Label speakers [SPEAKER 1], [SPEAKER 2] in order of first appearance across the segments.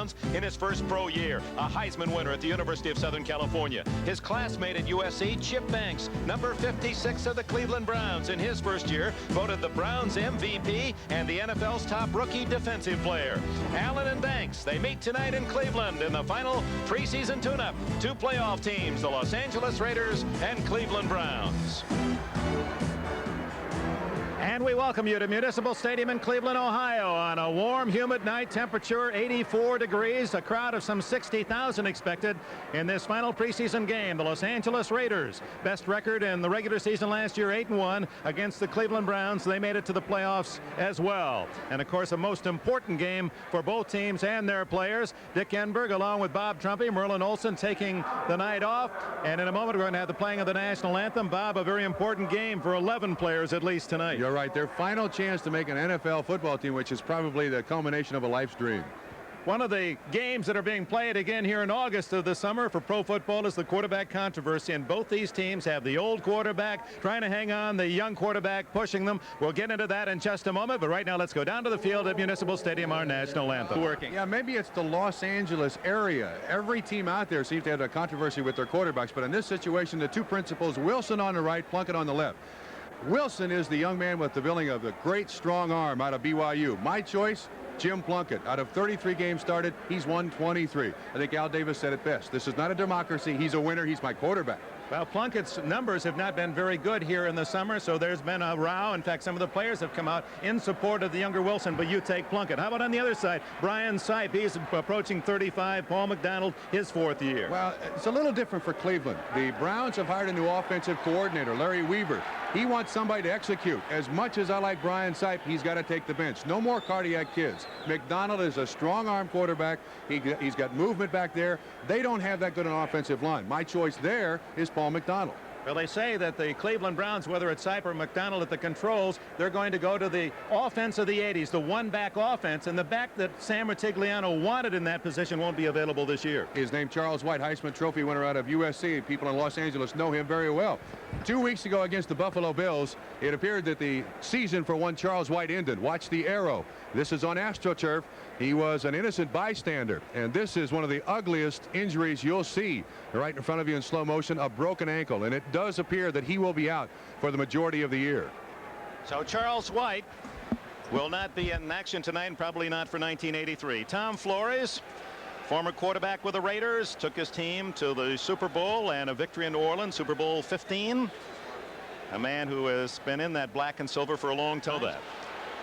[SPEAKER 1] touchdowns in his first pro year. A Heisman winner at the University of Southern California. His classmate at USC, Chip Banks, number 56 of the Cleveland Browns in his first year, voted the Browns MVP and the NFL's top rookie defensive player. Allen and Banks, they meet tonight in Cleveland in the final preseason tune-up. Two playoff teams, the Los Angeles Raiders and Cleveland Browns.
[SPEAKER 2] And we welcome you to Municipal Stadium in Cleveland, Ohio on a warm, humid night, temperature 84 degrees, a crowd of some 60,000 expected in this final preseason game. The Los Angeles Raiders, best record in the regular season last year, 8-1 against the Cleveland Browns. They made it to the playoffs as well. And of course, a most important game for both teams and their players. Dick Enberg along with Bob Trumpy, Merlin Olsen taking the night off. And in a moment, we're going to have the playing of the national anthem. Bob, a very important game for 11 players at least tonight.
[SPEAKER 3] You're right. Their final chance to make an NFL football team, which is probably the culmination of a life's dream.
[SPEAKER 2] One of the games that are being played again here in August of the summer for pro football is the quarterback controversy, and both these teams have the old quarterback trying to hang on, the young quarterback pushing them. We'll get into that in just a moment, but right now let's go down to the field at Municipal Stadium, our national anthem. Working.
[SPEAKER 3] Yeah, maybe it's the Los Angeles area. Every team out there seems to have a controversy with their quarterbacks, but in this situation, the two principals, Wilson on the right, Plunkett on the left. Wilson is the young man with the billing of the great strong arm out of BYU. My choice, Jim Plunkett. Out of 33 games started, he's won 23. I think Al Davis said it best. This is not a democracy. He's a winner. He's my quarterback.
[SPEAKER 2] Well, Plunkett's numbers have not been very good here in the summer, so there's been a row. In fact, some of the players have come out in support of the younger Wilson, but you take Plunkett. How about on the other side? Brian Sipe, he's approaching 35. Paul McDonald, his fourth year.
[SPEAKER 3] Well, it's a little different for Cleveland. The Browns have hired a new offensive coordinator, Larry Weaver. He wants somebody to execute. As much as I like Brian Sipe, he's got to take the bench. No more cardiac kids. McDonald is a strong arm quarterback. He's got movement back there. They don't have that good an offensive line. My choice there is Paul McDonald.
[SPEAKER 2] Well, they say that the Cleveland Browns, whether it's Sipe or McDonald at the controls, they're going to go to the offense of the 80s, the one-back offense, and the back that Sam Rutigliano wanted in that position won't be available this year.
[SPEAKER 3] His name, Charles White, Heisman Trophy winner out of USC. People in Los Angeles know him very well. 2 weeks ago against the Buffalo Bills, it appeared that the season for one Charles White ended. Watch the arrow. This is on AstroTurf. He was an innocent bystander, and this is one of the ugliest injuries you'll see right in front of you in slow motion, a broken ankle, and it does appear that he will be out for the majority of the year.
[SPEAKER 1] So Charles White will not be in action tonight, and probably not for 1983. Tom Flores, former quarterback with the Raiders, took his team to the Super Bowl and a victory in New Orleans, Super Bowl 15. A man who has been in that black and silver for a long time.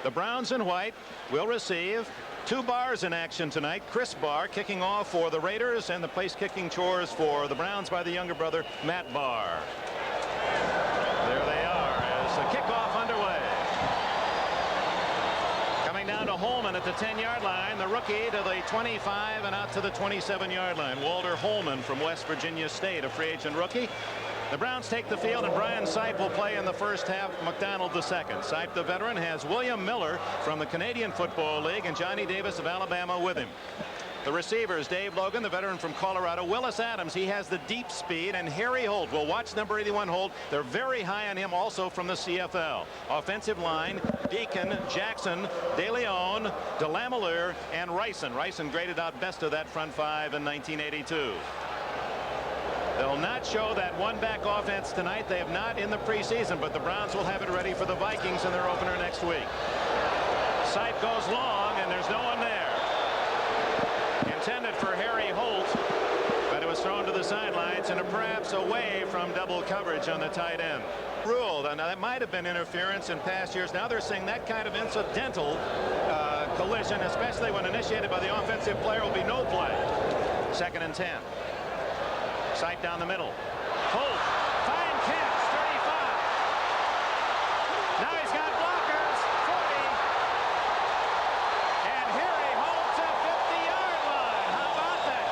[SPEAKER 1] The Browns in white will receive. Two Bars in action tonight. Chris Barr kicking off for the Raiders, and the place kicking chores for the Browns by the younger brother, Matt Barr. There they are as the kickoff underway. Coming down to Holman at the 10-yard line, the rookie to the 25 and out to the 27-yard line. Walter Holman from West Virginia State, a free agent rookie. The Browns take the field, and Brian Sipe will play in the first half, McDonald the second. Sipe, the veteran, has William Miller from the Canadian Football League and Johnny Davis of Alabama with him. The receivers, Dave Logan, the veteran from Colorado. Willis Adams, he has the deep speed. And Harry Holt, will watch number 81 Holt. They're very high on him, also from the CFL. Offensive line, Deacon, Jackson, De Leon, DeLamielleure, and Ryson. Ryson graded out best of that front five in 1982. They'll not show that one-back offense tonight. They have not in the preseason, but the Browns will have it ready for the Vikings in their opener next week. Sipe goes long, and there's no one there. Intended for Harry Holt, but it was thrown to the sidelines and perhaps away from double coverage on the tight end. Ruled, and that might have been interference in past years. Now they're saying that kind of incidental collision, especially when initiated by the offensive player, will be no play. 2nd and 10. Sipe down the middle. Holt, fine catch, 35. Now he's got blockers, 40. And Harry Holt to 50-yard line. How about that?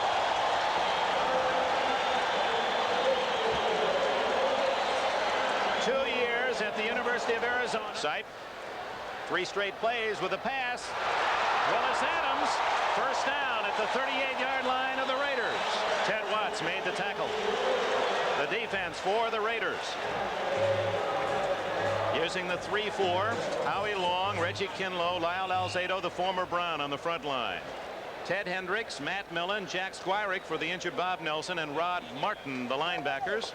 [SPEAKER 1] 2 years at the University of Arizona. Sipe, 3 straight plays with a pass. Willis Adams, first down at the 38-yard line of the Raiders. Ted Watts made the tackle. The defense for the Raiders. Using the 3-4, Howie Long, Reggie Kinlow, Lyle Alzado, the former Brown on the front line. Ted Hendricks, Matt Millen, Jack Squirick for the injured Bob Nelson, and Rod Martin, the linebackers.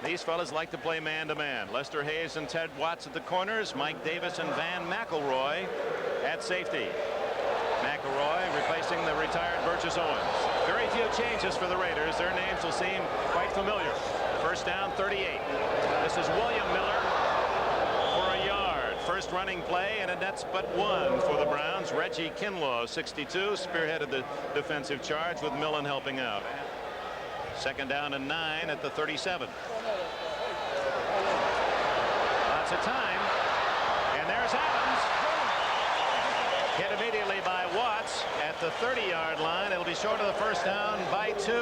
[SPEAKER 1] These fellas like to play man-to-man. Lester Hayes and Ted Watts at the corners. Mike Davis and Van McElroy at safety. McElroy replacing the retired Burgess Owens. Very few changes for the Raiders. Their names will seem quite familiar. First down, 38. This is William Miller for a yard. First running play, and a nets but one for the Browns. Reggie Kinlaw, 62, spearheaded the defensive charge with Millen helping out. Second down and 9 at the 37. Lots of time, and there's Adams. Hit immediately by Watts at the 30-yard line. It'll be short of the first down by 2.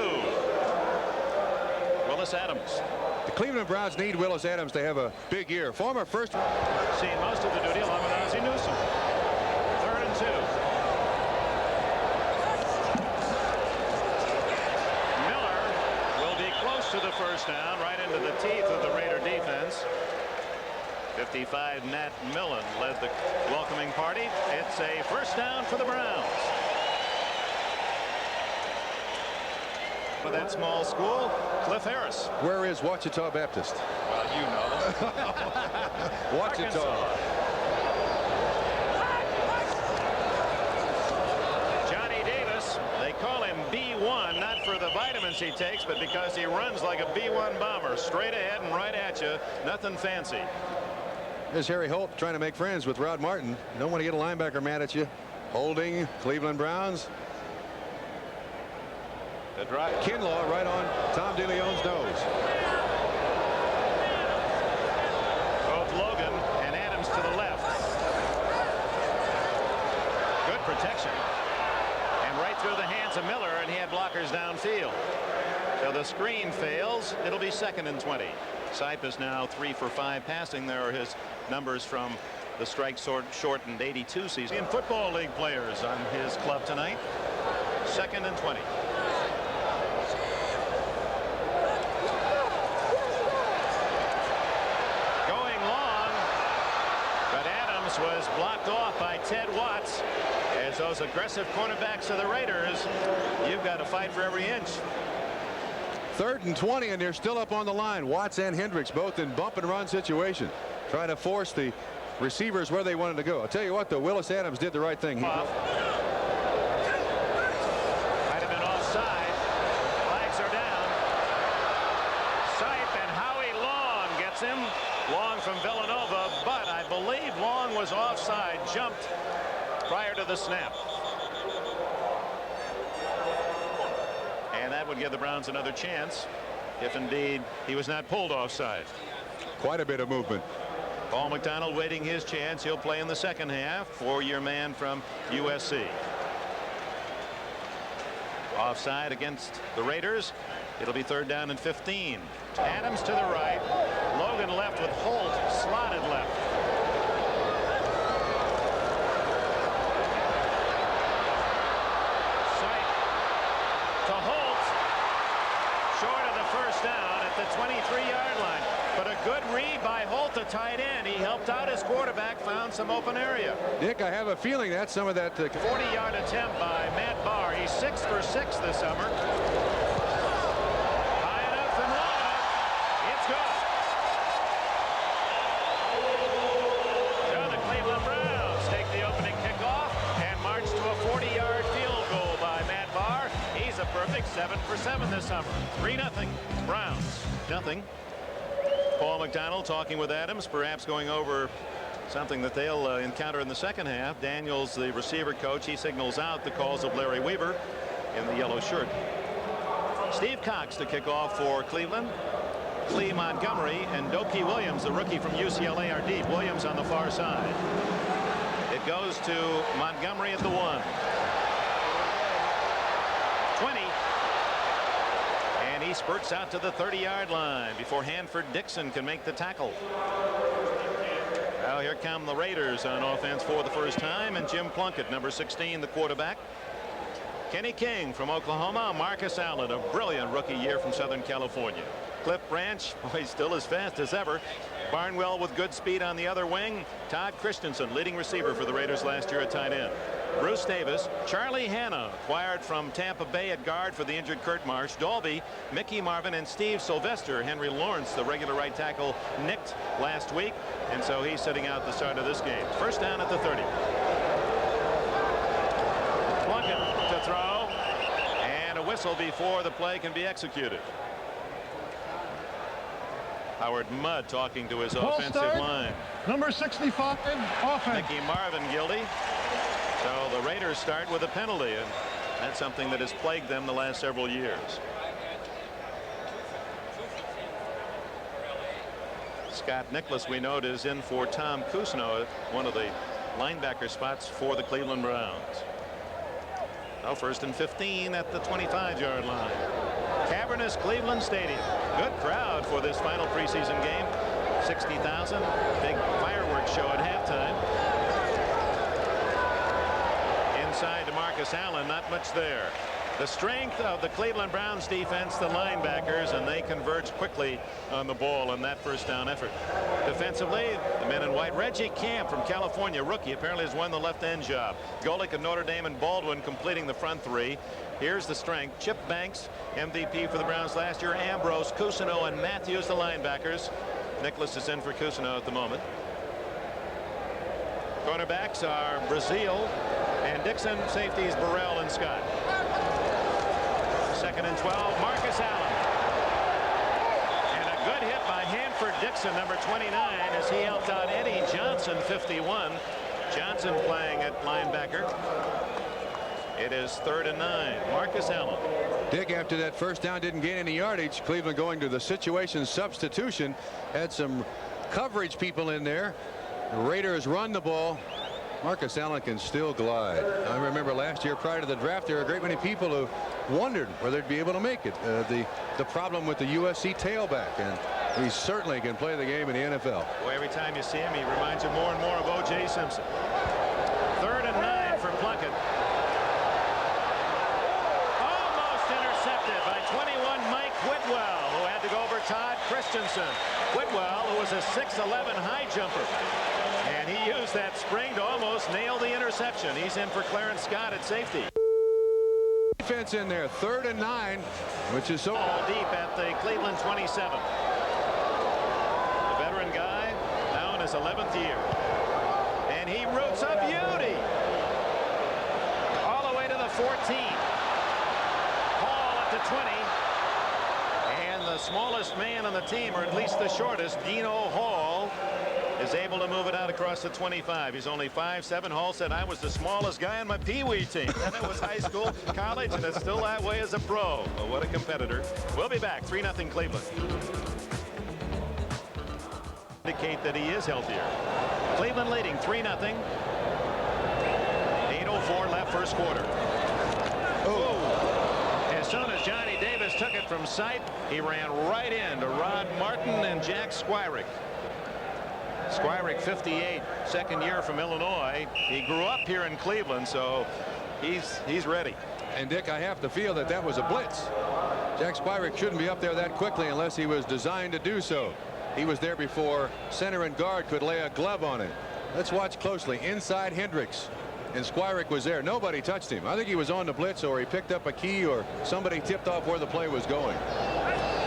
[SPEAKER 1] Willis Adams.
[SPEAKER 3] The Cleveland Browns need Willis Adams to have a big year. Former first.
[SPEAKER 1] Seeing most of the duty along with Ozzie Newsome. 3rd and 2. Miller will be close to the first down, right into the teeth of the Raider defense. 55 Nat Millen led the welcoming party. It's a first down for the Browns. For that small school, Cliff Harris.
[SPEAKER 3] Where is Ouachita Baptist?
[SPEAKER 1] Well, you know.
[SPEAKER 3] Ouachita.
[SPEAKER 1] Johnny Davis, they call him B1, not for the vitamins he takes, but because he runs like a B1 bomber, straight ahead and right at you, nothing fancy.
[SPEAKER 3] There's Harry Holt trying to make friends with Rod Martin. You don't want to get a linebacker mad at you. Holding Cleveland Browns.
[SPEAKER 1] The drive.
[SPEAKER 3] Kinlaw right on Tom DeLeon's nose.
[SPEAKER 1] Both Logan and Adams to the left. Good protection. And right through the hands of Miller, and he had blockers downfield. So the screen fails. It'll be 2nd and 20. Sipe is now 3 for 5 passing. There are his numbers from the strike shortened 82 season. In Football League players on his club tonight. 2nd and 20. Going long, but Adams was blocked off by Ted Watts. As those aggressive cornerbacks of the Raiders, you've got to fight for every inch.
[SPEAKER 3] 3rd and 20, and they're still up on the line. Watts and Hendricks both in bump and run situation, trying to force the receivers where they wanted to go. I'll tell you what, though, Willis Adams did the right thing.
[SPEAKER 1] Might have been offside. Flags are down. Sipe and Howie Long gets him. Long from Villanova, but I believe Long was offside, jumped prior to the snap. And that would give the Browns another chance if indeed he was not pulled offside.
[SPEAKER 3] Quite a bit of movement.
[SPEAKER 1] Paul McDonald waiting his chance. He'll play in the second half. 4-year man from USC. Offside against the Raiders. It'll be 3rd down and 15. Adams to the right. Logan left with Holt slotted left. To Holt, short of the first down at the 23-yard line, but a good read by Holt, the tight end. He helped out his quarterback, found some open area.
[SPEAKER 3] Nick, I have a feeling that's some of that
[SPEAKER 1] 40-yard attempt by Matt Barr. He's 6 for 6 this summer. High enough and long enough. It's good. So the Cleveland Browns take the opening kickoff and march to a 40-yard field goal by Matt Barr. He's a perfect 7 for 7 this summer. 3-0 Browns. Nothing. Paul McDonald talking with Adams, perhaps going over something that they'll encounter in the second half. Daniels, the receiver coach, he signals out the calls of Larry Weaver in the yellow shirt. Steve Cox to kick off for Cleveland. Clee Montgomery and Doki Williams, the rookie from UCLA, are deep. Williams on the far side. It goes to Montgomery at the 1. 20. And he spurts out to the 30-yard line before Hanford Dixon can make the tackle. Now here come the Raiders on offense for the first time, and Jim Plunkett, number 16, the quarterback. Kenny King from Oklahoma. Marcus Allen, a brilliant rookie year from Southern California. Cliff Branch, he's still as fast as ever. Barnwell with good speed on the other wing. Todd Christensen, leading receiver for the Raiders last year at tight end. Bruce Davis, Charlie Hanna, acquired from Tampa Bay at guard for the injured Kurt Marsh, Dalby, Mickey Marvin, and Steve Sylvester. Henry Lawrence, the regular right tackle, nicked last week, and so he's sitting out the start of this game. First down at the 30. Plunkett to throw, and a whistle before the play can be executed. Howard Mudd talking to his offensive line.
[SPEAKER 4] Number 65, offense.
[SPEAKER 1] Mickey Marvin guilty. So the Raiders start with a penalty, and that's something that has plagued them the last several years. Scott Nicholas, we note, is in for Tom Cousineau at one of the linebacker spots for the Cleveland Browns. Now first and 15 at the 25-yard line. Cavernous Cleveland Stadium. Good crowd for this final preseason game. 60,000. Big fireworks show at halftime. Inside to Marcus Allen, not much there. The strength of the Cleveland Browns defense, the linebackers, and they converge quickly on the ball in that first down effort. Defensively, the men in white. Reggie Camp from California, rookie, apparently has won the left end job. Golick of Notre Dame and Baldwin completing the front three. Here's the strength. Chip Banks, MVP for the Browns last year. Ambrose, Cousineau, and Matthews, the linebackers. Nicholas is in for Cousineau at the moment. Cornerbacks are Brazil and Dixon. Safeties Burrell and Scott. Second and 12, Marcus Allen. And a good hit by Hanford Dixon, number 29, as he helped out Eddie Johnson, 51. Johnson playing at linebacker. It is 3rd and 9. Marcus Allen.
[SPEAKER 3] Dick, after that first down, didn't gain any yardage. Cleveland going to the situation substitution. Had some coverage people in there. The Raiders run the ball. Marcus Allen can still glide. I remember last year prior to the draft, there were a great many people who wondered whether they'd be able to make it. The problem with the USC tailback, and he certainly can play the game in the NFL.
[SPEAKER 1] Boy, every time you see him, he reminds you more and more of O.J. Simpson. 3rd and 9 for Plunkett. Almost intercepted by 21 Mike Whitwell, who had to go over Todd Christensen. Whitwell, who was a 6'11" high jumper. And he used that spring to almost nail the interception. He's in for Clarence Scott at safety.
[SPEAKER 3] Defense in there, 3rd and 9, which is so
[SPEAKER 1] deep at the Cleveland 27. The veteran guy now in his 11th year. And he roots a beauty. All the way to the 14. Hall at the 20. And the smallest man on the team, or at least the shortest, Dino Hall, is able to move it out across the 25. He's only 5'7". Hall said, I was the smallest guy on my Pee-wee team. And it was high school, college, and it's still that way as a pro. Well, what a competitor. We'll be back. 3-0 Cleveland. Indicate that he is healthier. Cleveland leading 3-0. 8:04 left first quarter. As soon as Johnny Davis took it from sight, he ran right into Rod Martin and Jack Squirick. Squirick, 58, second year from Illinois. He grew up here in Cleveland, so he's ready.
[SPEAKER 3] And Dick, I have to feel that that was a blitz. Jack Squirick shouldn't be up there that quickly unless he was designed to do so. He was there before center and guard could lay a glove on him. Let's watch closely. Inside Hendricks, and Squirick was there. Nobody touched him. I think he was on the blitz, or he picked up a key, or somebody tipped off where the play was going.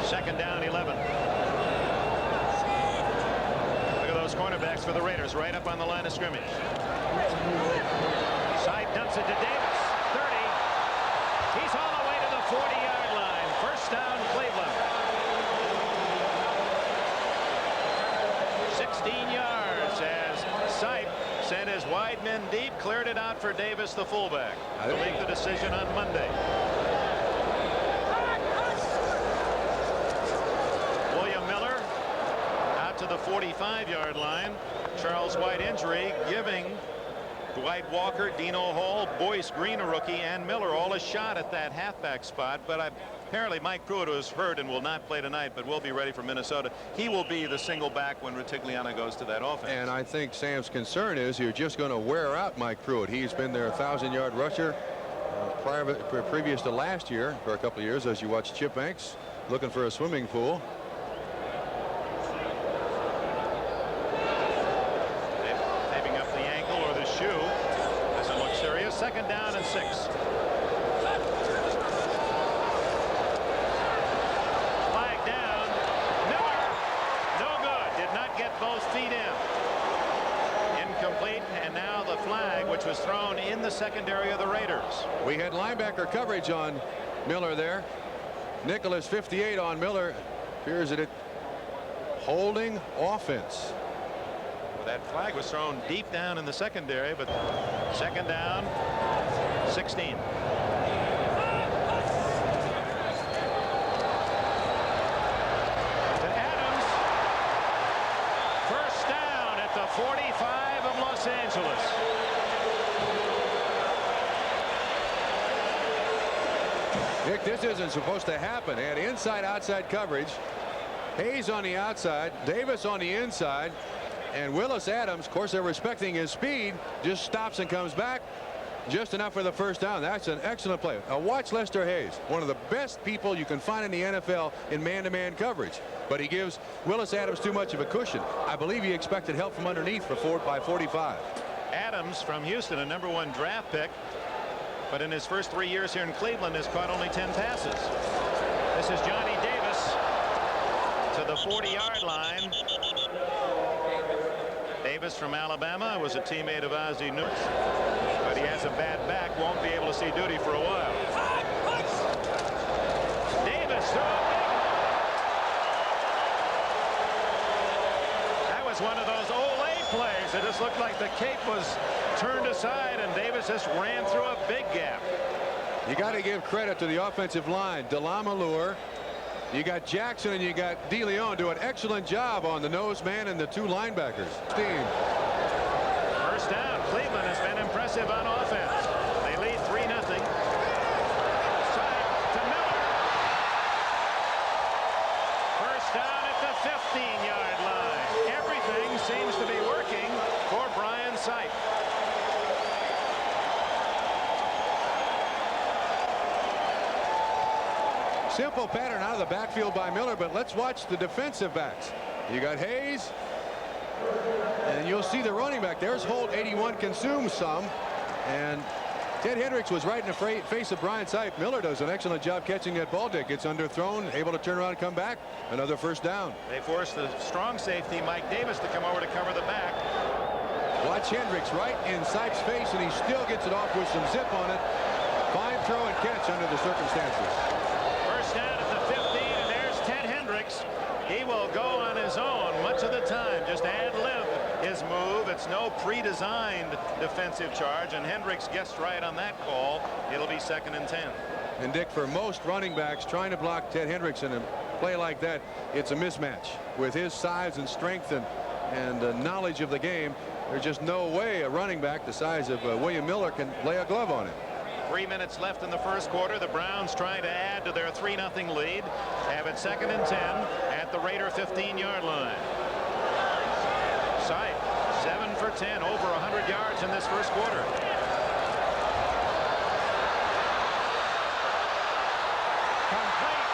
[SPEAKER 1] Second down, 11. Cornerbacks for the Raiders right up on the line of scrimmage. Side dumps it to Davis. 30. He's all the way to the 40-yard line. First down, Cleveland. 16 yards as Sipe sent his wide men deep, cleared it out for Davis, the fullback. He'll make the decision on Monday. To the 45-yard line. Charles White injury giving Dwight Walker, Dino Hall, Boyce Green, a rookie, and Miller all a shot at that halfback spot. But apparently Mike Pruitt was hurt and will not play tonight, but will be ready for Minnesota. He will be the single back when Retigliano goes to that offense.
[SPEAKER 3] And I think Sam's concern is you're just going to wear out Mike Pruitt. He's been their 1,000-yard rusher previous to last year for a couple of years, as you watch Chip Banks looking for a swimming pool.
[SPEAKER 1] secondary of the Raiders.
[SPEAKER 3] We had linebacker coverage on Miller there. Nicholas 58 on Miller. Appears that it holding offense.
[SPEAKER 1] Well, that flag was thrown deep down in the secondary, but second down, 16. To Adams. First down at the 45 of Los Angeles.
[SPEAKER 3] Nick, this isn't supposed to happen. They had inside-outside coverage. Hayes on the outside, Davis on the inside, and Willis Adams, of course, they're respecting his speed, just stops and comes back. Just enough for the first down. That's an excellent play. Now watch Lester Hayes, one of the best people you can find in the NFL in man-to-man coverage. But he gives Willis Adams too much of a cushion. I believe he expected help from underneath by 45.
[SPEAKER 1] Adams from Houston, a #1 draft pick, but in his first 3 years here in Cleveland has caught only 10 passes. This is Johnny Davis to the 40-yard line. Davis from Alabama was a teammate of Ozzie Newsome, but he has a bad back, won't be able to see duty for a while. Davis threw a big one. That was one of those Olay plays. It just looked like the cape was turned aside and Davis just ran through a big gap.
[SPEAKER 3] You got to give credit to the offensive line. Delamalure, you got Jackson, and you got DeLeon do an excellent job on the nose man and the two linebackers.
[SPEAKER 1] First down. Cleveland has been impressive on offense. They lead 3-0. Side to Miller. First down at the 15-yard line. Everything seems to be working for Brian Sipe.
[SPEAKER 3] Simple pattern out of the backfield by Miller, but let's watch the defensive backs. You got Hayes, and you'll see the running back. There's Holt, 81, consumes some, and Ted Hendricks was right in the face of Brian Sipe. Miller does an excellent job catching that ball. Dick gets underthrown, able to turn around and come back. Another first down.
[SPEAKER 1] They force the strong safety Mike Davis to come over to cover the back.
[SPEAKER 3] Watch Hendricks right in Sipe's face, and he still gets it off with some zip on it. Fine throw and catch under the circumstances.
[SPEAKER 1] First down at the 15, and there's Ted Hendricks. He will go on his own much of the time, just ad-lib his move. It's no pre-designed defensive charge, and Hendricks guessed right on that call. It'll be 2nd and 10.
[SPEAKER 3] And Dick, for most running backs trying to block Ted Hendricks in a play like that, it's a mismatch. With his size and strength and knowledge of the game, there's just no way a running back the size of William Miller can lay a glove on him.
[SPEAKER 1] 3 minutes left in the first quarter. The Browns trying to add to their 3-0 lead. Have it 2nd and 10 at the Raider 15-yard line. Sipe 7 for 10, over 100 yards in this first quarter. Complete.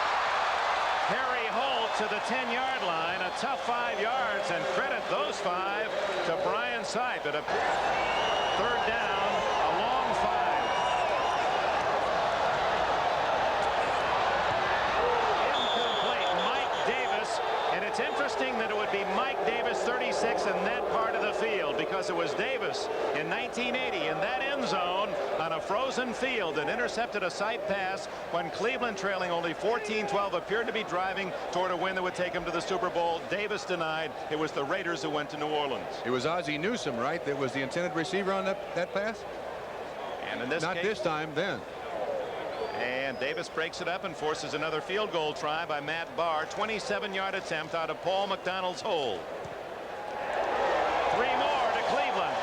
[SPEAKER 1] Harry Holt to the 10-yard line. A tough 5 yards, and credit those 5 to Brian Sipe at a 3rd down, a long 5. It's interesting that it would be Mike Davis, 36, in that part of the field, because it was Davis in 1980 in that end zone on a frozen field that intercepted a Sipe pass when Cleveland, trailing only 14-12, appeared to be driving toward a win that would take them to the Super Bowl. Davis denied. It was the Raiders who went to New Orleans.
[SPEAKER 3] It was Ozzie Newsome, right, that was the intended receiver on that pass?
[SPEAKER 1] And in this
[SPEAKER 3] Not
[SPEAKER 1] case,
[SPEAKER 3] this time, then.
[SPEAKER 1] And Davis breaks it up and forces another field goal try by Matt Barr. 27-yard attempt out of Paul McDonald's hole. 3 more to Cleveland.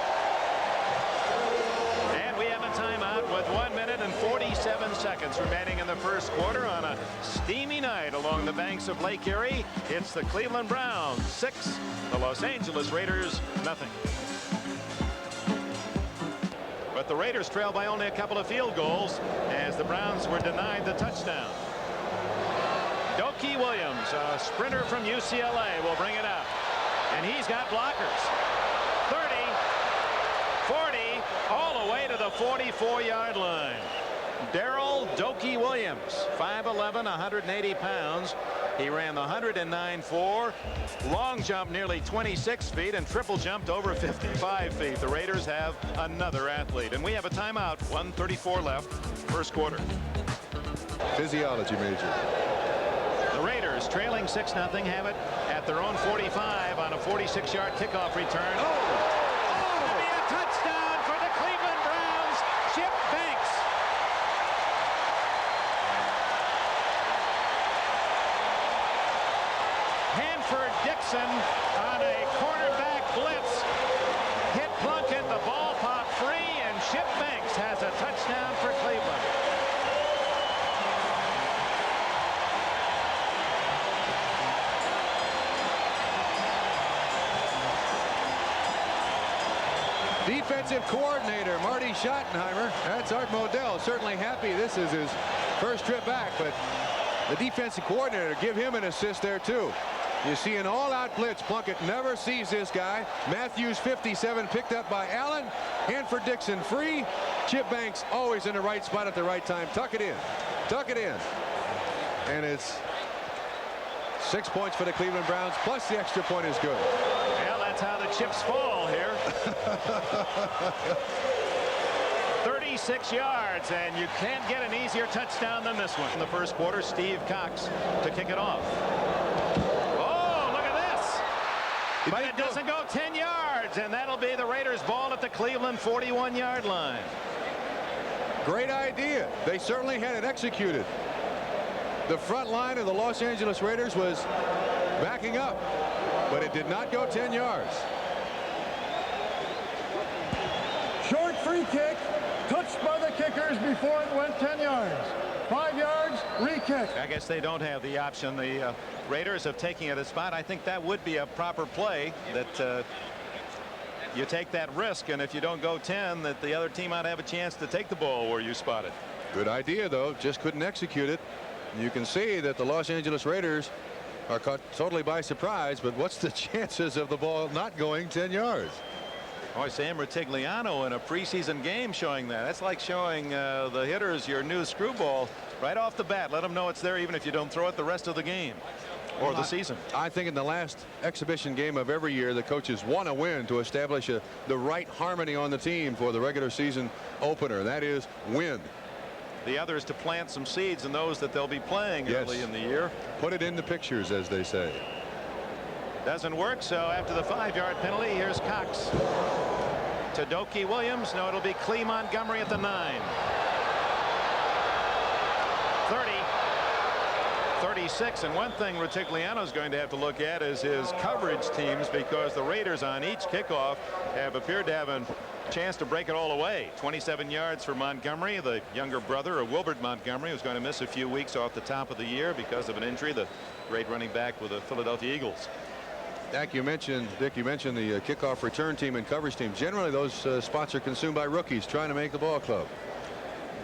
[SPEAKER 1] And we have a timeout with 1 minute and 47 seconds remaining in the first quarter on a steamy night along the banks of Lake Erie. It's the Cleveland Browns 6, the Los Angeles Raiders nothing. But the Raiders trail by only a couple of field goals as the Browns were denied the touchdown. Doki Williams, a sprinter from UCLA, will bring it up. And he's got blockers. 30, 40, all the way to the 44-yard line. Darrell Doki Williams, 5'11", 180 pounds. He ran the 109.4, long jump nearly 26 feet, and triple jumped over 55 feet. The Raiders have another athlete, and we have a timeout. 1:34 left, first quarter.
[SPEAKER 3] Physiology major.
[SPEAKER 1] The Raiders, trailing 6-0, have it at their own 45 on a 46-yard kickoff return. It'll be a touchdown for the Cleveland Browns. Chip Banks. Hanford Dixon on a cornerback blitz hit Plunkett. The ball popped free, and Chip Banks has a touchdown for Cleveland.
[SPEAKER 3] Defensive coordinator Marty Schottenheimer. That's Art Modell. Certainly happy this is his first trip back, but the defensive coordinator give him an assist there too. You see an all-out blitz. Plunkett never sees this guy. Matthews 57 picked up by Allen. Hanford Dixon free. Chip Banks always in the right spot at the right time. Tuck it in. Tuck it in. And it's 6 points for the Cleveland Browns, plus the extra point is good.
[SPEAKER 1] Well, that's how the chips fall here. 36 yards, and you can't get an easier touchdown than this one. In the first quarter, Steve Cox to kick it off. Oh, look at this. But it doesn't go 10 yards, and that'll be the Raiders' ball at the Cleveland 41-yard line.
[SPEAKER 3] Great idea. They certainly had it executed. The front line of the Los Angeles Raiders was backing up, but it did not go 10 yards.
[SPEAKER 4] Short free kick, touched by the kickers before it went 10 yards. 5 yards, re-kick.
[SPEAKER 1] I guess they don't have the option. The Raiders of taking it a spot. I think that would be a proper play, that you take that risk, and if you don't go 10, that the other team might have a chance to take the ball where you spot it.
[SPEAKER 3] Good idea, though. Just couldn't execute it. You can see that the Los Angeles Raiders are caught totally by surprise, but what's the chances of the ball not going 10 yards?
[SPEAKER 1] Oh, Sam Rutigliano in a preseason game showing that. That's like showing the hitters your new screwball right off the bat. Let them know it's there even if you don't throw it the rest of the game or the season.
[SPEAKER 3] I think in the last exhibition game of every year, the coaches want to win to establish the right harmony on the team for the regular season opener. That is win.
[SPEAKER 1] The other is to plant some seeds in those that they'll be playing early in the year.
[SPEAKER 3] Put it in the pictures, as they say.
[SPEAKER 1] Doesn't work, so after the 5-yard penalty, here's Cox. To Doki Williams. No, it'll be Clee Montgomery at the 9. 30. 36, and one thing Rutigliano's going to have to look at is his coverage teams, because the Raiders on each kickoff have appeared to have a chance to break it all away. 27 yards for Montgomery, the younger brother of Wilbert Montgomery, who's going to miss a few weeks off the top of the year because of an injury, the great running back with the Philadelphia Eagles.
[SPEAKER 3] Dick, you mentioned the kickoff return team and coverage team. Generally, those spots are consumed by rookies trying to make the ball club.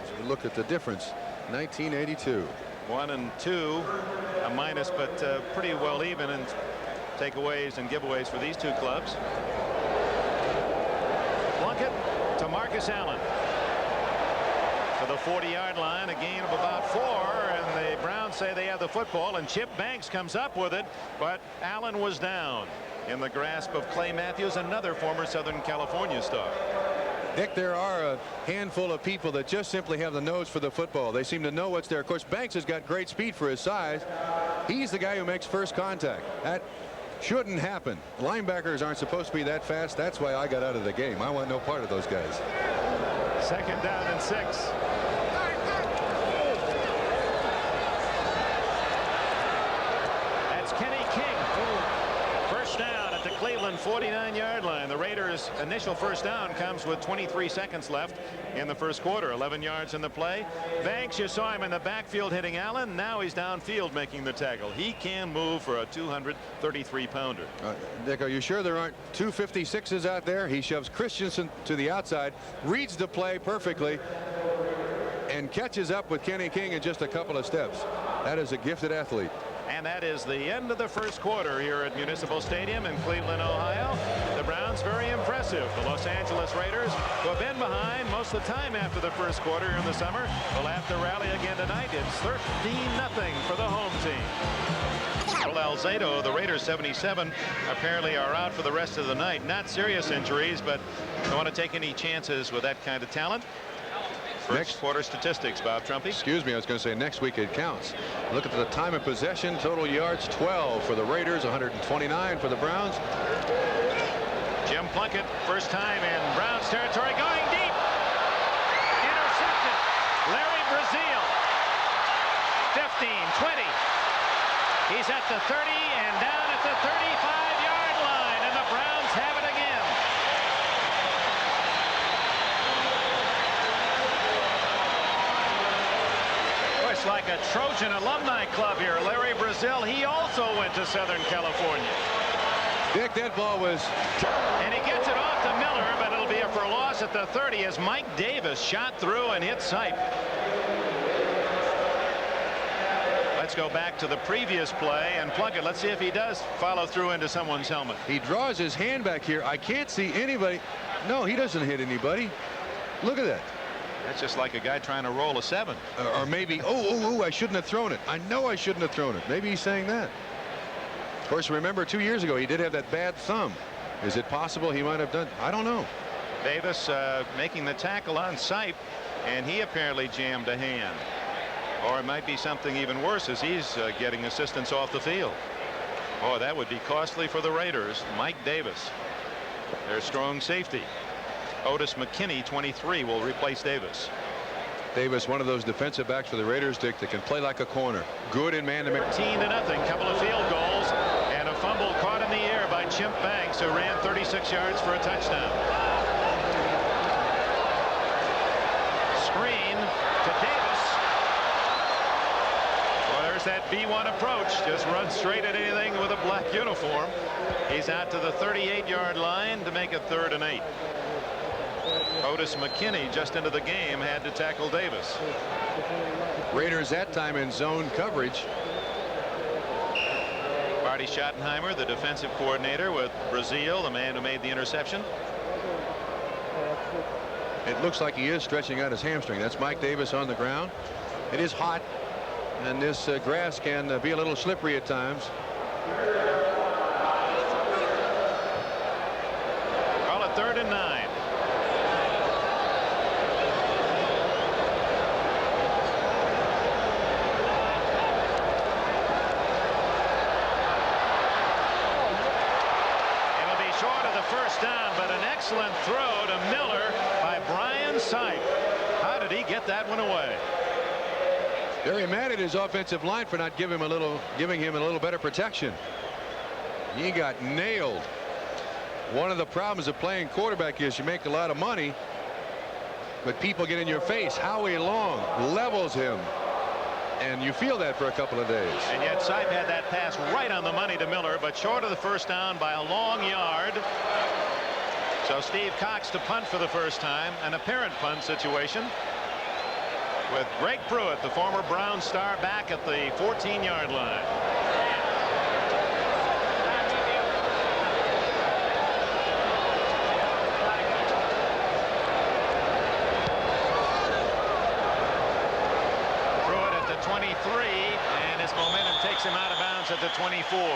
[SPEAKER 3] So we look at the difference. 1982.
[SPEAKER 1] 1 and 2, a minus, but pretty well even in takeaways and giveaways for these two clubs. Plunkett to Marcus Allen to the 40-yard line, a gain of about 4, and the Browns say they have the football, and Chip Banks comes up with it, but Allen was down in the grasp of Clay Matthews, another former Southern California star.
[SPEAKER 3] Dick, there are a handful of people that just simply have the nose for the football. They seem to know what's there. Of course, Banks has got great speed for his size. He's the guy who makes first contact. That shouldn't happen. Linebackers aren't supposed to be that fast. That's why I got out of the game. I want no part of those guys.
[SPEAKER 1] 2nd down and 6. That's Kenny King. First down at the Cleveland 49-yard line. The Raiders' initial first down comes with 23 seconds left in the first quarter. 11 yards in the play. Banks, you saw him in the backfield hitting Allen. Now he's downfield making the tackle. He can move for a 233-pounder.
[SPEAKER 3] Dick, are you sure there aren't 256s out there? He shoves Christensen to the outside, reads the play perfectly, and catches up with Kenny King in just a couple of steps. That is a gifted athlete.
[SPEAKER 1] And that is the end of the first quarter here at Municipal Stadium in Cleveland, Ohio. The Browns very impressive. The Los Angeles Raiders, who have been behind most of the time after the first quarter in the summer, will have to rally again tonight. It's 13-0 for the home team. Alzado, the Raiders 77, apparently are out for the rest of the night. Not serious injuries, but don't want to take any chances with that kind of talent. Next quarter statistics, Bob Trumpy.
[SPEAKER 3] Excuse me, I was going to say next week it counts. Look at the time of possession. Total yards 12 for the Raiders, 129 for the Browns.
[SPEAKER 1] Jim Plunkett, first time in Browns territory, going deep. Intercepted. Larry Brazil. 15, 20. He's at the 30 and down at the 35-yard line, and the Browns have it again. Like a Trojan alumni club here. Larry Brazil, he also went to Southern California.
[SPEAKER 3] Dick, that ball was...
[SPEAKER 1] And he gets it off to Miller, but it'll be for a loss at the 30 as Mike Davis shot through and hit Sipe. Let's go back to the previous play and Plunkett. Let's see if he does follow through into someone's helmet.
[SPEAKER 3] He draws his hand back here. I can't see anybody. No, he doesn't hit anybody. Look at that.
[SPEAKER 1] That's just like a guy trying to roll a 7.
[SPEAKER 3] Or maybe, oh, I shouldn't have thrown it. I know I shouldn't have thrown it. Maybe he's saying that. Of course, remember 2 years ago, he did have that bad thumb. Is it possible he might have done? I don't know.
[SPEAKER 1] Davis making the tackle on Sipe, and he apparently jammed a hand. Or it might be something even worse as he's getting assistance off the field. Oh, that would be costly for the Raiders. Mike Davis, their strong safety. Otis McKinney, 23, will replace Davis.
[SPEAKER 3] Davis, one of those defensive backs for the Raiders, Dick, that can play like a corner. Good in man-to-man.
[SPEAKER 1] 13-0. Couple of field goals and a fumble caught in the air by Chimp Banks, who ran 36 yards for a touchdown. Screen to Davis. Well, there's that B1 approach. Just run straight at anything with a black uniform. He's out to the 38-yard line to make it 3rd and 8. Otis McKinney, just into the game, had to tackle Davis.
[SPEAKER 3] Raiders that time in zone coverage.
[SPEAKER 1] Marty Schottenheimer, the defensive coordinator, with Brazil, the man who made the interception.
[SPEAKER 3] It looks like he is stretching out his hamstring. That's Mike Davis on the ground. It is hot, and this grass can be a little slippery at times.
[SPEAKER 1] Call it 3rd and 9. Excellent throw to Miller by Brian Sipe. How did he get that one away?
[SPEAKER 3] Very mad at his offensive line for not giving him a little better protection. He got nailed. One of the problems of playing quarterback is you make a lot of money, but people get in your face. Howie Long levels him, and you feel that for a couple of days.
[SPEAKER 1] And yet Sipe had that pass right on the money to Miller, but short of the first down by a long yard. So Steve Cox to punt for the first time, an apparent punt situation with Greg Pruitt, the former Brown star, back at the 14-yard line. Pruitt at the 23, and his momentum takes him out of bounds at the 24.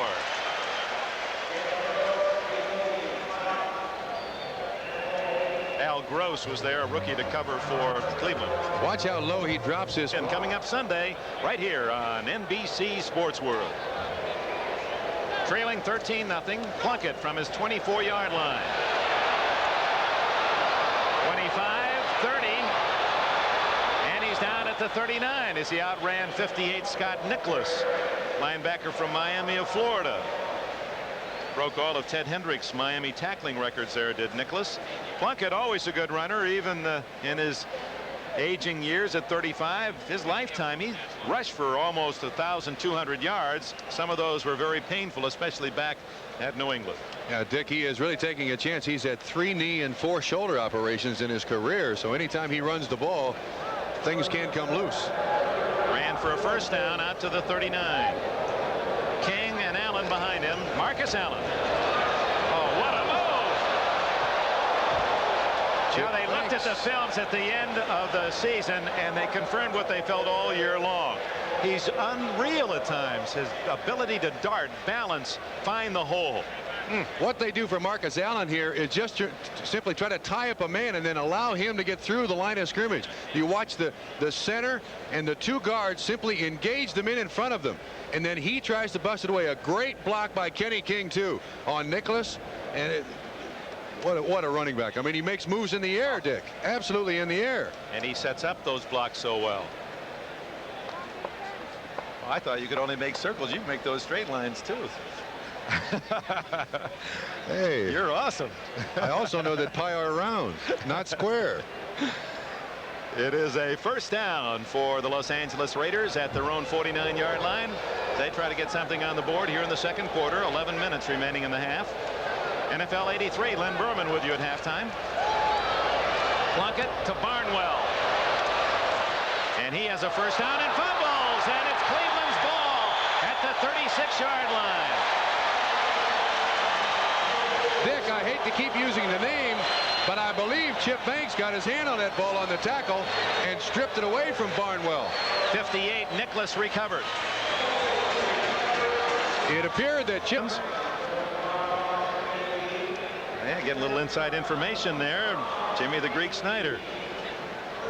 [SPEAKER 1] Gross was there, a rookie to cover for Cleveland.
[SPEAKER 3] Watch how low he drops his.
[SPEAKER 1] And coming up Sunday right here on NBC Sports World. Trailing 13-0. Plunkett from his 24-yard line. 25, 30. And he's down at the 39 as he outran 58 Scott Nicholas, linebacker from Miami of Florida. Broke all of Ted Hendricks' Miami tackling records there, did Nicholas. Plunkett, always a good runner, even in his aging years at 35. His lifetime, he rushed for almost 1,200 yards. Some of those were very painful, especially back at New England.
[SPEAKER 3] Yeah, Dick, he is really taking a chance. He's had 3 knee and 4 shoulder operations in his career, so anytime he runs the ball, things can come loose.
[SPEAKER 1] Ran for a first down out to the 39. King and Allen behind him. Marcus Allen. Oh, what a move! Yeah, they looked at the films at the end of the season, and they confirmed what they felt all year long. He's unreal at times. His ability to dart, balance, find the hole.
[SPEAKER 3] What they do for Marcus Allen here is just simply try to tie up a man and then allow him to get through the line of scrimmage. You watch the center and the two guards simply engage the men in front of them, and then he tries to bust it away. A great block by Kenny King too on Nicholas, and what a running back. I mean, he makes moves in the air, Dick. Absolutely in the air.
[SPEAKER 1] And he sets up those blocks so well. I thought you could only make circles. You can make those straight lines too.
[SPEAKER 3] Hey,
[SPEAKER 1] you're awesome.
[SPEAKER 3] I also know that pi are round, not square.
[SPEAKER 1] It is a first down for the Los Angeles Raiders at their own 49-yard line. They try to get something on the board here in the second quarter. 11 minutes remaining in the half. NFL 83, Len Berman with you at halftime. Plunkett to Barnwell. And he has a first down and fumbles, and it's Cleveland's ball at the 36-yard line.
[SPEAKER 3] Dick, I hate to keep using the name, but I believe Chip Banks got his hand on that ball on the tackle and stripped it away from Barnwell.
[SPEAKER 1] 58, Nicholas recovered.
[SPEAKER 3] It appeared that Chip's.
[SPEAKER 1] Yeah, getting a little inside information there. Jimmy the Greek Snyder.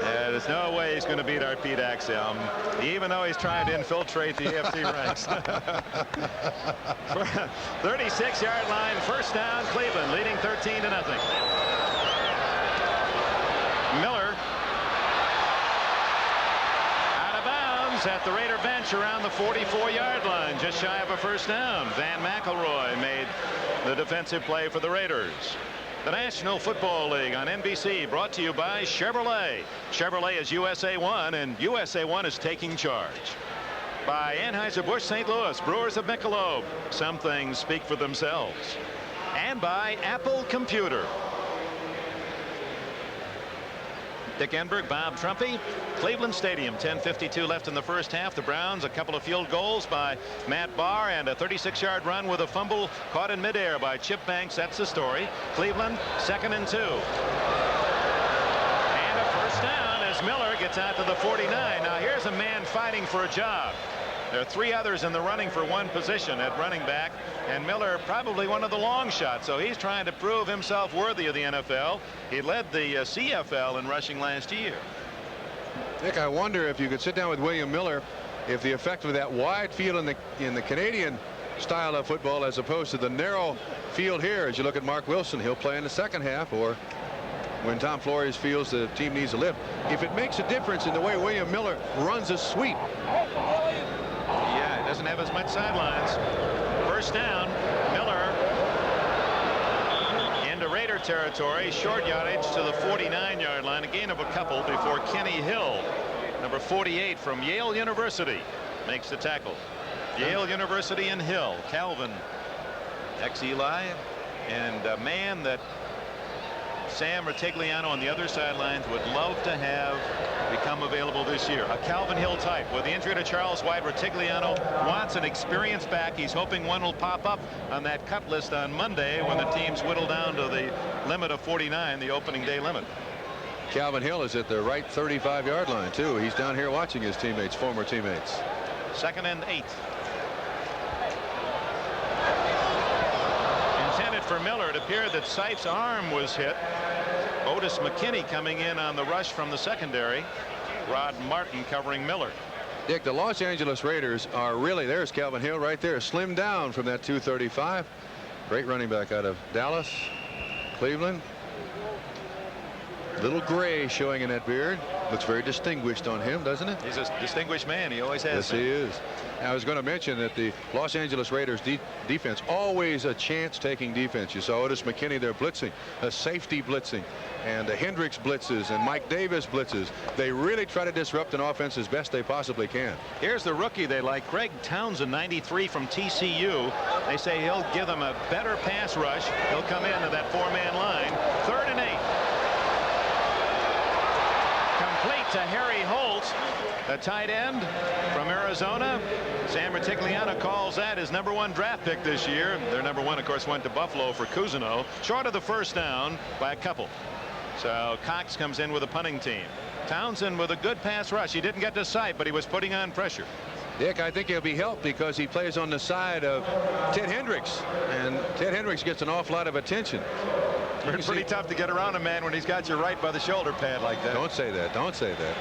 [SPEAKER 1] There's no way he's going to beat our Pete Axel, even though he's trying to infiltrate the AFC ranks. 36-yard line, first down, Cleveland leading 13-0. Miller out of bounds at the Raider bench around the 44-yard line, just shy of a first down. Van McElroy made the defensive play for the Raiders. The National Football League on NBC, brought to you by Chevrolet. Chevrolet is USA 1, and USA 1 is taking charge. By Anheuser-Busch St. Louis, Brewers of Michelob. Some things speak for themselves. And by Apple Computer. Dick Enberg, Bob Trumpy, Cleveland Stadium, 10:52 left in the first half. The Browns, a couple of field goals by Matt Barr and a 36-yard run with a fumble caught in midair by Chip Banks. That's the story. Cleveland, 2nd and 2. And a first down as Miller gets out to the 49. Now here's a man fighting for a job. There are 3 others in the running for one position at running back, and Miller probably one of the long shots, so he's trying to prove himself worthy of the NFL. He led the CFL in rushing last year.
[SPEAKER 3] Nick, I wonder if you could sit down with William Miller, if the effect of that wide field in the Canadian style of football as opposed to the narrow field here. As you look at Mark Wilson, he'll play in the second half, or when Tom Flores feels the team needs a lift. If it makes a difference in the way William Miller runs a sweep.
[SPEAKER 1] Yeah, it doesn't have as much sidelines. First down, Miller into Raider territory, short yardage to the 49-yard line, a gain of a couple before Kenny Hill, number 48 from Yale University, makes the tackle. Yale University and Hill. Calvin, ex-Eli, and a man that Sam Retigliano on the other sidelines would love to have become available this year. A Calvin Hill type. With the injury to Charles White, Retigliano wants an experienced back. He's hoping one will pop up on that cut list on Monday when the teams whittle down to the limit of 49, the opening day limit.
[SPEAKER 3] Calvin Hill is at the right 35-yard line too. He's down here watching his teammates, former teammates.
[SPEAKER 1] 2nd and 8. Intended for Miller. It appeared that Sipes' arm was hit. Otis McKinney coming in on the rush from the secondary. Rod Martin covering Miller.
[SPEAKER 3] Dick, the Los Angeles Raiders are really, there's Calvin Hill right there, slimmed down from that 235. Great running back out of Dallas, Cleveland. Little gray showing in that beard. Looks very distinguished on him, doesn't it?
[SPEAKER 1] He's a distinguished man. He always has.
[SPEAKER 3] Yes, he is. I was going to mention that the Los Angeles Raiders defense, always a chance-taking defense. You saw Otis McKinney there blitzing, a safety blitzing, and the Hendricks blitzes and Mike Davis blitzes. They really try to disrupt an offense as best they possibly can.
[SPEAKER 1] Here's the rookie they like, Greg Townsend, 93 from TCU. They say he'll give them a better pass rush. He'll come into that 4-man line. 3rd and 8. Complete to Harry Holt, the tight end from Arizona. Sam Retigliano calls that his #1 draft pick this year. Their #1, of course, went to Buffalo for Cousineau. Short of the first down by a couple. So Cox comes in with a punting team. Townsend with a good pass rush. He didn't get to sight, but he was putting on pressure.
[SPEAKER 3] Dick, I think he'll be helped because he plays on the side of Ted Hendricks, and Ted Hendricks gets an awful lot of attention.
[SPEAKER 5] It's pretty tough to get around a man when he's got you right by the shoulder pad like that.
[SPEAKER 3] Don't say that. Don't say that.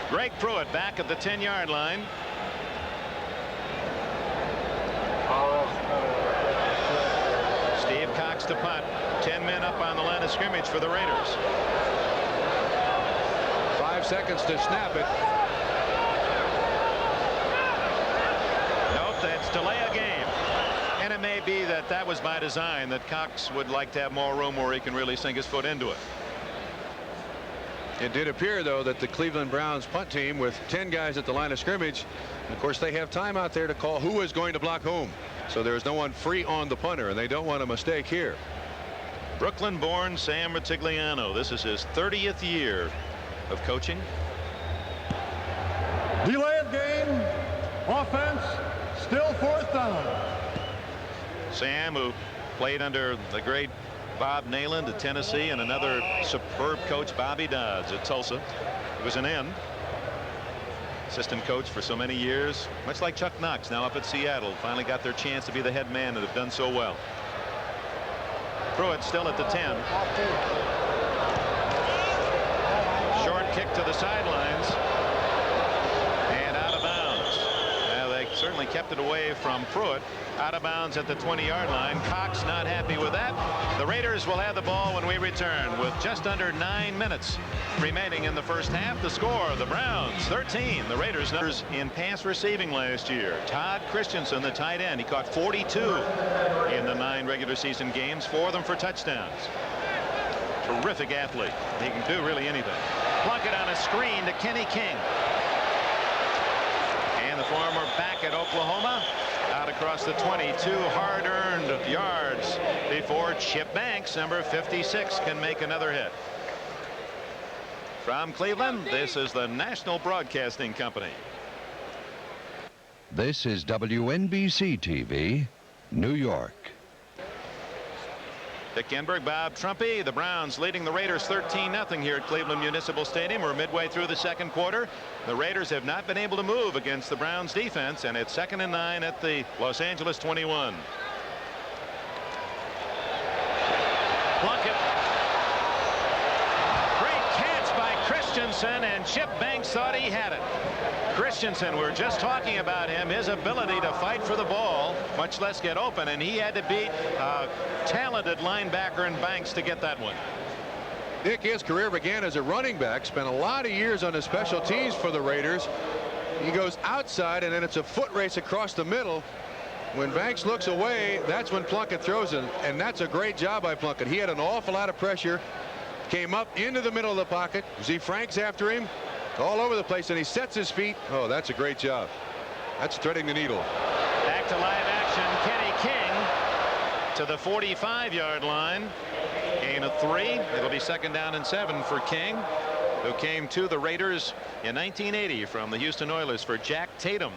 [SPEAKER 1] Greg Pruitt back at the 10-yard line. Steve Cox to punt. 10 men up on the line of scrimmage for the Raiders.
[SPEAKER 3] 5 seconds to snap it.
[SPEAKER 1] Nope, that's delay a game. And it may be that that was by design, that Cox would like to have more room where he can really sink his foot into it.
[SPEAKER 3] It did appear, though, that the Cleveland Browns punt team with 10 guys at the line of scrimmage, of course, they have time out there to call who is going to block whom. So there's no one free on the punter, and they don't want a mistake here.
[SPEAKER 1] Brooklyn-born Sam Rutigliano. This is his 30th year of coaching.
[SPEAKER 4] Delay of game. Offense. Still 4th down.
[SPEAKER 1] Sam, who played under the great Bob Nayland at Tennessee and another superb coach, Bobby Dodds, at Tulsa. He was an end. Assistant coach for so many years, much like Chuck Knox now up at Seattle. Finally got their chance to be the head man and have done so well. Pruitt still at the 10. Short kick to the sidelines and out of bounds. Now they certainly kept it away from Pruitt. Out of bounds at the 20-yard line. Cox not happy with that. The Raiders will have the ball when we return with just under 9 minutes remaining in the first half. The score, the Browns 13. The Raiders numbers in pass receiving last year. Todd Christensen, the tight end. He caught 42 in the 9 regular season games, 4 of them for touchdowns. Terrific athlete. He can do really anything. Plunkett on a screen to Kenny King. And the former back at Oklahoma out across the 22, hard-earned yards before Chip Banks, number 56, can make another hit. From Cleveland, this is the National Broadcasting Company.
[SPEAKER 6] This is WNBC TV, New York.
[SPEAKER 1] Dick Enberg, Bob Trumpy. The Browns leading the Raiders 13-0 here at Cleveland Municipal Stadium. We're midway through the second quarter. The Raiders have not been able to move against the Browns defense, and it's 2nd and 9 at the Los Angeles 21. Plunkett. Great catch by Christensen, and Chip Banks thought he had it. Christensen, we're just talking about him, his ability to fight for the ball, much less get open, and he had to beat a talented linebacker in Banks to get that one.
[SPEAKER 3] Dick, his career began as a running back, spent a lot of years on the special teams for the Raiders. He goes outside, and then it's a foot race across the middle. When Banks looks away, that's when Plunkett throws it, and that's a great job by Plunkett. He had an awful lot of pressure, came up into the middle of the pocket. Z. Frank's after him, all over the place, and he sets his feet. Oh, that's a great job. That's threading the needle.
[SPEAKER 1] Back to live action. Kenny King to the 45-yard line. Gain of 3. It'll be 2nd down and 7 for King, who came to the Raiders in 1980 from the Houston Oilers for Jack Tatum.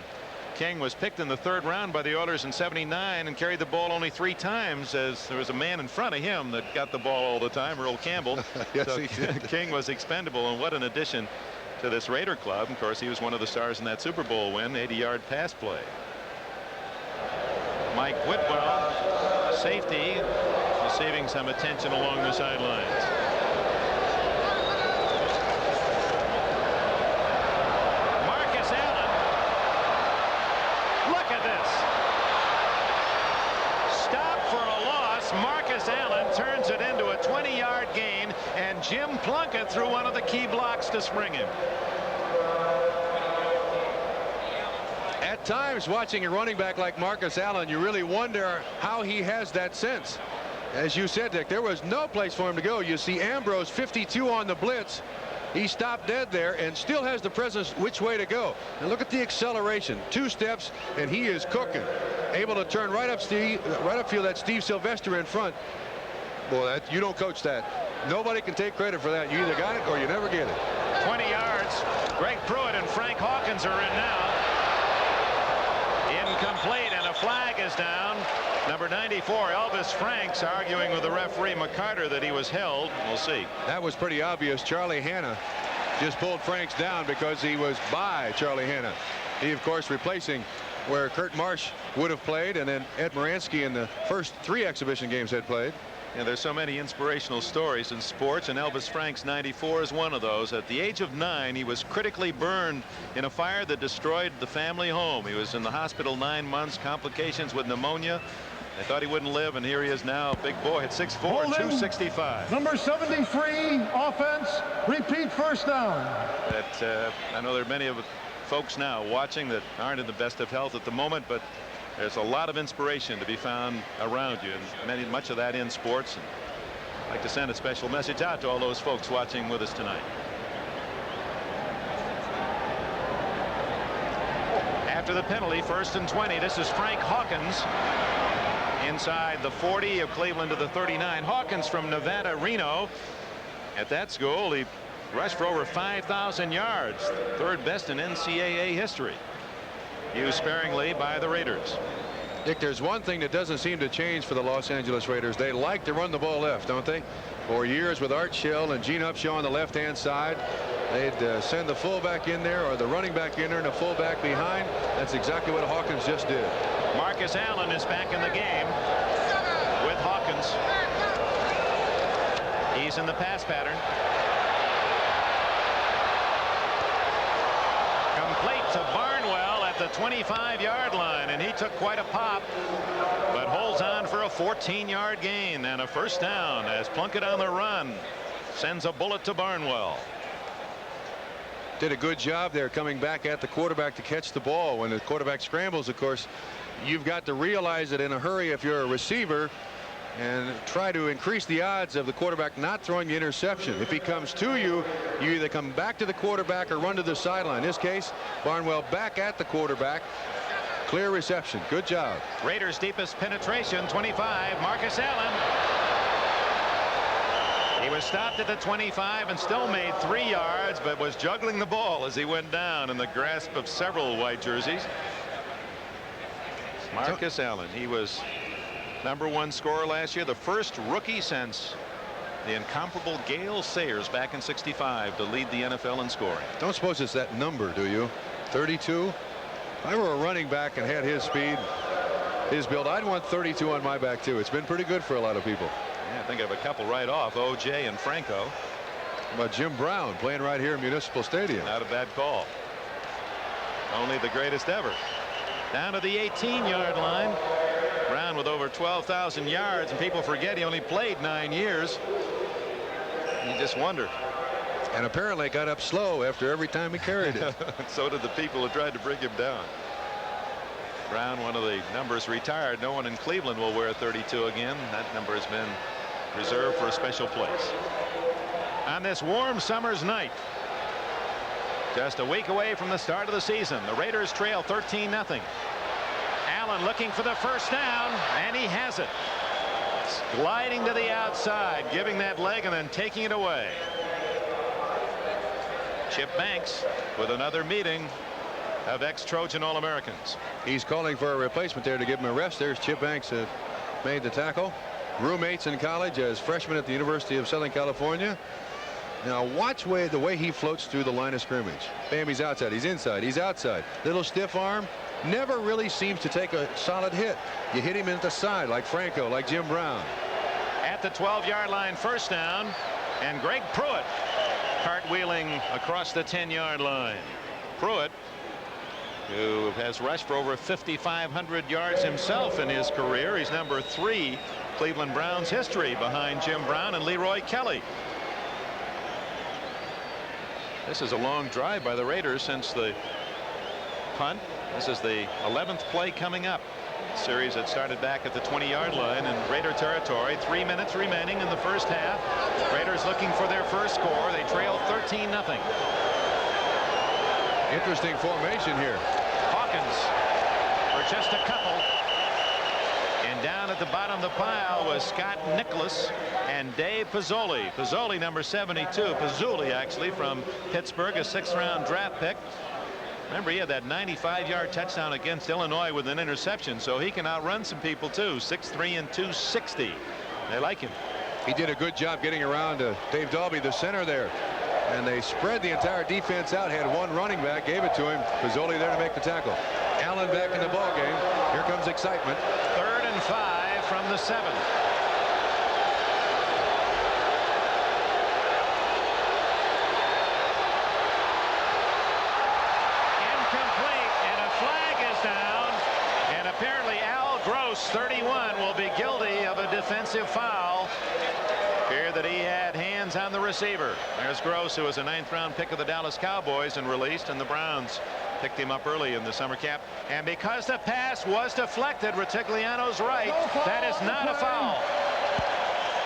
[SPEAKER 1] King was picked in the 3rd round by the Oilers in '79 and carried the ball only 3 times, as there was a man in front of him that got the ball all the time, Earl Campbell.
[SPEAKER 3] Yes,
[SPEAKER 1] so
[SPEAKER 3] he did.
[SPEAKER 1] King was expendable, and what an addition to this Raider club. Of course, he was one of the stars in that Super Bowl win, 80-yard pass play. Mike Whitwell, safety, receiving some attention along the sidelines. Marcus Allen. Look at this. Stop for a loss. Marcus Allen turns it into a 20-yard gain, and Jim Plunkett threw one of the key blocks to spring him.
[SPEAKER 3] At times, watching a running back like Marcus Allen, you really wonder how he has that sense. As you said, Dick, there was no place for him to go. You see Ambrose 52 on the blitz. He stopped dead there and still has the presence which way to go. And look at the acceleration. 2 steps, and he is cooking. Able to turn right upfield. That Steve Sylvester in front. Boy, you don't coach that. Nobody can take credit for that. You either got it or you never get it.
[SPEAKER 1] 20 yards. Greg Pruitt and Frank Hawkins are in now. Incomplete, and a flag is down. Number 94, Elvis Franks, arguing with the referee McCarter that he was held. We'll see.
[SPEAKER 3] That was pretty obvious. Charlie Hanna just pulled Franks down because he was by Charlie Hanna. He, of course, replacing where Kurt Marsh would have played, and then Ed Moransky in the first 3 exhibition games had played.
[SPEAKER 1] And there's so many inspirational stories in sports, and Elvis Franks 94 is one of those. At the age of 9, he was critically burned in a fire that destroyed the family home. He was in the hospital 9 months, complications with pneumonia. They thought he wouldn't live, and here he is now, big boy at 6'4", 265.
[SPEAKER 4] Number 73, offense, repeat first down.
[SPEAKER 1] That I know there are many of folks now watching that aren't in the best of health at the moment, but there's a lot of inspiration to be found around you, and much of that in sports. And I'd like to send a special message out to all those folks watching with us tonight. After the penalty, 1st and 20. This is Frank Hawkins inside the 40 of Cleveland to the 39. Hawkins from Nevada, Reno. At that school, he rushed for over 5,000 yards, 3rd best in NCAA history. Used sparingly by the Raiders.
[SPEAKER 3] Dick, there's one thing that doesn't seem to change for the Los Angeles Raiders. They like to run the ball left, don't they? For years with Art Shell and Gene Upshaw on the left-hand side, they'd send the fullback in there or the running back in there and the fullback behind. That's exactly what Hawkins just did.
[SPEAKER 1] Marcus Allen is back in the game with Hawkins. He's in the pass pattern. Complete to Barnwell at the 25-yard line, and he took quite a pop, but holds on for a 14-yard gain and a first down as Plunkett on the run sends a bullet to Barnwell.
[SPEAKER 3] Did a good job there coming back at the quarterback to catch the ball. When the quarterback scrambles, of course, you've got to realize it in a hurry if you're a receiver and try to increase the odds of the quarterback not throwing the interception. If he comes to you, you either come back to the quarterback or run to the sideline. In this case, Barnwell back at the quarterback. Clear reception. Good job.
[SPEAKER 1] Raiders' deepest penetration, 25, Marcus Allen. He was stopped at the 25 and still made 3 yards, but was juggling the ball as he went down in the grasp of several white jerseys. Marcus Allen, he was #1 scorer last year, the first rookie since the incomparable Gale Sayers back in '65 to lead the NFL in scoring.
[SPEAKER 3] Don't suppose it's that number, do you? 32? If I were a running back and had his speed, his build, I'd want 32 on my back too. It's been pretty good for a lot of people.
[SPEAKER 1] Yeah, I think of a couple right off, O.J. and Franco.
[SPEAKER 3] How about Jim Brown playing right here in Municipal Stadium?
[SPEAKER 1] Not a bad call. Only the greatest ever. Down to the 18-yard line. Brown with over 12,000 yards, and people forget he only played 9 years. You just wonder.
[SPEAKER 3] And apparently got up slow after every time he carried it.
[SPEAKER 1] So did the people who tried to bring him down. Brown, one of the numbers retired. No one in Cleveland will wear 32 again. That number has been reserved for a special place. On this warm summer's night, just a week away from the start of the season, the Raiders trail 13-0. Allen looking for the first down, and he has it. Gliding to the outside, giving that leg and then taking it away. Chip Banks with another meeting of ex-Trojan All-Americans.
[SPEAKER 3] He's calling for a replacement there to give him a rest. There's Chip Banks made the tackle. Roommates in college as freshman at the University of Southern California. Now watch the way he floats through the line of scrimmage. Bam, he's outside, he's inside, he's outside. Little stiff arm, never really seems to take a solid hit. You hit him at the side like Franco, like Jim Brown.
[SPEAKER 1] At the 12-yard line, first down, and Greg Pruitt cartwheeling across the 10-yard line. Pruitt, who has rushed for over 5,500 yards himself in his career. He's #3 Cleveland Browns history behind Jim Brown and Leroy Kelly. This is a long drive by the Raiders since the punt. This is the 11th play coming up. Series that started back at the 20-yard line in Raider territory. 3 minutes remaining in the first half. Raiders looking for their first score. They trail 13-0.
[SPEAKER 3] Interesting formation here.
[SPEAKER 1] Hawkins for just a couple. And down at the bottom of the pile was Scott Nicholas and Dave Pizzoli. Pizzoli, number 72. Pizzoli, actually, from Pittsburgh, a 6th-round draft pick. Remember, he had that 95-yard touchdown against Illinois with an interception, so he can outrun some people too. 6'3" and 260. They like him.
[SPEAKER 3] He did a good job getting around Dave Dalby, the center there. And they spread the entire defense out, had one running back, gave it to him. Pizzoli there to make the tackle. Allen back in the ball game. Here comes excitement.
[SPEAKER 1] 3rd and 5 from the 7. Incomplete, and a flag is down. And apparently Al Gross, 31, will be guilty of a defensive foul. Here that he had hands on the receiver. There's Gross, who was a 9th-round pick of the Dallas Cowboys and released, and the Browns picked him up early in the summer camp. And because the pass was deflected, Retigliano's right. That is not a foul.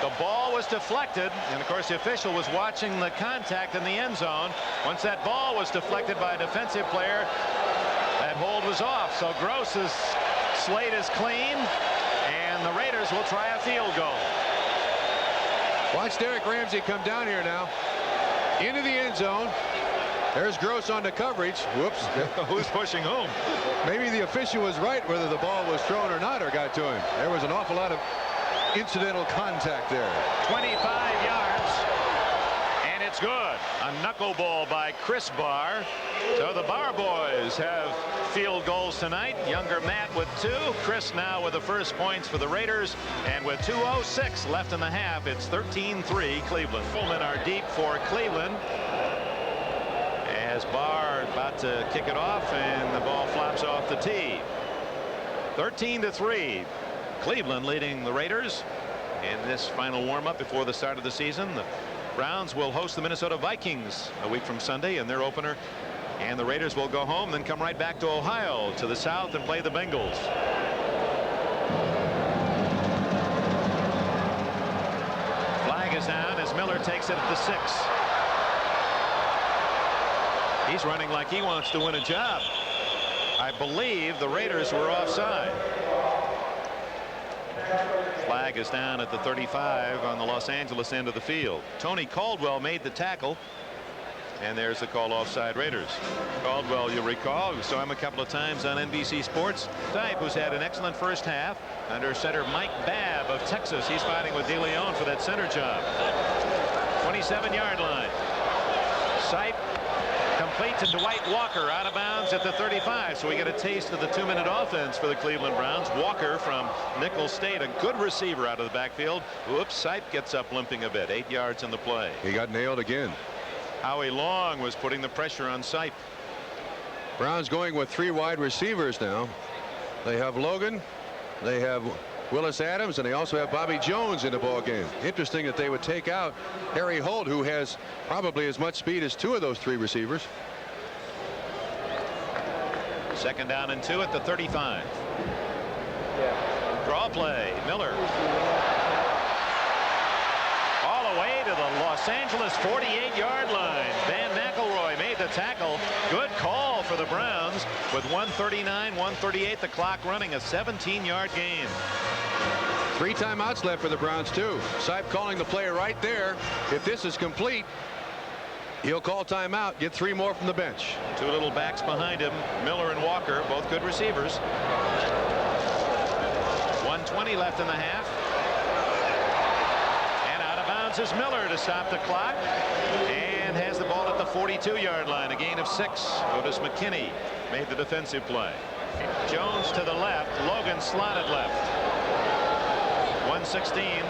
[SPEAKER 1] The ball was deflected, and of course the official was watching the contact in the end zone. Once that ball was deflected by a defensive player, that hold was off. So Gross's slate is clean, and the Raiders will try a field goal.
[SPEAKER 3] Watch Derek Ramsey come down here now into the end zone. There's Gross on the coverage. Whoops.
[SPEAKER 1] Who's pushing whom?
[SPEAKER 3] Maybe the official was right whether the ball was thrown or not or got to him. There was an awful lot of incidental contact there.
[SPEAKER 1] 25 yards, and it's good. A knuckleball by Chris Barr. So the Barr boys have field goals tonight. Younger Matt with 2. Chris now with the first points for the Raiders, and with 2:06 left in the half, it's 13-3 Cleveland. Fullmen are deep for Cleveland as Barr about to kick it off, and the ball flops off the tee. 13-3 Cleveland leading the Raiders in this final warm-up before the start of the season. The Browns will host the Minnesota Vikings a week from Sunday in their opener, and the Raiders will go home, then come right back to Ohio to the south and play the Bengals. Flag is down as Miller takes it at the 6. He's running like he wants to win a job. I believe the Raiders were offside. Flag is down at the 35 on the Los Angeles end of the field. Tony Caldwell made the tackle, and there's the call offside Raiders. Caldwell, you recall, we saw him a couple of times on NBC Sports. Type, who's had an excellent first half under center Mike Babb of Texas. He's fighting with DeLeon for that center job. 27-yard line. Sipe complete to Dwight Walker out of bounds at the 35. So we get a taste of the 2-minute offense for the Cleveland Browns. Walker from Nicholls State, a good receiver out of the backfield. Whoops, Sipe gets up limping a bit. 8 yards in the play.
[SPEAKER 3] He got nailed again.
[SPEAKER 1] Howie Long was putting the pressure on Sipe.
[SPEAKER 3] Browns going with 3 wide receivers now. They have Logan, they have Willis Adams, and they also have Bobby Jones in the ball game. Interesting that they would take out Harry Holt, who has probably as much speed as 2 of those 3 receivers.
[SPEAKER 1] 2nd down and 2 at the 35. Draw play. Miller. All the way to the Los Angeles 48-yard line. Van McElroy made the tackle. Good call for the Browns with 1:39, 1:38 the clock running, a 17-yard gain.
[SPEAKER 3] 3 timeouts left for the Browns too. Sipe calling the play right there. If this is complete, he'll call timeout, get 3 more from the bench.
[SPEAKER 1] 2 little backs behind him, Miller and Walker, both good receivers. 1:20 left in the half. And out of bounds is Miller to stop the clock, and has the ball at the 42-yard line. A gain of 6. Otis McKinney made the defensive play. Jones to the left. Logan slotted left. 1:16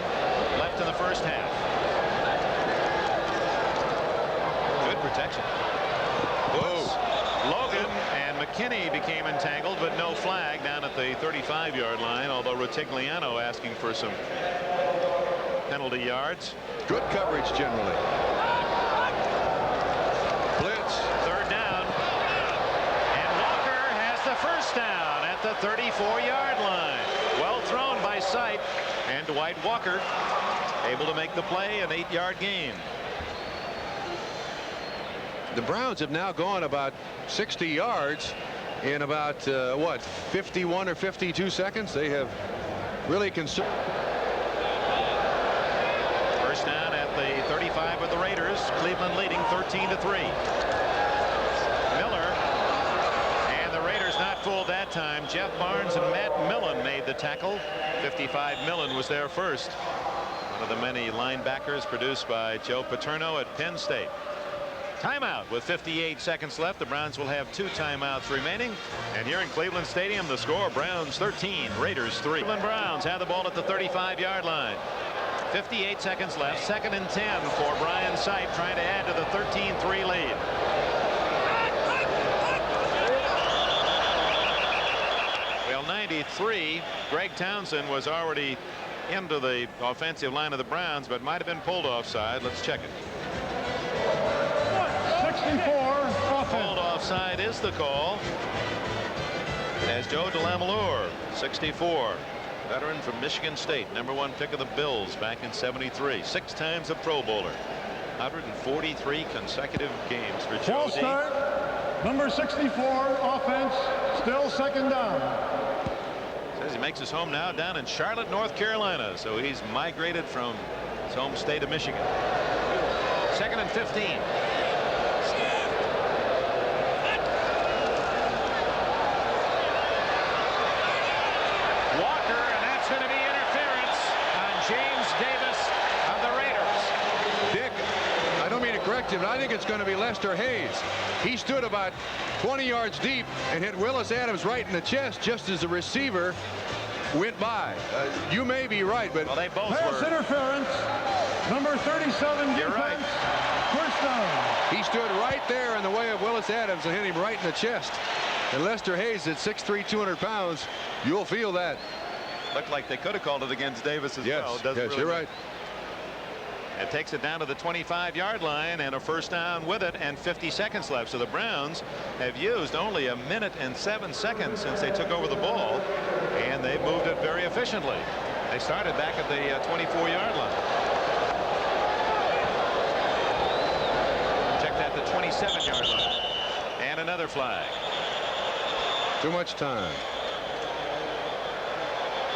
[SPEAKER 1] left in the first half. Good protection. Whoops. Logan and McKinney became entangled, but no flag down at the 35-yard line, although Retigliano asking for some penalty yards.
[SPEAKER 3] Good coverage generally. Blitz.
[SPEAKER 1] 3rd down. And Walker has the first down at the 34-yard line. Well thrown by Sipe, and Dwight Walker able to make the play, an 8-yard gain.
[SPEAKER 3] The Browns have now gone about 60 yards in about what, 51 or 52 seconds. They have really concerned.
[SPEAKER 1] First down at the 35 of the Raiders. Cleveland leading 13-3. Miller not fooled that time. Jeff Barnes and Matt Millen made the tackle. 55 Millen was there first. One of the many linebackers produced by Joe Paterno at Penn State. Timeout with 58 seconds left. The Browns will have 2 timeouts remaining. And here in Cleveland Stadium, the score: Browns 13, Raiders 3. Cleveland Browns have the ball at the 35-yard line. 58 seconds left. 2nd and 10 for Brian Sipe, trying to add to the 13-3 lead. Well, 93, Greg Townsend was already into the offensive line of the Browns, but might have been pulled offside. Let's check it.
[SPEAKER 4] 64 offense.
[SPEAKER 1] Pulled offside is the call, as Joe DeLamelure, 64, veteran from Michigan State, #1 pick of the Bills back in '73, 6 times a Pro Bowler, 143 consecutive games for Joe.
[SPEAKER 4] False start. Number 64 offense, still 2nd down.
[SPEAKER 1] Says he makes his home now down in Charlotte, North Carolina, so he's migrated from his home state of Michigan. 2nd and 15. Going to be interference on James Davis of the Raiders.
[SPEAKER 3] Dick, I don't mean to correct you, but I think it's going to be Lester Hayes. He stood about 20 yards deep and hit Willis Adams right in the chest just as the receiver went by. You may be right, but
[SPEAKER 1] well, they both
[SPEAKER 4] pass
[SPEAKER 1] were.
[SPEAKER 4] Interference. Number 37
[SPEAKER 1] You're
[SPEAKER 4] defense.
[SPEAKER 1] right.
[SPEAKER 4] First down.
[SPEAKER 3] he stood right there in the way of Willis Adams and hit him right in the chest. And Lester Hayes at 6'3", 200 pounds, you'll feel that.
[SPEAKER 5] Looked like they could have called it against Davis as well.
[SPEAKER 3] Yes,
[SPEAKER 5] Doesn't
[SPEAKER 3] yes,
[SPEAKER 5] really
[SPEAKER 3] you're right.
[SPEAKER 1] It takes it down to the 25-yard line and a first down with it, and 50 seconds left. So the Browns have used only 1 minute and 7 seconds since they took over the ball, and they moved it very efficiently. They started back at the 24-yard line. Checked at the 27-yard line. And another flag.
[SPEAKER 3] Too much time.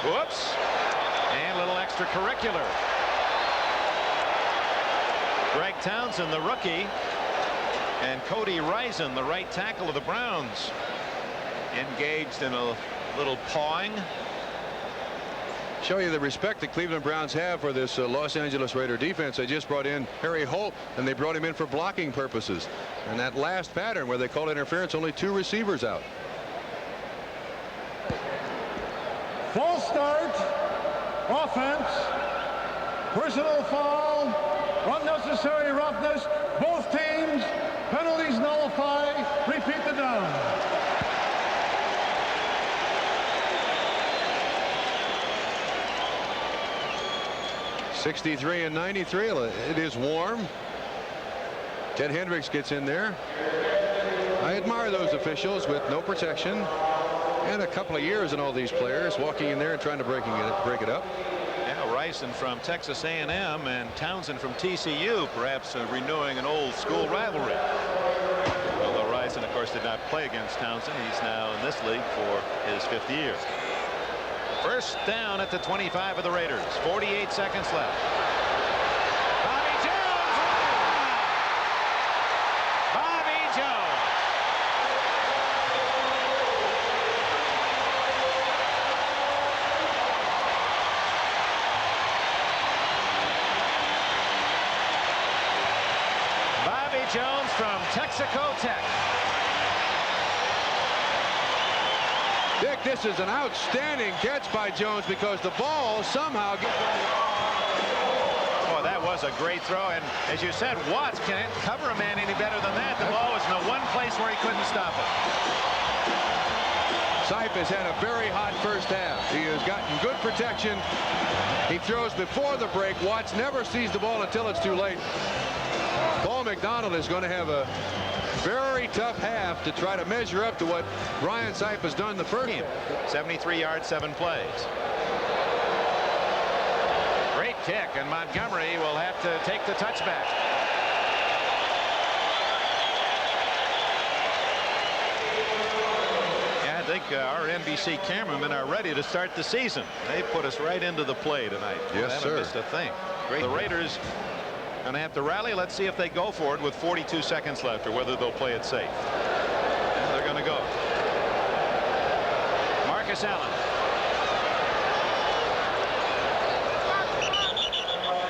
[SPEAKER 1] Whoops. And a little extracurricular. Greg Townsend, the rookie, and Cody Rison, the right tackle of the Browns, engaged in a little pawing.
[SPEAKER 3] Show you the respect the Cleveland Browns have for this Los Angeles Raider defense. They just brought in Harry Holt, and they brought him in for blocking purposes. And that last pattern where they called interference, only 2 receivers out.
[SPEAKER 4] False start. Offense. Personal foul. Unnecessary roughness. Both teams. Penalties nullify. Repeat the down.
[SPEAKER 3] '63 and '93. It is warm. Ted Hendricks gets in there. I admire those officials with no protection and a couple of years in all these players walking in there and trying to break it up.
[SPEAKER 1] Yeah, Rison from Texas A&M and Townsend from TCU, perhaps renewing an old school rivalry. Although Rison, of course, did not play against Townsend. He's now in this league for his 5th year. First down at the 25 of the Raiders. 48 seconds left. Bobby Jones. Bobby Jones. Bobby Jones from Texaco Tech.
[SPEAKER 3] Dick, this is an outstanding catch by Jones because the ball somehow gets.
[SPEAKER 1] Oh, that was a great throw, and as you said, Watts can't cover a man any better than that. The ball was in the one place where he couldn't stop it.
[SPEAKER 3] Sipe has had a very hot first half. He has gotten good protection. He throws before the break. Watts never sees the ball until it's too late. Paul McDonald is going to have a very tough half to try to measure up to what Brian Sipe has done the first game.
[SPEAKER 1] 73 yards, 7 plays. Great kick, and Montgomery will have to take the touchback. Yeah, I think our NBC cameramen are ready to start the season. They put us right into the play tonight.
[SPEAKER 3] Yes,
[SPEAKER 1] haven't
[SPEAKER 3] sir.
[SPEAKER 1] missed a thing. Great. The Raiders going to have to rally. Let's see if they go for it with 42 seconds left, or whether they'll play it safe. Yeah, they're going to go. Marcus Allen.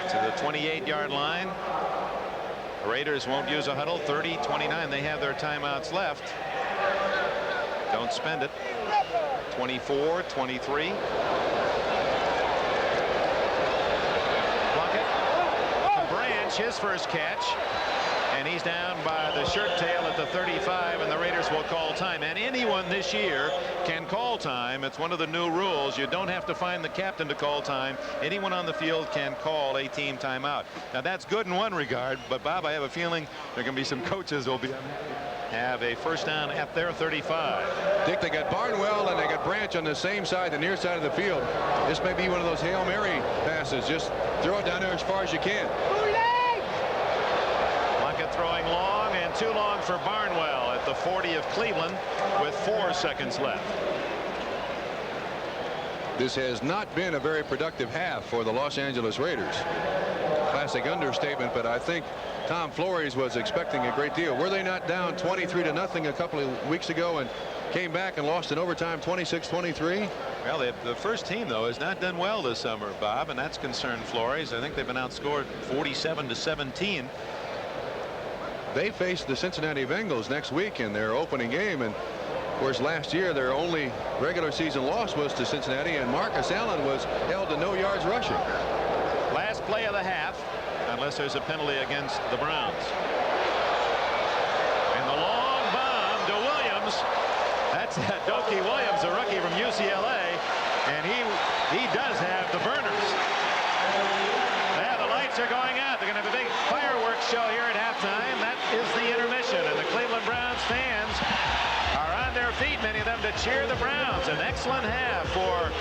[SPEAKER 1] To the 28-yard line. The Raiders won't use a huddle. 30-29. They have their timeouts left. Don't spend it. 24-23. Branch, his first catch, and he's down by the shirt tail at the 35, and the Raiders will call time. And anyone this year can call time. It's one of the new rules. You don't have to find the captain to call time. Anyone on the field can call a team timeout. Now that's good in one regard, but Bob, I have a feeling there can be some coaches who will have a first down at their 35.
[SPEAKER 3] Dick, they got Barnwell and they got Branch on the same side, the near side of the field. This may be one of those Hail Mary passes. Just throw it down there as far as you can.
[SPEAKER 1] Plunkett throwing long, and too long for Barnwell at the 40 of Cleveland with 4 seconds left.
[SPEAKER 3] This has not been a very productive half for the Los Angeles Raiders. Classic understatement, but I think Tom Flores was expecting a great deal. Were they not down 23-0 a couple of weeks ago and came back and lost in overtime 26-23?
[SPEAKER 1] Well, the first team, though, has not done well this summer, Bob, and that's concerned Flores. I think they've been outscored 47-17.
[SPEAKER 3] They face the Cincinnati Bengals next week in their opening game, and of course last year their only regular season loss was to Cincinnati, and Marcus Allen was held to no yards rushing.
[SPEAKER 1] Last play of the half, unless there's a penalty against the Browns. And the long bomb to Williams. That's Doki Williams, a rookie from UCLA, and he does have the burners. Yeah, the lights are going out. They're going to have a big fireworks show here at halftime. That is the intermission, and the Cleveland Browns fans are on their feet, many of them, to cheer the Browns. An excellent half for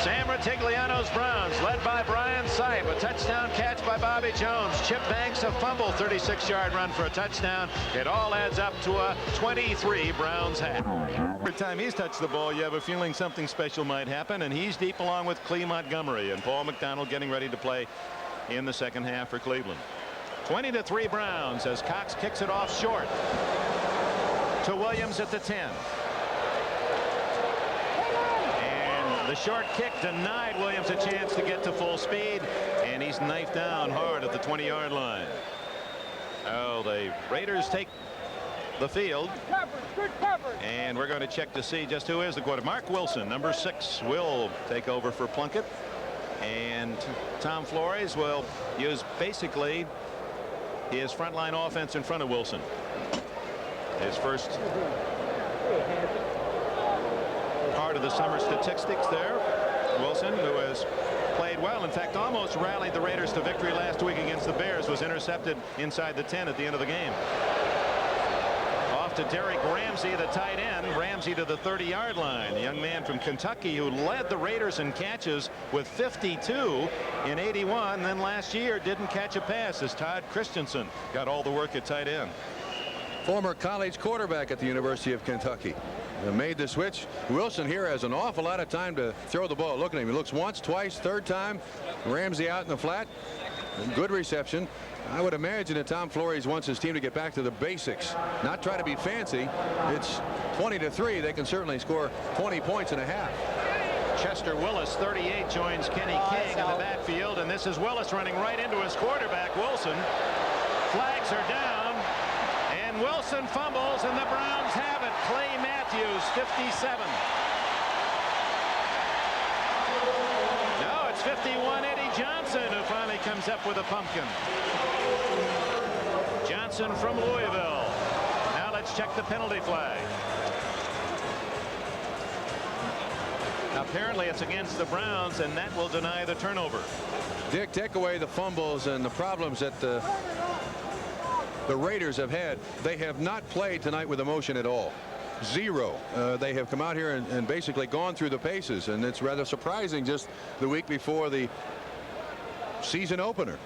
[SPEAKER 1] Sam Ratigliano's Browns, led by Brian Sipe. A touchdown catch by Bobby Jones. Chip Banks a fumble, 36-yard run for a touchdown. It all adds up to a 23 Browns half. Every time he's touched the ball, you have a feeling something special might happen, and he's deep along with Clee Montgomery and Paul McDonald getting ready to play in the second half for Cleveland. 20-3 Browns as Cox kicks it off short to Williams at the 10. The short kick denied Williams a chance to get to full speed, and he's knifed down hard at the 20-yard line. Oh, the Raiders take the field, and we're going to check to see just who is the quarterback. Mark Wilson, number 6, will take over for Plunkett, and Tom Flores will use basically his frontline offense in front of Wilson. His first part of the summer statistics there. Wilson, who has played well, in fact almost rallied the Raiders to victory last week against the Bears, was intercepted inside the 10 at the end of the game. Off to Derek Ramsey, the tight end. Ramsey to the 30-yard line. The young man from Kentucky who led the Raiders in catches with 52 in 81. Then last year didn't catch a pass as Todd Christensen got all the work at tight end.
[SPEAKER 3] Former college quarterback at the University of Kentucky. Made the switch. Wilson here has an awful lot of time to throw the ball. Look at him. He looks once, twice, third time. Ramsey out in the flat. Good reception. I would imagine that Tom Flores wants his team to get back to the basics, not try to be fancy. It's 20-3. They can certainly score 20 points in a half.
[SPEAKER 1] Chester Willis, 38, joins Kenny King in the backfield, and this is Willis running right into his quarterback, Wilson. Flags are down, and Wilson fumbles, and the Browns have it. Clay Matthews, 57. No, it's 51, Eddie Johnson, who finally comes up with a pumpkin. Johnson from Louisville. Now let's check the penalty flag. Apparently it's against the Browns, and that will deny the turnover.
[SPEAKER 3] Dick, take away the fumbles and the problems that the Raiders have had. They have not played tonight with emotion at all. Zero. They have come out here and basically gone through the paces, and it's rather surprising just the week before the season opener.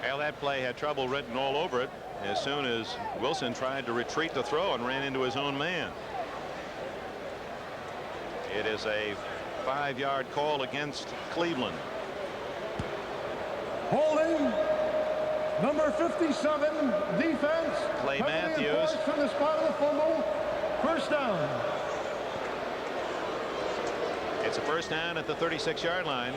[SPEAKER 1] Well, that play had trouble written all over it as soon as Wilson tried to retreat the throw and ran into his own man. It is a 5-yard call against Cleveland.
[SPEAKER 4] Holding number 57, defense.
[SPEAKER 1] Clay Matthews.
[SPEAKER 4] From the spot of the fumble. first down.
[SPEAKER 1] It's a first down at the 36-yard line.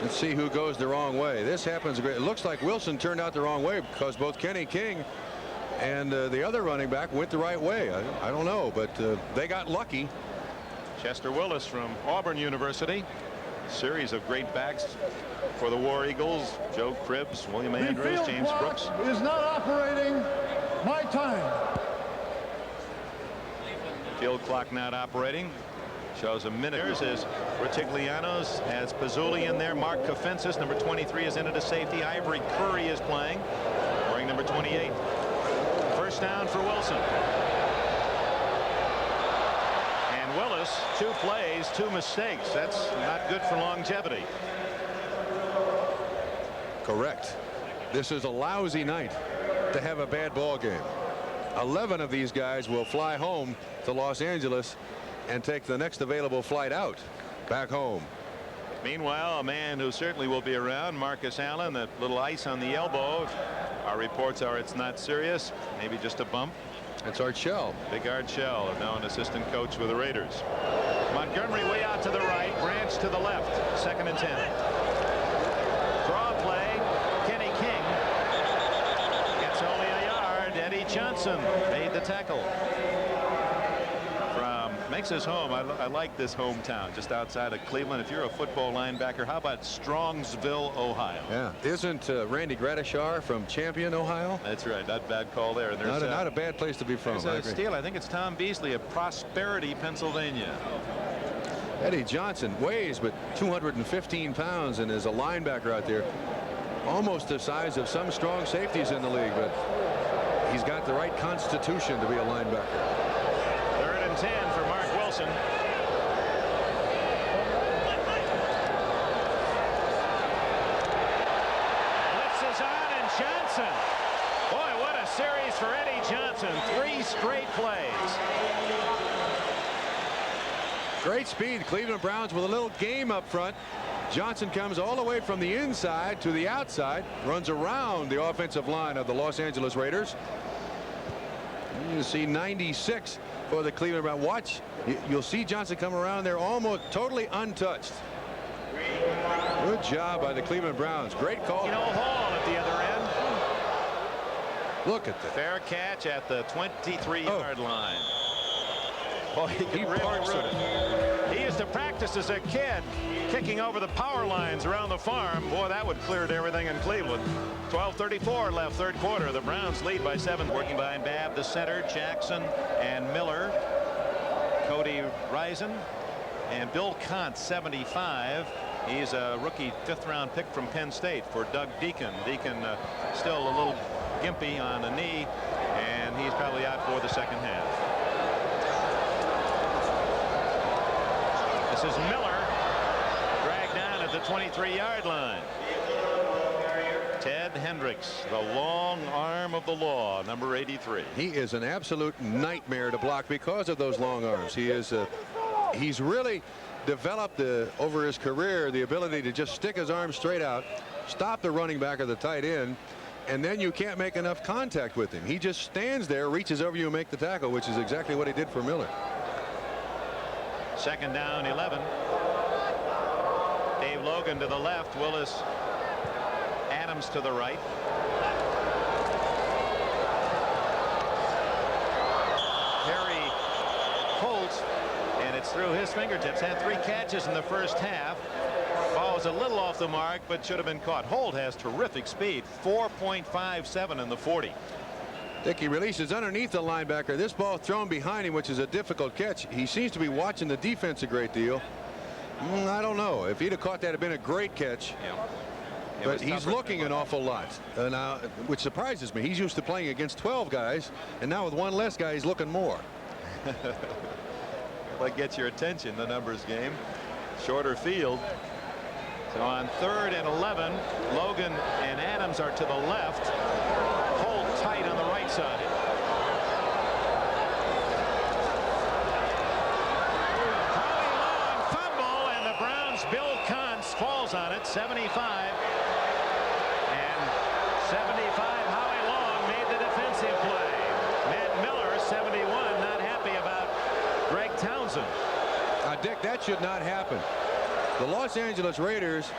[SPEAKER 3] Let's see who goes the wrong way. This happens great. It looks like Wilson turned out the wrong way because both Kenny King and the other running back went the right way. I don't know, but they got lucky.
[SPEAKER 1] Chester Willis from Auburn University. Series of great backs for the War Eagles. Joe Cribbs, William Andrews,
[SPEAKER 4] The
[SPEAKER 1] James
[SPEAKER 4] field
[SPEAKER 1] Brooks.
[SPEAKER 4] clock is not operating. My time.
[SPEAKER 1] Field clock not operating. Shows a minute. There's is Retiglianos, has Pazzulli in there. Mark Kofensis, number 23, is in at a safety. Ivory Curry is playing, wearing number 28. First down for Wilson. And Willis, 2 plays, 2 mistakes. That's not good for longevity.
[SPEAKER 3] Correct. This is a lousy night to have a bad ball game. 11 of these guys will fly home to Los Angeles and take the next available flight out back home.
[SPEAKER 1] Meanwhile, a man who certainly will be around, Marcus Allen, that little ice on the elbow. Our reports are it's not serious, maybe just a bump.
[SPEAKER 3] It's Art Shell.
[SPEAKER 1] Big Art Shell, now an assistant coach with the Raiders. Montgomery way out to the right, Branch to the left. 2nd and 10. Draw play. Kenny King gets only a yard. Eddie Johnson made the tackle. Makes his home. I like this hometown just outside of Cleveland. If you're a football linebacker, how about Strongsville, Ohio?
[SPEAKER 3] Yeah. Isn't Randy Gradishar from Champion, Ohio?
[SPEAKER 1] That's right. Not bad call there.
[SPEAKER 3] There's not a bad place to be from.
[SPEAKER 1] There's a steal. I think it's Tom Beasley of Prosperity, Pennsylvania.
[SPEAKER 3] Eddie Johnson weighs but 215 pounds and is a linebacker out there, almost the size of some strong safeties in the league, but he's got the right constitution to be a linebacker.
[SPEAKER 1] 3rd and 10 for Mark Wilson. Blitz is on, and Johnson. Boy, what a series for Eddie Johnson. 3 straight plays.
[SPEAKER 3] Great speed. Cleveland Browns with a little game up front. Johnson comes all the way from the inside to the outside, runs around the offensive line of the Los Angeles Raiders. You see 96 for the Cleveland Browns. Watch, you'll see Johnson come around there almost totally untouched. Good job by the Cleveland Browns. Great call.
[SPEAKER 1] Hall at the other end.
[SPEAKER 3] Look at that.
[SPEAKER 1] Fair catch at the 23-yard line. Boy, he
[SPEAKER 3] parks
[SPEAKER 1] it. He used to practice as a kid, kicking over the power lines around the farm. Boy, that would clear everything in Cleveland. 12:34 left, 3rd quarter. The Browns lead by 7. Working behind Babb, the center, Jackson and Miller, Cody Risen, and Bill Kant, 75. He's a rookie 5th-round pick from Penn State for Doug Deacon. Deacon still a little gimpy on the knee, and he's probably out for the 2nd half. This is Miller, dragged down at the 23-yard line. Ted Hendricks, the long arm of the law, number 83.
[SPEAKER 3] He is an absolute nightmare to block because of those long arms. He's really developed over his career the ability to just stick his arm straight out, stop the running back or the tight end, and then you can't make enough contact with him. He just stands there, reaches over you and make the tackle, which is exactly what he did for Miller.
[SPEAKER 1] 2nd down, 11. Dave Logan to the left, Willis Adams to the right. Harry Holt, and it's through his fingertips. Had 3 catches in the first half. Ball was a little off the mark, but should have been caught. Holt has terrific speed, 4.57 in the 40.
[SPEAKER 3] Dickey releases underneath the linebacker. This ball thrown behind him, which is a difficult catch. He seems to be watching the defense a great deal. I don't know. If he'd have caught that, it'd been a great catch.
[SPEAKER 1] Yeah.
[SPEAKER 3] But he's looking an awful lot now, which surprises me. He's used to playing against 12 guys, and now with 1 less guy, he's looking more.
[SPEAKER 1] That gets your attention, the numbers game. Shorter field. So on 3rd and 11, Logan and Adams are to the left. Hold tight on the right side. Howie Long fumble, and the Browns' Bill Kuntz falls on it. 75. And 75, Howie Long made the defensive play. Matt Miller, 71, not happy about Townsend.
[SPEAKER 3] Dick, that should not happen. The Los Angeles Raiders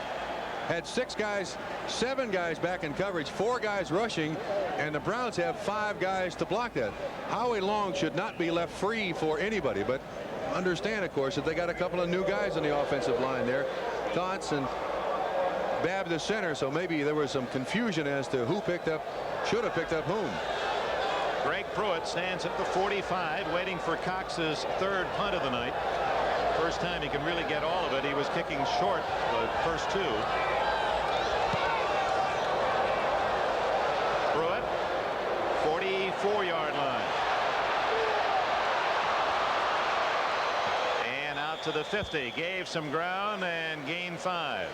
[SPEAKER 3] had 7 guys back in coverage, 4 guys rushing, and the Browns have 5 guys to block that. Howie Long should not be left free for anybody, but understand, of course, that they got a couple of new guys on the offensive line there. Gantz and Babb the center, so maybe there was some confusion as to who should have picked up whom.
[SPEAKER 1] Greg Pruitt stands at the 45, waiting for Cox's 3rd punt of the night. First time he can really get all of it. He was kicking short the first 2. Pruitt, 44-yard line. And out to the 50. Gave some ground and gained 5.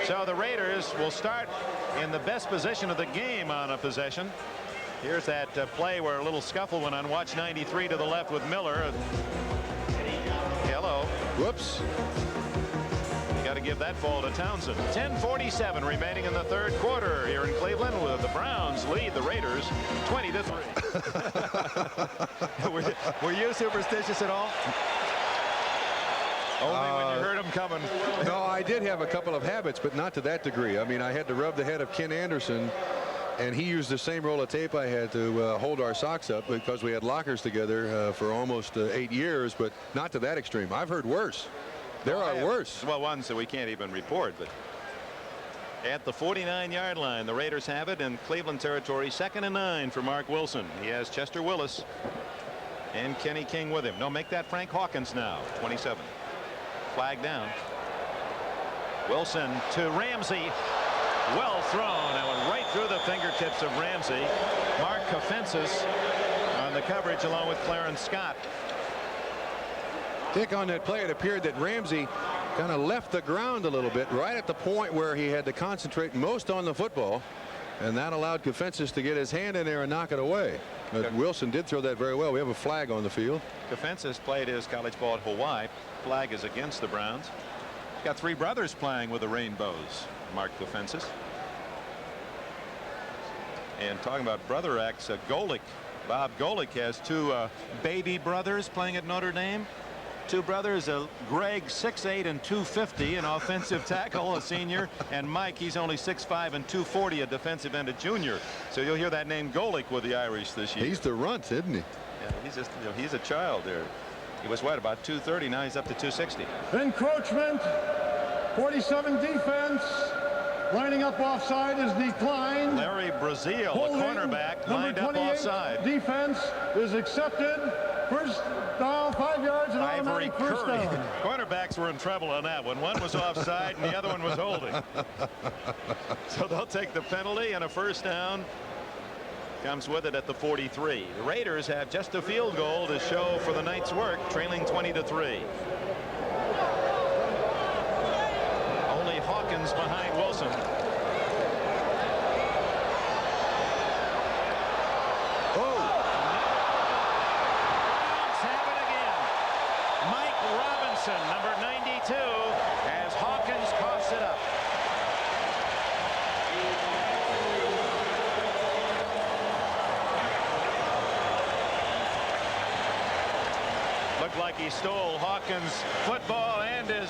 [SPEAKER 1] So the Raiders will start in the best position of the game on a possession. Here's that play where a little scuffle went on. Watch 93 to the left with Miller. Hello.
[SPEAKER 3] Whoops.
[SPEAKER 1] You got to give that ball to Townsend. 10:47 remaining in the 3rd quarter here in Cleveland, with the Browns lead the Raiders 20-3. Were you superstitious at all? Only when you heard them coming.
[SPEAKER 3] No, I did have a couple of habits, but not to that degree. I mean, I had to rub the head of Ken Anderson, and he used the same roll of tape I had to hold our socks up, because we had lockers together for almost 8 years, but not to that extreme. I've heard worse. There are worse.
[SPEAKER 1] Well, ones that we can't even report. But at the 49-yard line, the Raiders have it in Cleveland territory. 2nd and 9 for Mark Wilson. He has Chester Willis and Kenny King with him. No, make that Frank Hawkins now. 27. Flag down. Wilson to Ramsey. Well thrown. That went right through the fingertips of Ramsey. Mark Kofensis on the coverage along with Clarence Scott.
[SPEAKER 3] Dick, on that play, it appeared that Ramsey kind of left the ground a little bit right at the point where he had to concentrate most on the football, and that allowed Kofensis to get his hand in there and knock it away. But Wilson did throw that very well. We have a flag on the field.
[SPEAKER 1] Kofensis played his college ball at Hawaii. Flag is against the Browns. He's got 3 brothers playing with the Rainbows. Mark Kofensis. And talking about brother acts, Golick, Bob Golick has 2 baby brothers playing at Notre Dame. 2 brothers, Greg, 6'8" and 250, an offensive tackle, a senior, and Mike, he's only 6'5" and 240, a defensive end, a junior. So you'll hear that name Golick with the Irish this year.
[SPEAKER 3] He's the runt, isn't he?
[SPEAKER 1] Yeah, he's just, he's a child there. He was what, about 230? Now he's up to 260.
[SPEAKER 4] Encroachment. 47 defense. Lining up offside is declined.
[SPEAKER 1] Larry Brazil, a cornerback, lined up offside.
[SPEAKER 4] Defense is accepted. First down, 5 yards, and automatic first down.
[SPEAKER 1] Cornerbacks were in trouble on that one. One was offside and the other one was holding. So they'll take the penalty, and a first down comes with it at the 43. The Raiders have just a field goal to show for the night's work, trailing 20-3. Only Hawkins behind Wilson. Number 92, as Hawkins coughs it up. Looked like he stole Hawkins' football and his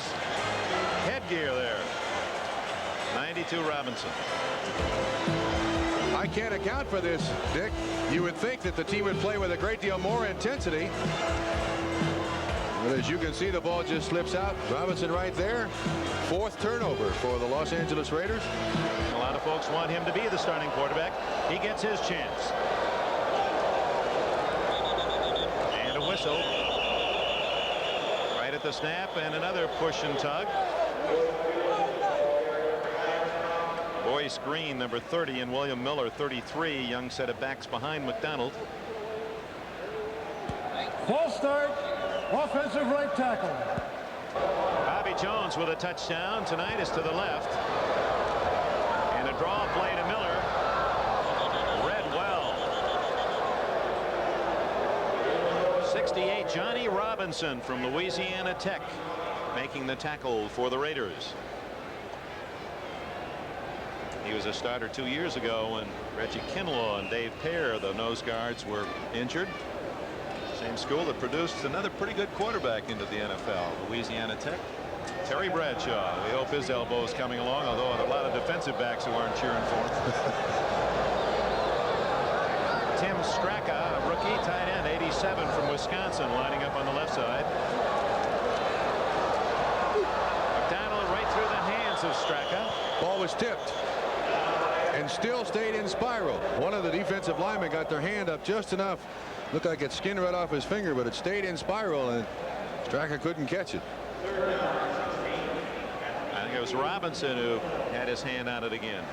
[SPEAKER 1] headgear there. 92 Robinson.
[SPEAKER 3] I can't account for this, Dick. You would think that the team would play with a great deal more intensity. But as you can see, the ball just slips out. Robinson right there. 4th turnover for the Los Angeles Raiders.
[SPEAKER 1] A lot of folks want him to be the starting quarterback. He gets his chance. And a whistle. Right at the snap, and another push and tug. Boyce Green, number 30, and William Miller, 33. Young set of backs behind McDonald.
[SPEAKER 4] False start. Offensive right tackle.
[SPEAKER 1] Bobby Jones with a touchdown tonight is to the left. And a draw play to Miller. Read well. 68 Johnny Robinson from Louisiana Tech making the tackle for the Raiders. He was a starter 2 years ago when Reggie Kinlaw and Dave Pear, the nose guards, were injured.
[SPEAKER 5] Same school that produced another pretty good quarterback into the NFL, Louisiana Tech.
[SPEAKER 1] Terry Bradshaw. We hope his elbow is coming along, although there are a lot of defensive backs who aren't cheering for him. Tim Straka, a rookie tight end, 87 from Wisconsin, lining up on the left side. McDonald right through the hands of Straka.
[SPEAKER 3] Ball was tipped and still stayed in spiral. One of the defensive linemen got their hand up just enough. Looked like it skinned right off his finger, but it stayed in spiral, and Straka couldn't catch it.
[SPEAKER 1] I think it was Robinson who had his hand on it again.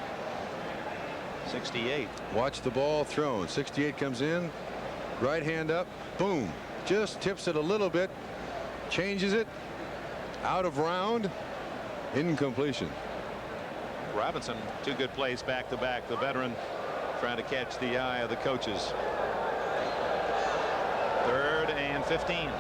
[SPEAKER 1] 68.
[SPEAKER 3] Watch the ball thrown. 68 comes in, right hand up, boom, just tips it a little bit, changes it, out of round, incompletion.
[SPEAKER 1] Robinson, 2 good plays back to back. The veteran trying to catch the eye of the coaches. 3rd and 15.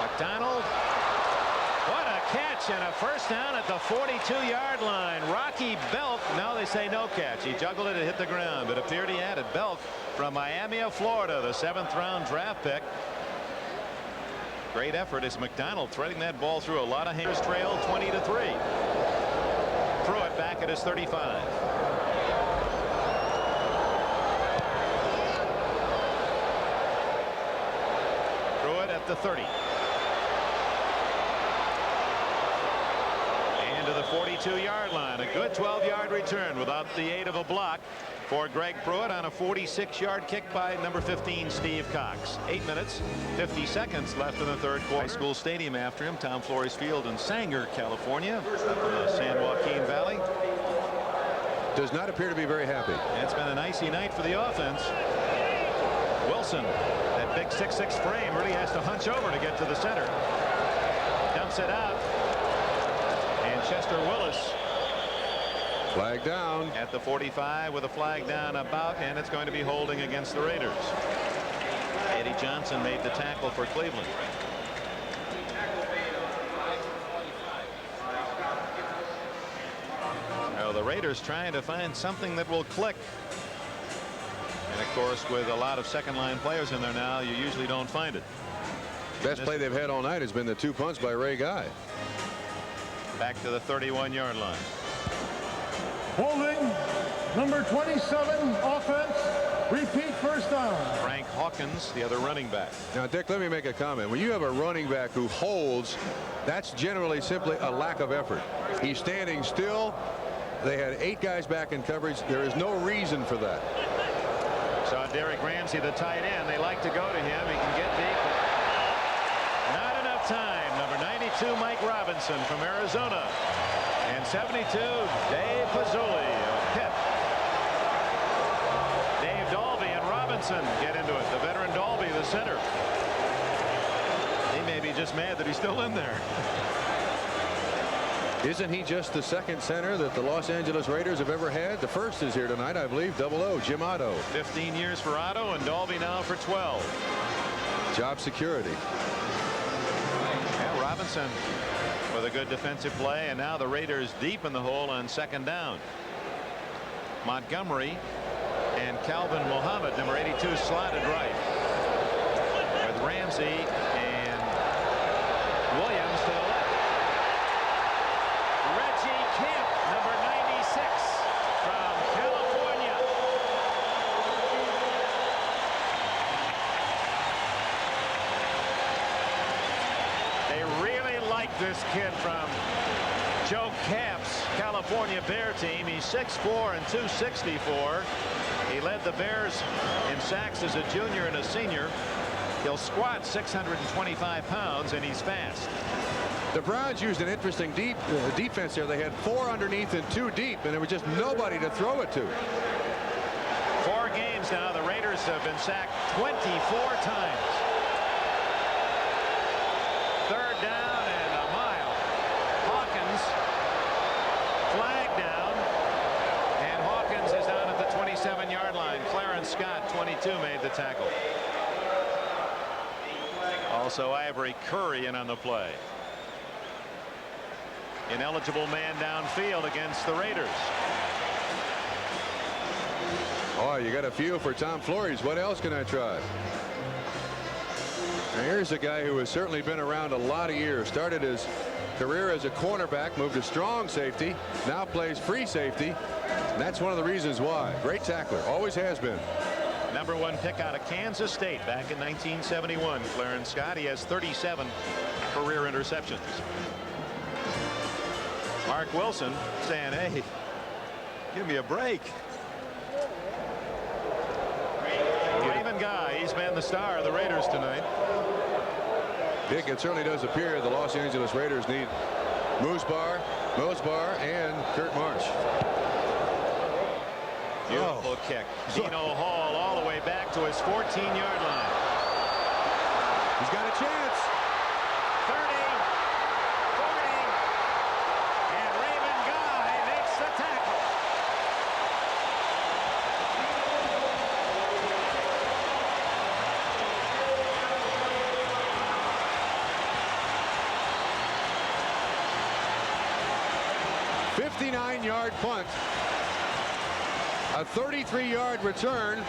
[SPEAKER 1] McDonald. What a catch, and a first down at the 42-yard line. Rocky Belk. No, they say no catch. He juggled it and hit the ground, but appeared he had it. Belk from Miami of Florida, the 7th round draft pick. Great effort as McDonald threading that ball through a lot of hands. Trail 20-3. Pruitt back at his 35. Pruitt at the 30. And to the 42-yard line. A good 12-yard return without the aid of a block for Greg Pruitt on a 46-yard kick by number 15 Steve Cox. 8 minutes 50 seconds left in the 3rd quarter. High school stadium after him, Tom Flores Field in Sanger, California, up in the San Joaquin Valley.
[SPEAKER 3] Does not appear to be very happy.
[SPEAKER 1] It's been an icy night for the offense. Wilson, that big 6'6" frame, really has to hunch over to get to the center. Dumps it out, and Chester Willis
[SPEAKER 3] Flag down
[SPEAKER 1] at the 45 with a flag down about, and it's going to be holding against the Raiders. Eddie Johnson made the tackle for Cleveland. Now the Raiders trying to find something that will click. And of course, with a lot of second-line players in there now, you usually don't find it.
[SPEAKER 3] Best play they've had all night has been the 2 punts by Ray Guy.
[SPEAKER 1] Back to the 31-yard line.
[SPEAKER 4] Holding, number 27, offense, repeat first down.
[SPEAKER 1] Frank Hawkins, the other running back.
[SPEAKER 3] Now, Dick, let me make a comment. When you have a running back who holds, that's generally simply a lack of effort. He's standing still. They had 8 guys back in coverage. There is no reason for that.
[SPEAKER 1] Saw Derek Ramsey, the tight end. They like to go to him. He can get deep. Not enough time. Number 92, Mike Robinson from Arizona. And 72, Dave Pazzulli of Pitt. Dave Dalby and Robinson get into it. The veteran Dalby, the center. He may be just mad that he's still in there.
[SPEAKER 3] Isn't he just the 2nd center that the Los Angeles Raiders have ever had? The first is here tonight, I believe. 00, Jim Otto.
[SPEAKER 1] 15 years for Otto, and Dalby now for 12.
[SPEAKER 3] Job security.
[SPEAKER 1] Yeah, Robinson with a good defensive play, and now the Raiders deep in the hole on 2nd down. Montgomery and Calvin Muhammad, number 82, slotted right, with Ramsey and Williams to the left. Reggie Camp, number 96, from California. They really like this kid from Joe Camp's California Bear team. He's 6'4" and 264. He led the Bears in sacks as a junior and a senior. He'll squat 625 pounds, and he's fast.
[SPEAKER 3] The Browns used an interesting defense there. They had 4 underneath and 2 deep, and there was just nobody to throw it to.
[SPEAKER 1] 4 games now. The Raiders have been sacked 24 times. 3rd down and a mile. Hawkins, flag down, and Hawkins is down at the 27-yard line. Clarence Scott, 22, made the tackle. Also Ivory Curry in on the play. Ineligible man downfield against the Raiders.
[SPEAKER 3] Oh, you got a feel for Tom Flores. What else can I try? Now here's a guy who has certainly been around a lot of years. Started his career as a cornerback, moved to strong safety, now plays free safety. And that's one of the reasons why. Great tackler, always has been.
[SPEAKER 1] #1 pick out of Kansas State back in 1971. Clarence Scott. He has 37 career interceptions. Mark Wilson saying, hey, give me a break. Raven Guy, he's been the star of the Raiders tonight.
[SPEAKER 3] Dick, it certainly does appear the Los Angeles Raiders need Mosbar, and Kurt Marsh.
[SPEAKER 1] Beautiful kick. Dino Hall all the way back to his 14-yard line.
[SPEAKER 3] He's got a chance.
[SPEAKER 1] 30, 40, and Raven Guy makes the tackle.
[SPEAKER 3] '59-yard punt. A 33-yard return,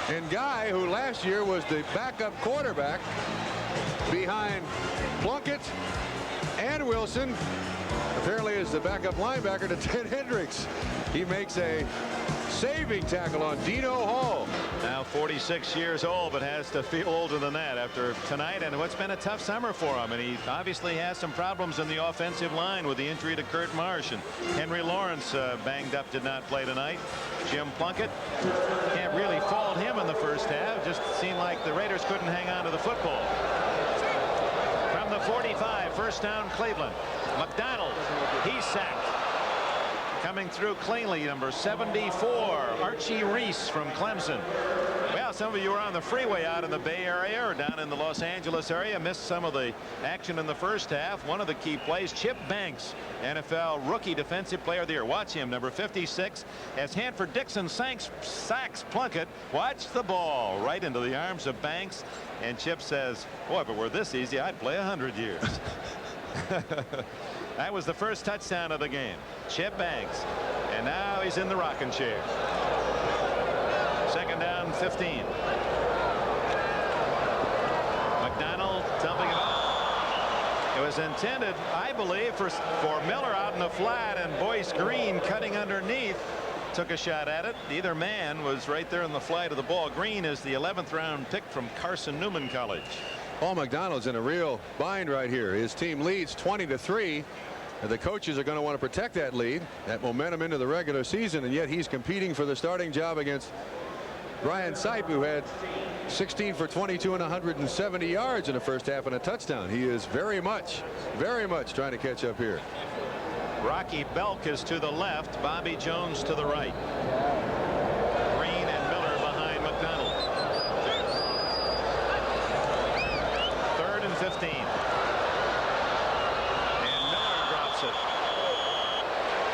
[SPEAKER 3] and Guy, who last year was the backup quarterback behind Plunkett and Wilson, apparently is the backup linebacker to Ted Hendricks. He makes a saving tackle on Dino Hall.
[SPEAKER 1] Now 46 years old, but has to feel older than that after tonight and what's been a tough summer for him. And he obviously has some problems in the offensive line with the injury to Kurt Marsh, and Henry Lawrence banged up, did not play tonight. Jim Plunkett, can't really fault him in the first half. Just seemed like the Raiders couldn't hang on to the football. From the 45, first down Cleveland. McDonald, he's sacked. Coming through cleanly, number 74, Archie Reese from Clemson. Well, some of you were on the freeway out in the Bay Area or down in the Los Angeles area, missed some of the action in the first half. One of the key plays, Chip Banks, NFL Rookie Defensive Player of the Year. Watch him, number 56, as Hanford Dixon sacks Plunkett. Watch the ball right into the arms of Banks, and Chip says, boy, if it were this easy, I'd play 100 years. That was the first touchdown of the game. Chip Banks, and now he's in the rocking chair. Second down, 15. McDonald dumping it off. It was intended, I believe, for Miller out in the flat, and Boyce Green cutting underneath took a shot at it. Either man was right there in the flight of the ball. Green is the 11th round pick from Carson Newman College.
[SPEAKER 3] Paul McDonald's in a real bind right here. His team leads 20-3. And the coaches are going to want to protect that lead, that momentum into the regular season, and yet he's competing for the starting job against Brian Sipe, who had 16 for 22 and 170 yards in the first half and a touchdown. He is very much trying to catch up here.
[SPEAKER 1] Rocky Belk is to the left, Bobby Jones to the right. Green and Miller behind McDonald. 3rd and 15.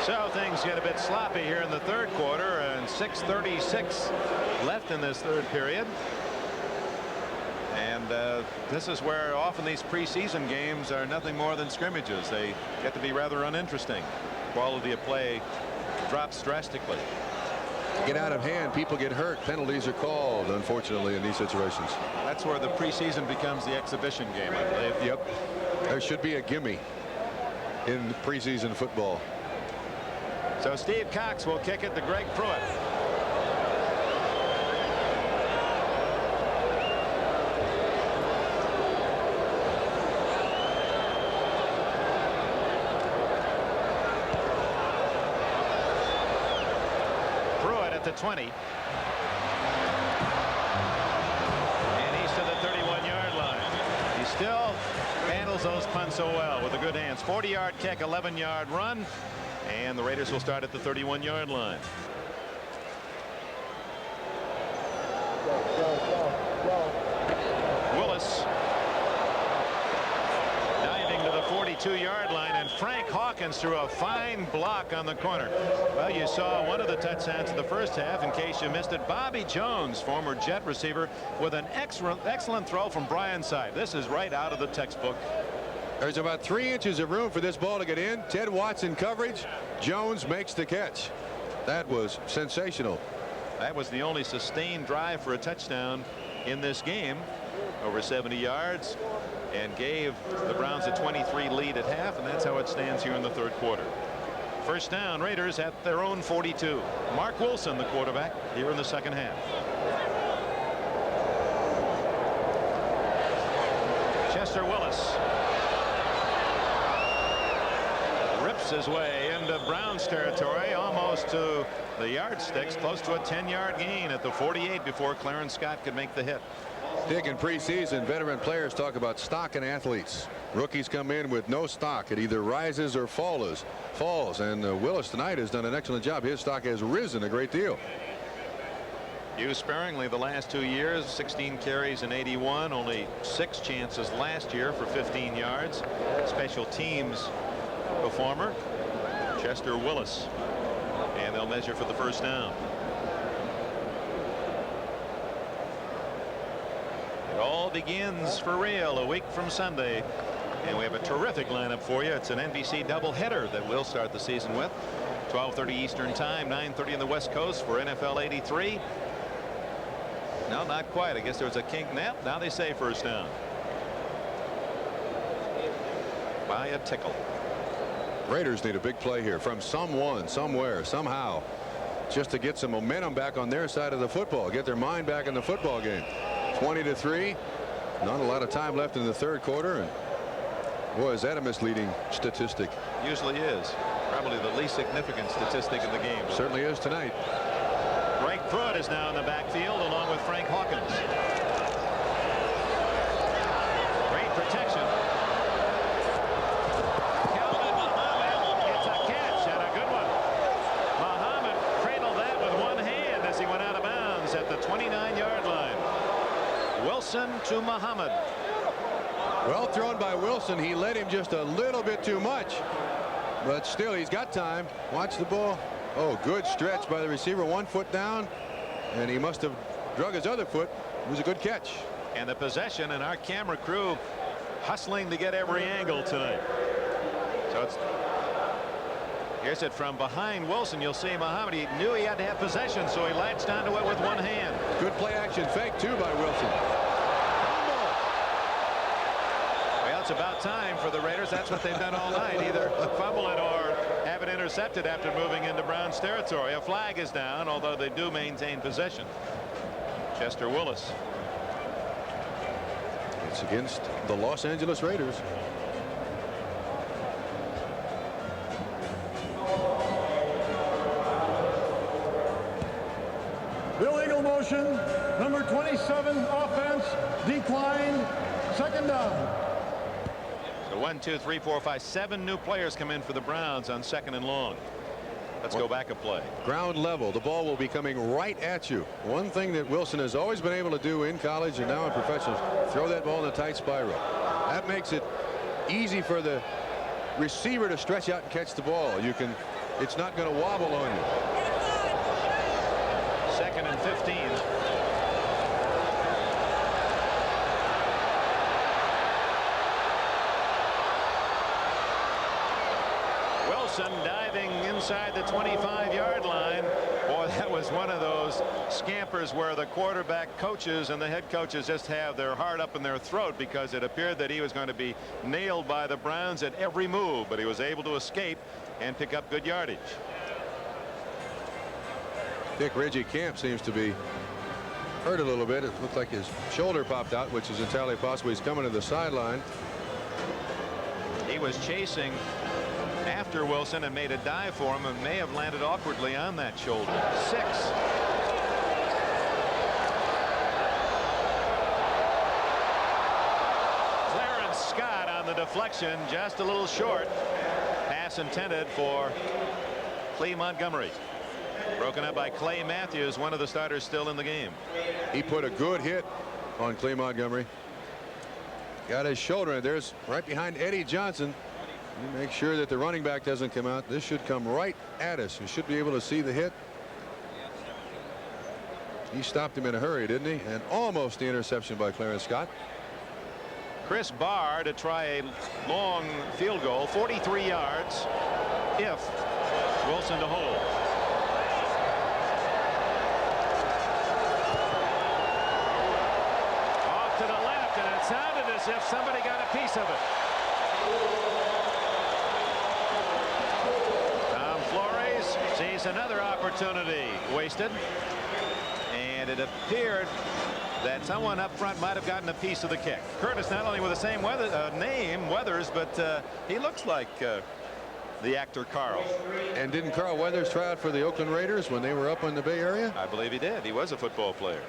[SPEAKER 1] So things get a bit sloppy here in the third quarter, and 6:36 left in this third period. And this is where often these preseason games are nothing more than scrimmages. They get to be rather uninteresting. Quality of play drops drastically.
[SPEAKER 3] Get out of hand, people get hurt, penalties are called, unfortunately, in these situations.
[SPEAKER 1] That's where the preseason becomes the exhibition game, I believe.
[SPEAKER 3] Yep. There should be a gimme in preseason football.
[SPEAKER 1] So Steve Cox will kick it to Greg Pruitt. Pruitt at the 20. And he's to the 31-yard line. He still handles those punts so well with the good hands. 40-yard kick, 11-yard run. And the Raiders will start at the 31-yard line. Willis diving to the 42-yard line, and Frank Hawkins threw a fine block on the corner. Well, you saw one of the touchdowns in the first half. In case you missed it, Bobby Jones, former Jet receiver, with an excellent throw from Brian Sipe. This is right out of the textbook.
[SPEAKER 3] There's about 3 inches of room for this ball to get in. Ted Watson coverage. Jones makes the catch. That was sensational.
[SPEAKER 1] That was the only sustained drive for a touchdown in this game, over 70 yards, and gave the Browns a 23 lead at half, and that's how it stands here in the third quarter. First down, Raiders at their own 42. Mark Wilson, the quarterback, here in the second half. Chester Willis rips his way into Browns territory, almost to the yardsticks, close to a 10-yard gain at the 48 before Clarence Scott could make the hit.
[SPEAKER 3] Dick, in preseason, veteran players talk about stock in athletes. Rookies come in with no stock. It either rises or falls. And Willis tonight has done an excellent job. His stock has risen a great deal.
[SPEAKER 1] Used sparingly the last 2 years, 16 carries and 81, only 6 chances last year for 15 yards. Special teams performer, Chester Willis, and they'll measure for the first down. It all begins for real a week from Sunday, and we have a terrific lineup for you. It's an NBC doubleheader that we'll start the season with. 12:30 Eastern Time, 9:30 on the West Coast for NFL 83. No, not quite. I guess there was a kink nap. Now they say first down by a tickle.
[SPEAKER 3] Raiders need a big play here from someone, somewhere, somehow, just to get some momentum back on their side of the football, get their mind back in the football game. 20-3. Not a lot of time left in the third quarter, and boy, is that a misleading statistic.
[SPEAKER 1] Usually is. Probably the least significant statistic in the game.
[SPEAKER 3] Certainly is tonight.
[SPEAKER 1] Greg Pruitt is now in the backfield along with Frank Hawkins. Great protection. Calvin Muhammad gets a catch, and a good one. Muhammad cradled that with one hand as he went out of bounds at the 29-yard line. Wilson to Muhammad.
[SPEAKER 3] Well thrown by Wilson. He led him just a little bit too much, but still he's got time. Watch the ball. Oh, good stretch by the receiver. 1 foot down, and he must have drug his other foot. It was a good catch.
[SPEAKER 1] And the possession, and our camera crew hustling to get every angle tonight. So it's here's it from behind Wilson. You'll see Muhammad. He knew he had to have possession, so he latched onto it with one hand.
[SPEAKER 3] Good play action fake too by Wilson.
[SPEAKER 1] Well, it's about time for the Raiders. That's what they've done all night, either fumble it or have it intercepted after moving into Browns territory. A flag is down, although they do maintain possession. Chester Willis.
[SPEAKER 3] It's against the Los Angeles Raiders.
[SPEAKER 4] Illegal motion. Number 27 offense declined. Second down.
[SPEAKER 1] So 1, 2, 3, 4, 5, 7 new players come in for the Browns on second and long. Let's go back a play.
[SPEAKER 3] Ground level. The ball will be coming right at you. One thing that Wilson has always been able to do in college and now in professionals, throw that ball in a tight spiral. That makes it easy for the receiver to stretch out and catch the ball. It's not going to wobble on you.
[SPEAKER 1] Second and 15. Wilson diving inside the 25-yard line. Boy, that was one of those scampers where the quarterback coaches and the head coaches just have their heart up in their throat, because it appeared that he was going to be nailed by the Browns at every move, but he was able to escape and pick up good yardage.
[SPEAKER 3] Dick, Reggie Camp seems to be hurt a little bit. It looked like his shoulder popped out, which is entirely possible. He's coming to the sideline.
[SPEAKER 1] He was chasing after Wilson and made a dive for him and may have landed awkwardly on that shoulder. 6. Clarence Scott on the deflection, just a little short. Pass intended for Clay Montgomery. Broken up by Clay Matthews, one of the starters still in the game.
[SPEAKER 3] He put a good hit on Clay Montgomery. Got his shoulder, and there's right behind Eddie Johnson. You make sure that the running back doesn't come out. This should come right at us. You should be able to see the hit. He stopped him in a hurry, didn't he? And almost the interception by Clarence Scott.
[SPEAKER 1] Chris Barr to try a long field goal, 43 yards, if Wilson to hold. as if somebody got a piece of it. Tom Flores sees another opportunity wasted. And it appeared that someone up front might have gotten a piece of the kick. Curtis, not only with the same name, Weathers, but he looks like the actor Carl.
[SPEAKER 3] And didn't Carl Weathers try out for the Oakland Raiders when they were up in the Bay Area?
[SPEAKER 1] I believe he did. He was a football player.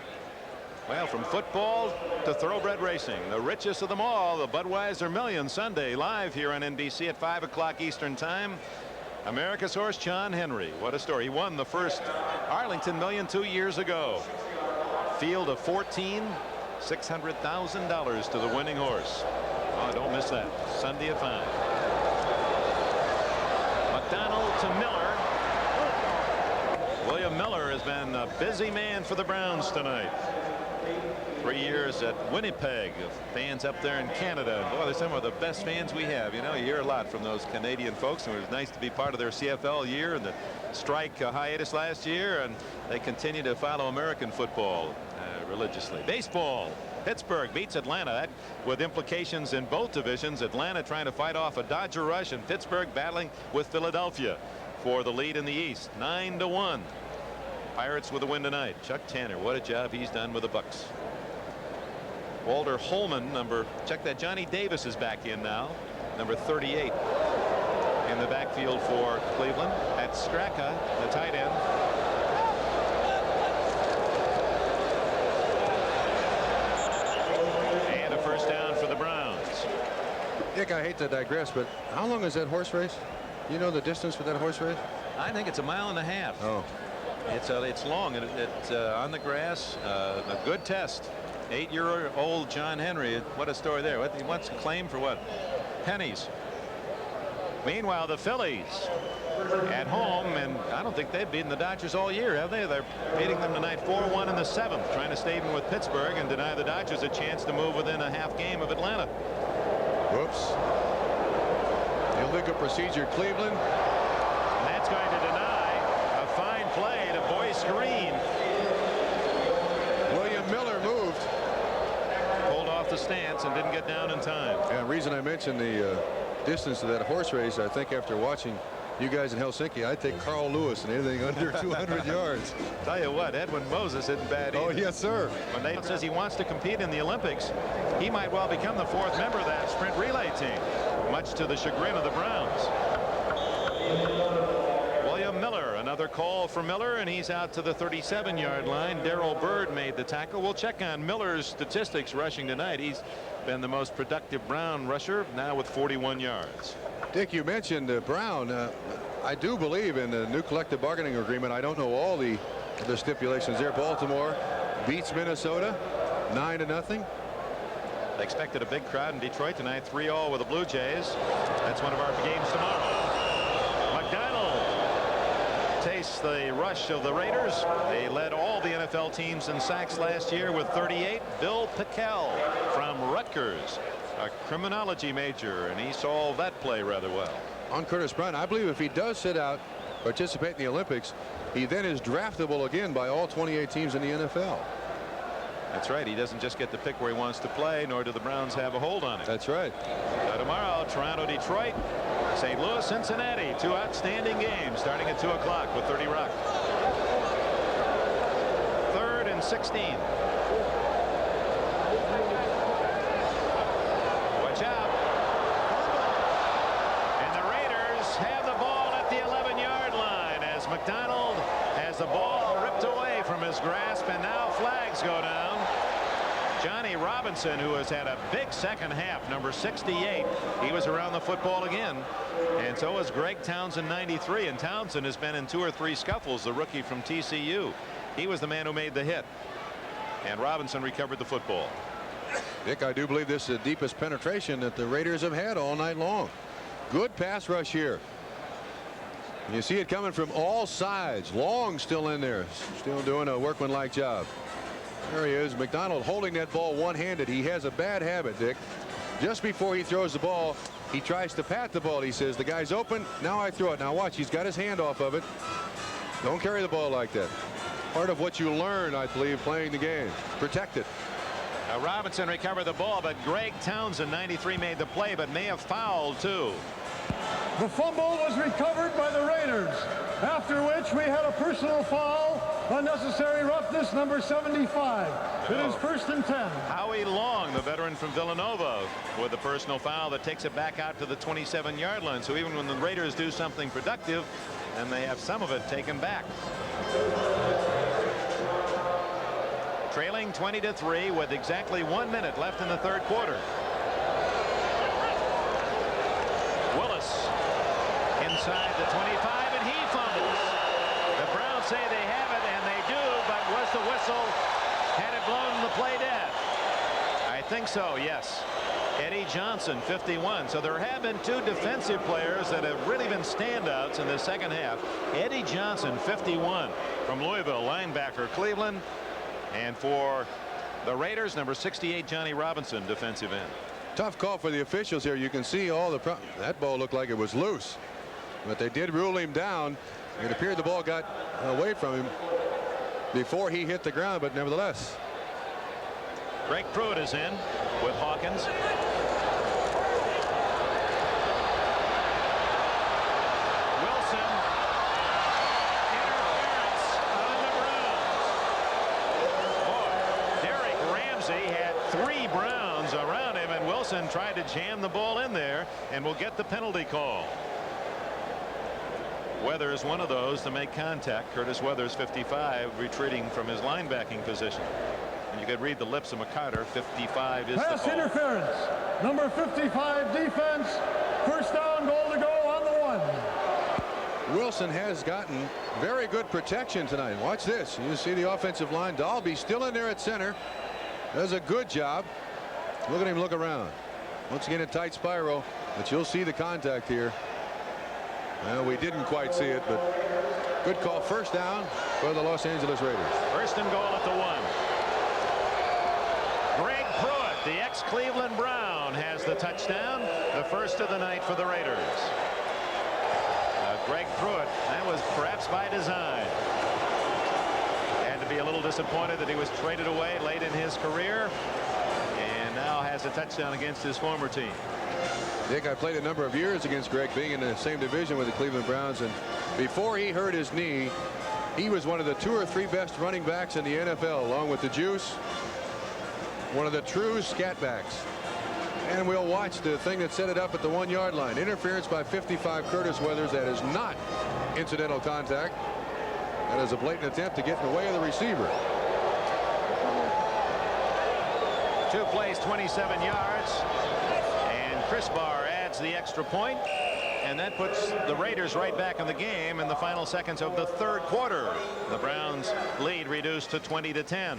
[SPEAKER 1] Well, from football to thoroughbred racing, the richest of them all, the Budweiser Million, Sunday live here on NBC at 5 o'clock Eastern Time. America's horse, John Henry. What a story. He won the first Arlington Million 2 years ago. Field of 14, $600,000 to the winning horse. Oh, don't miss that. Sunday at 5. McDonald to Miller. William Miller has been a busy man for the Browns tonight. 3 years at Winnipeg. Fans up there in Canada. Boy, they're some of the best fans we have. You know, you hear a lot from those Canadian folks, and it was nice to be part of their CFL year and the strike hiatus last year, and they continue to follow American football religiously. Baseball. Pittsburgh beats Atlanta, that with implications in both divisions. Atlanta trying to fight off a Dodger rush, and Pittsburgh battling with Philadelphia for the lead in the East. 9-1. Pirates with a win tonight. Chuck Tanner, what a job he's done with the Bucks. Walter Holman, check that, Johnny Davis is back in now, number 38 in the backfield for Cleveland. At Straka, the tight end. And a first down for the Browns.
[SPEAKER 3] Dick, I hate to digress, but how long is that horse race? You know the distance for that horse race?
[SPEAKER 1] I think it's 1.5 miles.
[SPEAKER 3] Oh.
[SPEAKER 1] It's long, and it's on the grass. A good test. 8-year-old John Henry. What a story there. He wants to claim for what? Pennies. Meanwhile, the Phillies at home, and I don't think they've beaten the Dodgers all year, have they? They're beating them tonight 4-1 in the 7th, trying to stay even with Pittsburgh and deny the Dodgers a chance to move within a half game of Atlanta.
[SPEAKER 3] Whoops. Illegal procedure, Cleveland.
[SPEAKER 1] And that's going to deny a fine play to Boyce Green.
[SPEAKER 3] William Miller moved.
[SPEAKER 1] Pulled off the stance and didn't get down in time.
[SPEAKER 3] Yeah, the reason I mentioned the distance of that horse race, I think after watching you guys in Helsinki, I'd take Carl Lewis and anything under 200 yards.
[SPEAKER 1] Tell you what, Edwin Moses isn't bad either.
[SPEAKER 3] Oh, yes, sir.
[SPEAKER 1] When Nate says he wants to compete in the Olympics, he might well become the 4th member of that sprint relay team, much to the chagrin of the Browns. William Miller, another call for Miller, and he's out to the 37-yard line. Darrell Byrd made the tackle. We'll check on Miller's statistics rushing tonight. He's been the most productive Brown rusher, now with 41 yards.
[SPEAKER 3] Dick, you mentioned Brown. I do believe in the new collective bargaining agreement. I don't know all the stipulations there. Baltimore beats Minnesota 9-0.
[SPEAKER 1] They expected a big crowd in Detroit tonight. 3-3 with the Blue Jays. That's one of our games tomorrow. McDonald tastes the rush of the Raiders. They led all the NFL teams in sacks last year with 38. Bill Pickel from Rutgers, a criminology major, and he solved that play rather well.
[SPEAKER 3] On Curtis Brown, I believe if he does sit out, participate in the Olympics, he then is draftable again by all 28 teams in the NFL.
[SPEAKER 1] That's right. He doesn't just get to pick where he wants to play, nor do the Browns have a hold on it.
[SPEAKER 3] That's right.
[SPEAKER 1] Tomorrow, Toronto, Detroit, St. Louis, Cincinnati. Two outstanding games starting at 2 o'clock with 30 Rock. 3rd and 16. Watch out. And the Raiders have the ball at the 11-yard line as McDonald has the ball ripped away from his grasp, and now flags go down. Johnny Robinson, who has had a big second half, number 68, he was around the football again, and so was Greg Townsend, 93, and Townsend has been in 2 or 3 scuffles, the rookie from TCU. He was the man who made the hit, and Robinson recovered the football.
[SPEAKER 3] Dick, I do believe this is the deepest penetration that the Raiders have had all night long. Good pass rush here. You see it coming from all sides. Long still in there, still doing a workmanlike job. There he is, McDonald holding that ball one-handed. He has a bad habit, Dick. Just before he throws the ball, he tries to pat the ball. He says, the guy's open, now I throw it. Now watch, he's got his hand off of it. Don't carry the ball like that. Part of what you learn, I believe, playing the game. Protect it.
[SPEAKER 1] Robinson recovered the ball, but Greg Townsend, 93, made the play, but may have fouled too.
[SPEAKER 4] The fumble was recovered by the Raiders, after which we had a personal foul, unnecessary roughness, number 75. It is 1st and 10.
[SPEAKER 1] Howie Long, the veteran from Villanova, with a personal foul that takes it back out to the 27-yard line. So even when the Raiders do something productive, and they have some of it taken back. Trailing 20-3 with exactly 1 minute left in the third quarter. Willis inside the 25, and he fumbles. The Browns say they have it, and they do, but was the whistle, had it blown the play dead? I think so, yes. Eddie Johnson, 51. So there have been two defensive players that have really been standouts in the second half. Eddie Johnson, 51, from Louisville, linebacker, Cleveland. And for the Raiders, number 68, Johnny Robinson, defensive end.
[SPEAKER 3] Tough call for the officials here. You can see all the that ball looked like it was loose, but they did rule him down. It appeared the ball got away from him before he hit the ground, but nevertheless.
[SPEAKER 1] Greg Pruitt is in with Hawkins. Wilson. Interference on the Browns. Boy, Derek Ramsey had 3 Browns around him, and Wilson tried to jam the ball in there and will get the penalty call. Weathers, one of those to make contact. Curtis Weathers, 55, retreating from his linebacking position. And you could read the lips of McCarter. 55 is
[SPEAKER 4] Pass
[SPEAKER 1] the call.
[SPEAKER 4] interference. Number 55 defense. 1st down, goal to go on the 1.
[SPEAKER 3] Wilson has gotten very good protection tonight. Watch this. You see the offensive line. Dalby still in there at center. Does a good job. Look at him look around. Once again a tight spiral, but you'll see the contact here. Well, we didn't quite see it, but good call. 1st down for the Los Angeles Raiders.
[SPEAKER 1] 1st and goal at the 1. Greg Pruitt, the ex-Cleveland Brown, has the touchdown, the first of the night for the Raiders. Greg Pruitt, that was perhaps by design. Had to be a little disappointed that he was traded away late in his career, and now has a touchdown against his former team.
[SPEAKER 3] Dick, I played a number of years against Greg, being in the same division with the Cleveland Browns, and before he hurt his knee, he was one of the 2 or 3 best running backs in the NFL, along with the Juice. One of the true scat backs. And we'll watch the thing that set it up at the 1-yard line. Interference by 55, Curtis Weathers. That is not incidental contact. That is a blatant attempt to get in the way of the receiver.
[SPEAKER 1] 2 plays, 27 yards. And Chris Barr adds the extra point. And that puts the Raiders right back in the game in the final seconds of the third quarter. The Browns lead reduced to 20-10.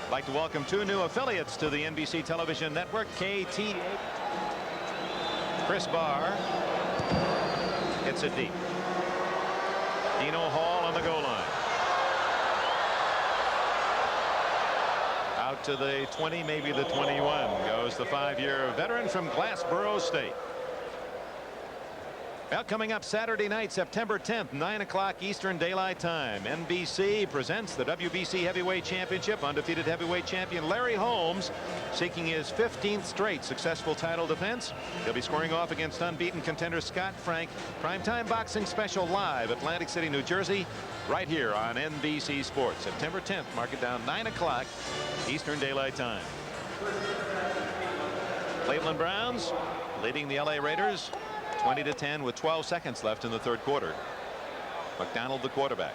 [SPEAKER 1] I'd like to welcome 2 new affiliates to the NBC television network. KT. Chris Barr hits it deep. Dino Hall on the goal line. Out to the 20, maybe the 21, goes the 5-year veteran from Glassboro State. Well, coming up Saturday night, September 10th, 9 o'clock Eastern Daylight Time. NBC presents the WBC Heavyweight Championship. Undefeated heavyweight champion Larry Holmes seeking his 15th straight successful title defense. He'll be squaring off against unbeaten contender Scott Frank. Primetime boxing special live, Atlantic City, New Jersey, right here on NBC Sports. September 10th, mark it down, 9 o'clock Eastern Daylight Time. Cleveland Browns leading the LA Raiders 20-10 with 12 seconds left in the third quarter. McDonald, the quarterback.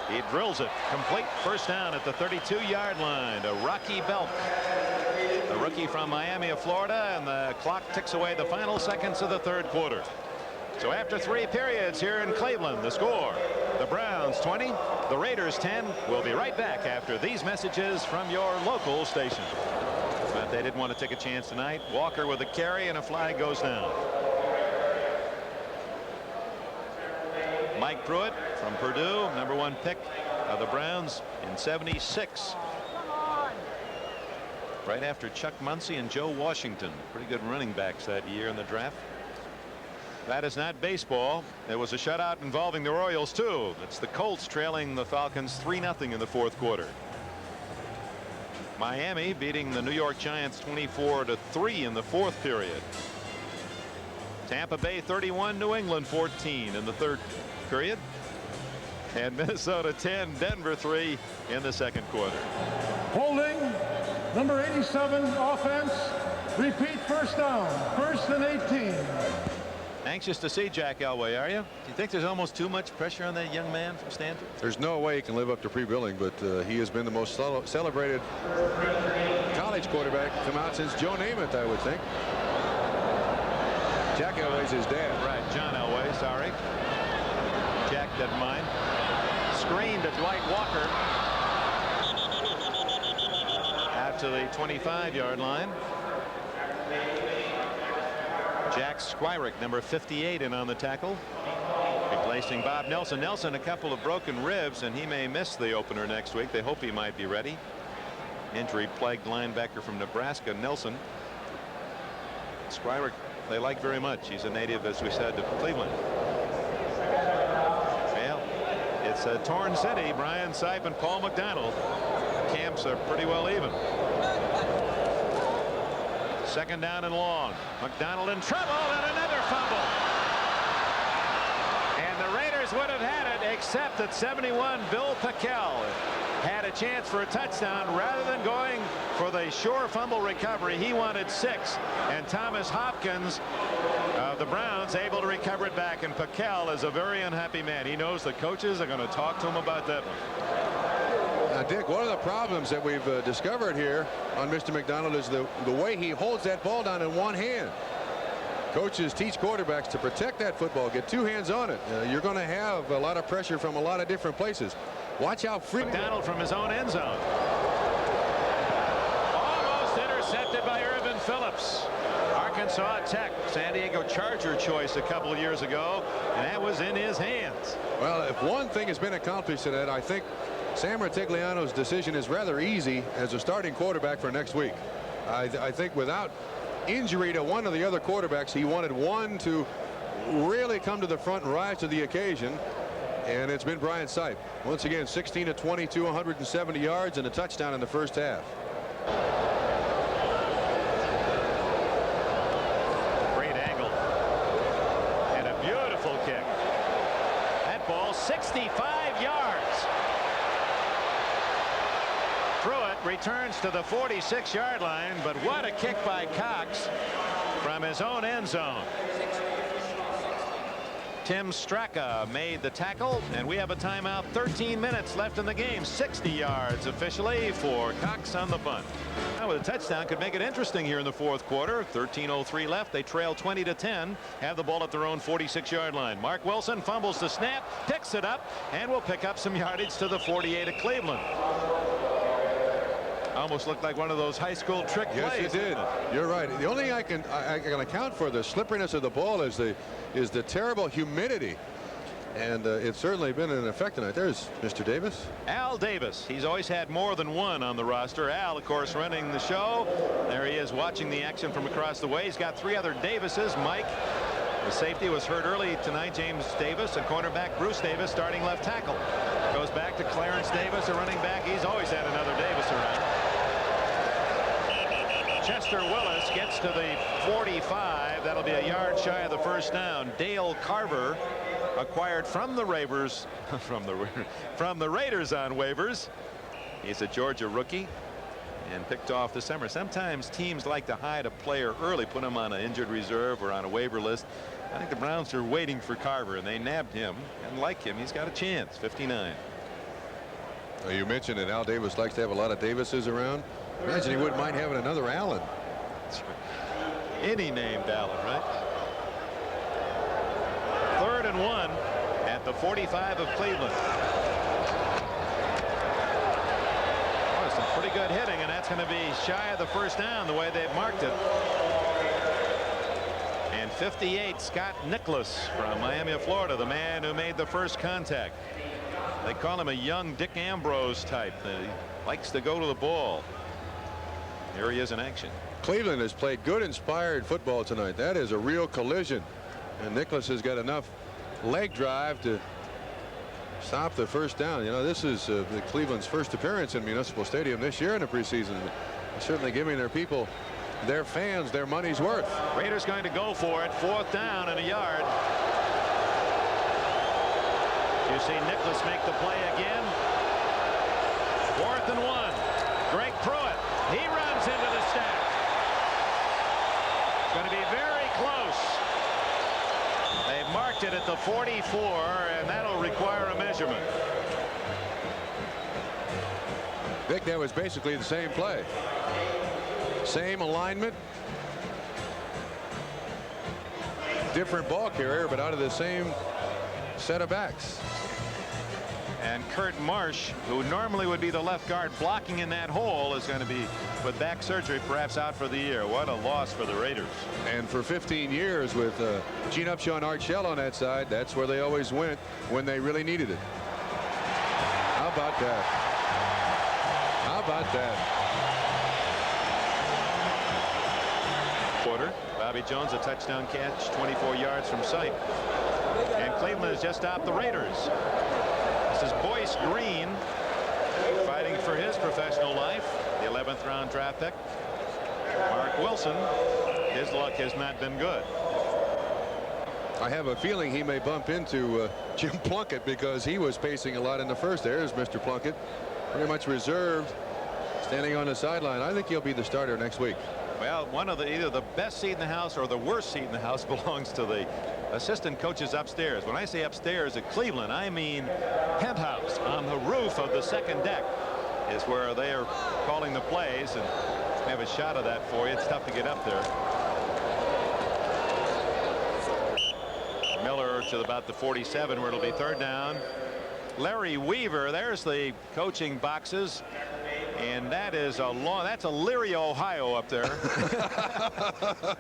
[SPEAKER 1] He drills it complete. 1st down at the 32-yard line to Rocky Belk, the rookie from Miami of Florida, and the clock ticks away the final seconds of the third quarter. So after 3 periods here in Cleveland, the score: the Browns 20, the Raiders 10. We'll be right back after these messages from your local station. But they didn't want to take a chance tonight. Walker with a carry, and a flag goes down. Mike Pruitt from Purdue, number 1 pick of the Browns in '76. Right after Chuck Muncie and Joe Washington. Pretty good running backs that year in the draft. That is not baseball. There was a shutout involving the Royals too. It's the Colts trailing the Falcons 3-0 in the fourth quarter. Miami beating the New York Giants 24-3 in the fourth period. Tampa Bay 31, New England 14 in the third period. And Minnesota 10, Denver 3 in the second quarter.
[SPEAKER 4] Holding, number 87, offense. Repeat, first down. First and 18.
[SPEAKER 1] Anxious to see Jack Elway, are you? Do you think there's almost too much pressure on that young man from Stanford?
[SPEAKER 3] There's no way he can live up to pre-billing, but he has been the most celebrated college quarterback come out since Joe Namath, I would think. Jack Elway's his dad.
[SPEAKER 1] Right, John Elway, sorry. Jack doesn't mind. Screen to Dwight Walker. Out to the 25-yard line. Jack Squirick, number 58, in on the tackle, replacing Bob Nelson. Nelson a couple of broken ribs, and he may miss the opener next week. They hope he might be ready. Injury-plagued linebacker from Nebraska, Nelson. Squirick they like very much. He's a native, as we said, of Cleveland. Well, it's a torn city. Brian Sipe and Paul McDonald. Camps are pretty well even. Second down and long. McDonald in trouble, and another fumble. And the Raiders would have had it, except that 71 Bill Pickel had a chance for a touchdown. Rather than going for the sure fumble recovery, he wanted 6. And Thomas Hopkins of the Browns able to recover it back. And Pickel is a very unhappy man. He knows the coaches are going to talk to him about that one.
[SPEAKER 3] Now, Dick, one of the problems that we've discovered here on Mr. McDonald is the way he holds that ball down in one hand. Coaches teach quarterbacks to protect that football, get 2 hands on it. You're going to have a lot of pressure from a lot of different places. Watch how free.
[SPEAKER 1] McDonald from his own end zone. Almost intercepted by Irvin Phillips. Arkansas Tech, San Diego Charger choice a couple of years ago, and that was in his hands.
[SPEAKER 3] Well, if one thing has been accomplished today, I think Sam Ratigliano's decision is rather easy as a starting quarterback for next week. I think without injury to one of the other quarterbacks, he wanted one to really come to the front and rise to the occasion, and it's been Brian Sipe. Once again, 16 of 22, 170 yards and a touchdown in the first half.
[SPEAKER 1] Great angle and a beautiful kick. That ball 65 yards. Pruitt returns to the 46-yard line, but what a kick by Cox from his own end zone. Tim Straka made the tackle, and we have a timeout. 13 minutes left in the game. 60 yards officially for Cox on the punt. Now with a touchdown could make it interesting here in the fourth quarter. 13:03 left. They trail 20-10. Have the ball at their own 46-yard line. Mark Wilson fumbles the snap, picks it up, and will pick up some yardage to the 48 of Cleveland. Almost looked like one of those high school trick plays.
[SPEAKER 3] Yes, it did. You're right. The only thing I can account for the slipperiness of the ball is the terrible humidity, and it's certainly been an effect tonight. There's Mr. Davis.
[SPEAKER 1] Al Davis. He's always had more than one on the roster. Al, of course, running the show. There he is watching the action from across the way. He's got 3 other Davises. Mike, the safety, was hurt early tonight. James Davis, and cornerback Bruce Davis, starting left tackle. Goes back to Clarence Davis, a running back. He's always had another Davis around. Chester Willis gets to the 45. That'll be a yard shy of the first down. Dale Carver, acquired from the Raiders from the Raiders on waivers. He's a Georgia rookie and picked off this summer. Sometimes teams like to hide a player early, put him on an injured reserve or on a waiver list. I think the Browns are waiting for Carver, and they nabbed him, and like him, he's got a chance. 59.
[SPEAKER 3] You mentioned that Al Davis likes to have a lot of Davises around. Imagine he wouldn't mind having another Allen.
[SPEAKER 1] Any named Allen, right? 3rd and 1 at the 45 of Cleveland. Oh, some pretty good hitting, and that's going to be shy of the first down the way they've marked it. And 58, Scott Nicholas from Miami of Florida, the man who made the first contact. They call him a young Dick Ambrose type. He likes to go to the ball. Here he is in action.
[SPEAKER 3] Cleveland has played good, inspired football tonight. That is a real collision. And Nicholas has got enough leg drive to stop the first down. You know, this is the Cleveland's first appearance in Municipal Stadium this year in the preseason. They're certainly giving their people, their fans, their money's worth.
[SPEAKER 1] Raiders going to go for it. 4th down and a yard. You see Nicholas make the play again. 4th and 1. Greg Pruitt. He runs into the stack. It's going to be very close. They marked it at the 44, and that'll require a measurement.
[SPEAKER 3] Vic, that was basically the same play. Same alignment. Different ball carrier, but out of the same set of backs.
[SPEAKER 1] And Kurt Marsh, who normally would be the left guard blocking in that hole, is going to be with back surgery, perhaps out for the year. What a loss for the Raiders.
[SPEAKER 3] And for 15 years with Gene Upshaw and Art Shell on that side, that's where they always went when they really needed it. How about that? How about that?
[SPEAKER 1] Quarter. Bobby Jones, a touchdown catch, 24 yards from sight. And Cleveland has just stopped the Raiders. This is Boyce Green fighting for his professional life, the 11th round draft pick. Mark Wilson, his luck has not been good.
[SPEAKER 3] I have a feeling he may bump into Jim Plunkett because he was pacing a lot in the first. There's Mr. Plunkett, pretty much reserved, standing on the sideline. I think he'll be the starter next week.
[SPEAKER 1] Well, one of the either the best seat in the house or the worst seat in the house belongs to the assistant coaches upstairs. When I say upstairs at Cleveland, I mean penthouse on the roof of the second deck is where they are calling the plays, and I have a shot of that for you. It's tough to get up there. Miller to about the 47 where it'll be 3rd down. Larry Weaver, there's the coaching boxes. And that is that's a Leary, Ohio up there.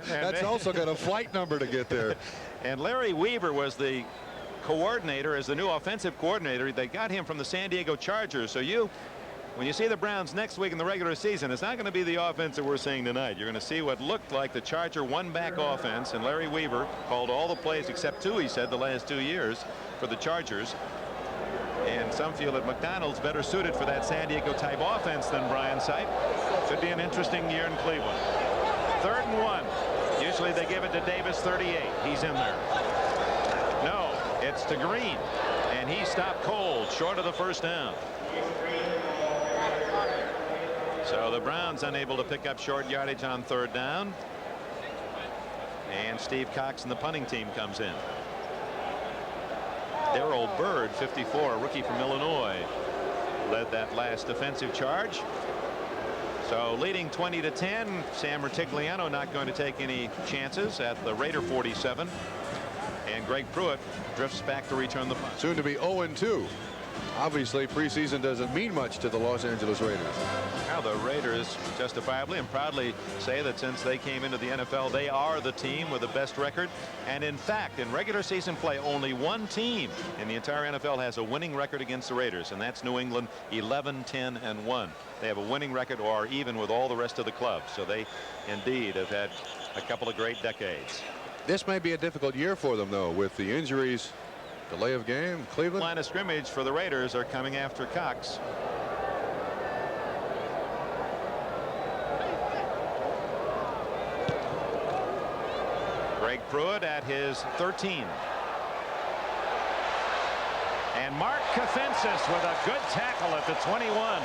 [SPEAKER 3] That's also got a flight number to get there.
[SPEAKER 1] And Larry Weaver was the coordinator, as the new offensive coordinator. They got him from the San Diego Chargers. So when you see the Browns next week in the regular season, it's not going to be the offense that we're seeing tonight. You're going to see what looked like the Charger one-back offense, and Larry Weaver called all the plays except 2, he said, the last 2 years for the Chargers. And some feel that McDonald's better suited for that San Diego type offense than Brian Sipe. Should be an interesting year in Cleveland. 3rd and 1. Usually they give it to Davis, 38. He's in there. No, it's to Green, and he stopped cold short of the 1st down. So the Browns unable to pick up short yardage on 3rd down, and Steve Cox and the punting team comes in. Darrell Byrd, 54, a rookie from Illinois, led that last defensive charge. So leading 20-10. Sam Rutigliano not going to take any chances at the Raider 47. And Greg Pruitt drifts back to return the punt.
[SPEAKER 3] Soon to be 0-2. Obviously, preseason doesn't mean much to the Los Angeles Raiders.
[SPEAKER 1] Now the Raiders justifiably and proudly say that since they came into the NFL, they are the team with the best record. And in fact, in regular season play, only one team in the entire NFL has a winning record against the Raiders, and that's New England, 11-10-1. They have a winning record or are even with all the rest of the clubs. So they indeed have had a couple of great decades.
[SPEAKER 3] This may be a difficult year for them, though, with the injuries. Delay of game. Cleveland.
[SPEAKER 1] Line of scrimmage for the Raiders are coming after Cox. Greg Pruitt at his 13. And Mark Kafensis with a good tackle at the 21.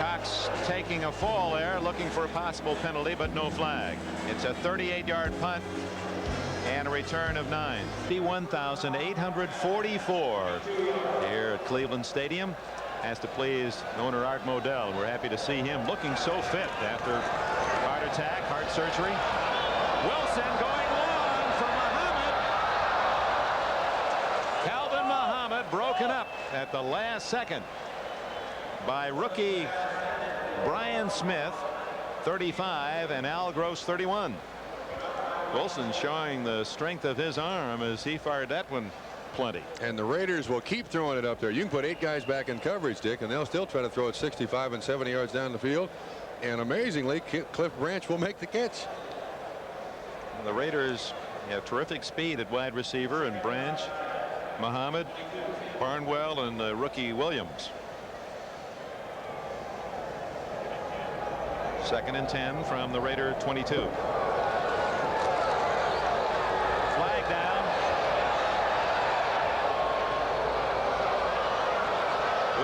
[SPEAKER 1] Cox taking a fall there, looking for a possible penalty, but no flag. It's a 38-yard punt and a return of 9. 51,844 here at Cleveland Stadium. Has to please owner Art Modell. We're happy to see him looking so fit after heart attack, heart surgery. Wilson going long for Muhammad. Calvin Muhammad broken up at the last second by rookie Brian Smith, 35, and Al Gross, 31. Wilson showing the strength of his arm as he fired that one plenty.
[SPEAKER 3] And the Raiders will keep throwing it up there. You can put 8 guys back in coverage, Dick, and they'll still try to throw it 65 and 70 yards down the field. And amazingly, Cliff Branch will make the catch.
[SPEAKER 5] The Raiders have terrific speed at wide receiver, and Branch, Muhammad, Barnwell, and rookie Williams. 2nd and 10 from the Raider 22. Flag down.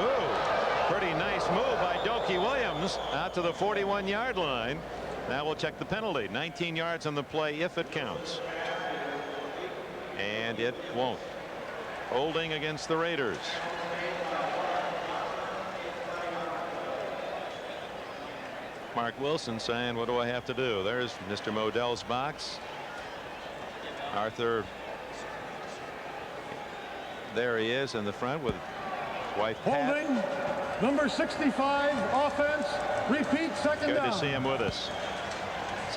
[SPEAKER 5] Ooh, pretty nice move by Doki Williams out to the 41-yard line. Now we'll check the penalty. 19 yards on the play if it counts. And it won't. Holding against the Raiders. Mark Wilson saying, what do I have to do? There's Mr. Modell's box. Arthur. There he is in the front with wife Pat.
[SPEAKER 4] Holding, number 65, offense. Repeat, second down.
[SPEAKER 5] Good to see him with us.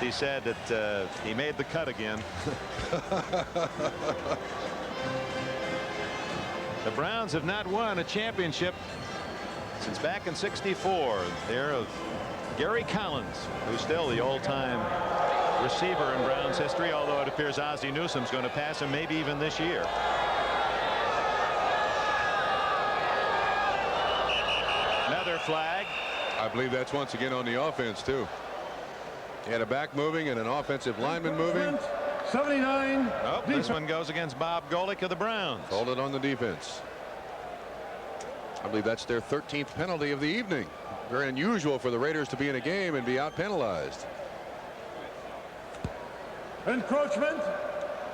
[SPEAKER 5] He said that he made the cut again. The Browns have not won a championship since back in '64. There of Gary Collins, who's still the all-time receiver in Browns history, although it appears Ozzie Newsome's going to pass him maybe even this year. Another flag.
[SPEAKER 3] I believe that's once again on the offense too. He had a back moving and an offensive lineman moving.
[SPEAKER 4] 79.
[SPEAKER 5] Oh, this one goes against Bob Golick of the Browns.
[SPEAKER 3] Called it on the defense. I believe that's their 13th penalty of the evening. Very unusual for the Raiders to be in a game and be out penalized.
[SPEAKER 4] Encroachment.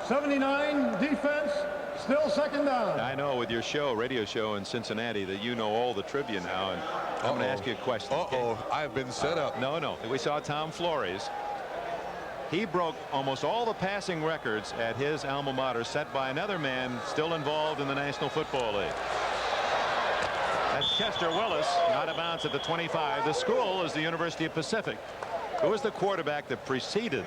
[SPEAKER 4] 79. Defense. Still second down.
[SPEAKER 5] I know with your show, radio show in Cincinnati, that you know all the trivia now, and I'm going to ask you a question.
[SPEAKER 3] I've been set up.
[SPEAKER 5] No. We saw Tom Flores. He broke almost all the passing records at his alma mater set by another man still involved in the National Football League. That's Chester Willis, out of bounds at the 25. The school is the University of Pacific. Who was the quarterback that preceded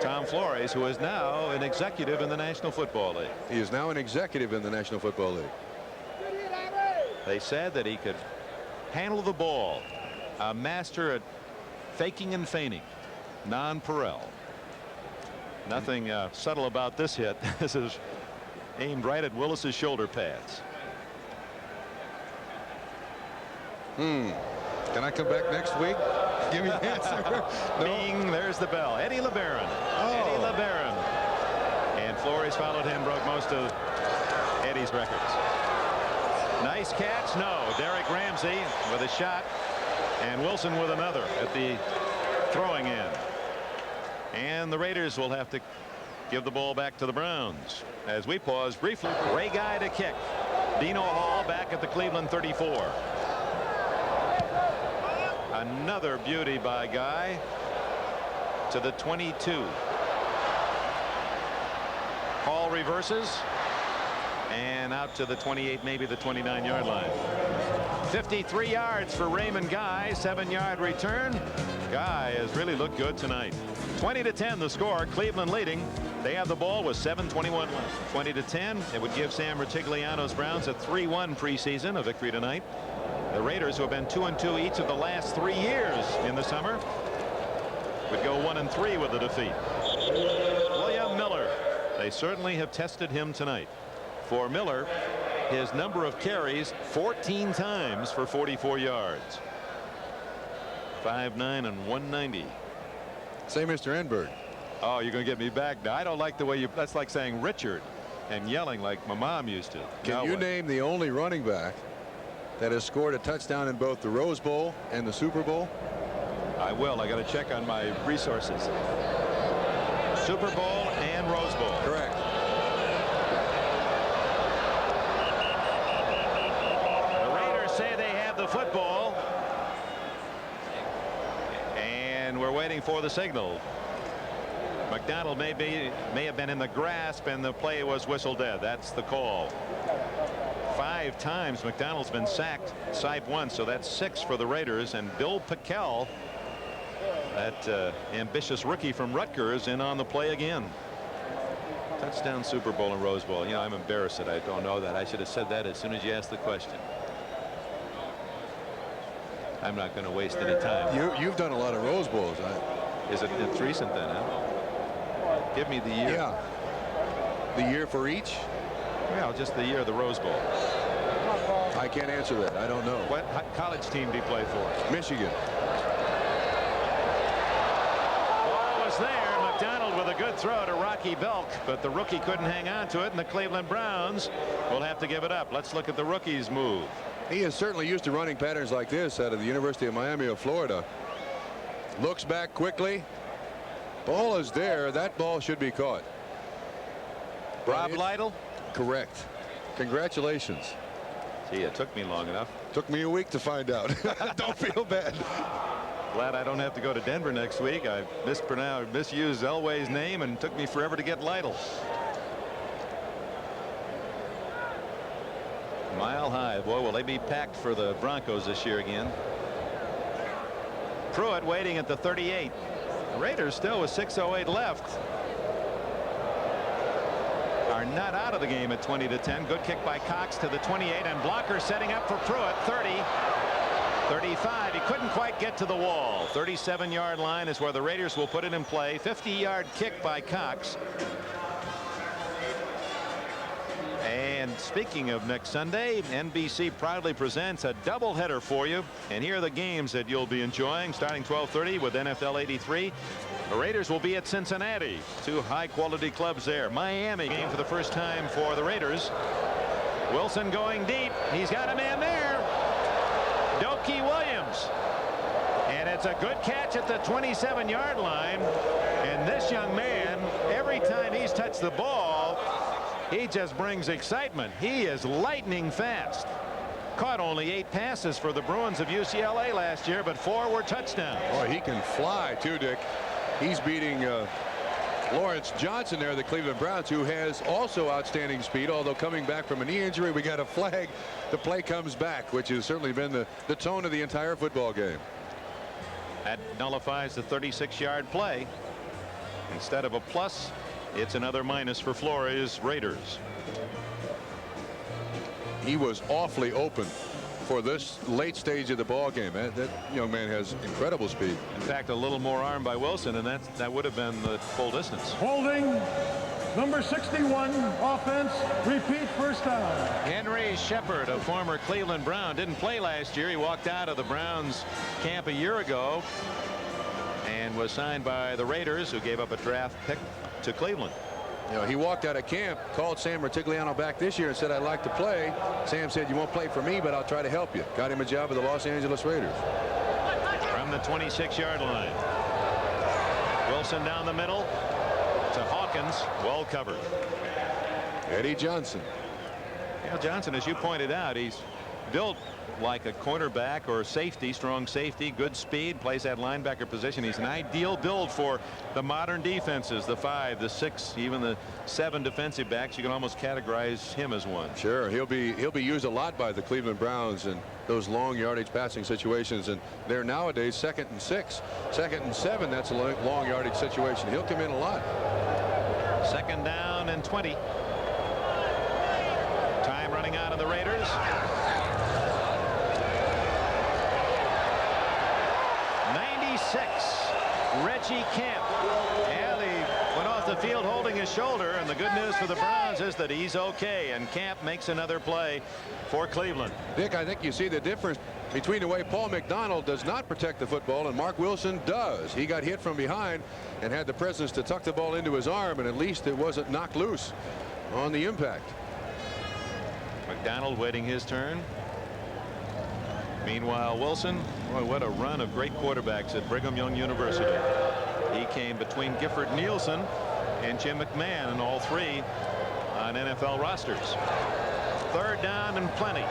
[SPEAKER 5] Tom Flores, who is now an executive in the National Football League?
[SPEAKER 3] He is now an executive in the National Football League.
[SPEAKER 5] They said that he could handle the ball, a master at faking and feigning. Non-Perel. Nothing subtle about this hit. This is aimed right at Willis's shoulder pads.
[SPEAKER 3] Can I come back next week? Give me the answer. No.
[SPEAKER 5] Bing, there's the bell. Eddie LeBaron. Eddie LeBaron. And Flores followed him, broke most of Eddie's records. Nice catch. No. Derek Ramsey with a shot, and Wilson with another at the throwing end. And the Raiders will have to give the ball back to the Browns. As we pause briefly, Ray Guy to kick. Dino Hall back at the Cleveland 34. Another beauty by Guy to the 22. Hall reverses and out to the 28, maybe the 29-yard line. 53 yards for Raymond Guy. 7-yard return. Guy has really looked good tonight. 20-10 the score. Cleveland leading. They have the ball with 7:21 left. 20-10. It would give Sam Rutigliano's Browns a 3-1 preseason, a victory tonight. The Raiders, who have been 2-2 each of the last 3 years in the summer, would go 1-3 with the defeat. William Miller. They certainly have tested him tonight. For Miller, his number of carries 14 times for 44 yards. 5'9" and 190.
[SPEAKER 3] Say Mr. Enberg.
[SPEAKER 5] Oh, you're going to get me back now. I don't like the way you. That's like saying Richard and yelling like my mom used to.
[SPEAKER 3] Can you name the only running back that has scored a touchdown in both the Rose Bowl and the Super Bowl?
[SPEAKER 5] I will. I got to check on my resources. Super Bowl and Rose Bowl.
[SPEAKER 3] Correct.
[SPEAKER 5] The Raiders say they have the football, and we're waiting for the signal. McDonald may have been in the grasp, and the play was whistled dead. That's the call. 5 times McDonald's been sacked. Sipe once, so that's 6 for the Raiders. And Bill Pickel, that ambitious rookie from Rutgers, in on the play again. Touchdown, Super Bowl, and Rose Bowl. You know, I'm embarrassed that I don't know that. I should have said that as soon as you asked the question. I'm not going to waste any time.
[SPEAKER 3] You've done a lot of Rose Bowls.
[SPEAKER 5] Is it recent then, huh? Give me the year.
[SPEAKER 3] Yeah. The year for each?
[SPEAKER 5] Well, just the year of the Rose Bowl.
[SPEAKER 3] I can't answer that. I don't know.
[SPEAKER 5] What college team do you play for?
[SPEAKER 3] Michigan.
[SPEAKER 1] Ball was there. McDonald with a good throw to Rocky Belk, but the rookie couldn't hang on to it, and the Cleveland Browns will have to give it up. Let's look at the rookie's move.
[SPEAKER 3] He is certainly used to running patterns like this out of the University of Miami of Florida. Looks back quickly. Ball is there. That ball should be caught.
[SPEAKER 5] Rob Lytle?
[SPEAKER 3] Correct. Congratulations.
[SPEAKER 5] Gee, it took me long enough.
[SPEAKER 3] Took me a week to find out. Don't feel bad.
[SPEAKER 5] Glad I don't have to go to Denver next week. I misused Elway's name, and it took me forever to get Lytle. Mile High. Boy, will they be packed for the Broncos this year again. Pruitt waiting at the 38. The Raiders still with 6:08 left are not out of the game at 20-10. Good kick by Cox to the 28, and blocker setting up for Pruitt. 30, 35. He couldn't quite get to the wall. 37-yard line is where the Raiders will put it in play. 50-yard kick by Cox. And speaking of next Sunday, NBC proudly presents a doubleheader for you. And here are the games that you'll be enjoying starting 12:30 with NFL 83. The Raiders will be at Cincinnati. Two high-quality clubs there. Miami game for the first time for the Raiders. Wilson going deep. He's got a man there. Doki Williams. And it's a good catch at the 27-yard line. And this young man, every time he's touched the ball, he just brings excitement. He is lightning fast. Caught only 8 passes for the Bruins of UCLA last year, but 4 were touchdowns.
[SPEAKER 3] Boy, he can fly too, Dick. He's beating Lawrence Johnson there, the Cleveland Browns, who has also outstanding speed, although coming back from a knee injury. We got a flag. The play comes back, which has certainly been the tone of the entire football game.
[SPEAKER 1] That nullifies the 36-yard play. Instead of a plus, it's another minus for Flores Raiders.
[SPEAKER 3] He was awfully open for this late stage of the ball game. That young man has incredible speed.
[SPEAKER 1] In fact, a little more arm by Wilson, and that would have been the full distance.
[SPEAKER 4] Holding number 61, offense, repeat, first down.
[SPEAKER 1] Henry Shepard, a former Cleveland Brown, didn't play last year. He walked out of the Browns camp a year ago and was signed by the Raiders, who gave up a draft pick to Cleveland.
[SPEAKER 3] You know, he walked out of camp, called Sam Rutigliano back this year and said, I'd like to play. Sam said, you won't play for me, but I'll try to help you. Got him a job with the Los Angeles Raiders.
[SPEAKER 1] From the 26-yard line. Wilson down the middle to Hawkins, well covered.
[SPEAKER 3] Eddie Johnson.
[SPEAKER 1] Yeah, Johnson, as you pointed out, he's built like a cornerback or safety, strong safety, good speed, plays that linebacker position. He's an ideal build for the modern defenses, the 5, the 6, even the 7 defensive backs. You can almost categorize him as one.
[SPEAKER 3] Sure, he'll be used a lot by the Cleveland Browns in those long yardage passing situations, and they're nowadays 2nd and 6, 2nd and 7. That's a long yardage situation. He'll come in a lot.
[SPEAKER 1] 2nd down and 20. Time running out on the Raiders. 96. Reggie Camp. And he went off the field holding his shoulder, and the good news for the Browns is that he's okay, and Camp makes another play for Cleveland.
[SPEAKER 3] Dick, I think you see the difference between the way Paul McDonald does not protect the football and Mark Wilson does. He got hit from behind and had the presence to tuck the ball into his arm, and at least it wasn't knocked loose on the impact.
[SPEAKER 1] McDonald waiting his turn. Meanwhile, Wilson, boy, what a run of great quarterbacks at Brigham Young University. He came between Gifford Nielsen and Jim McMahon, and all 3 on NFL rosters. 3rd down and plenty.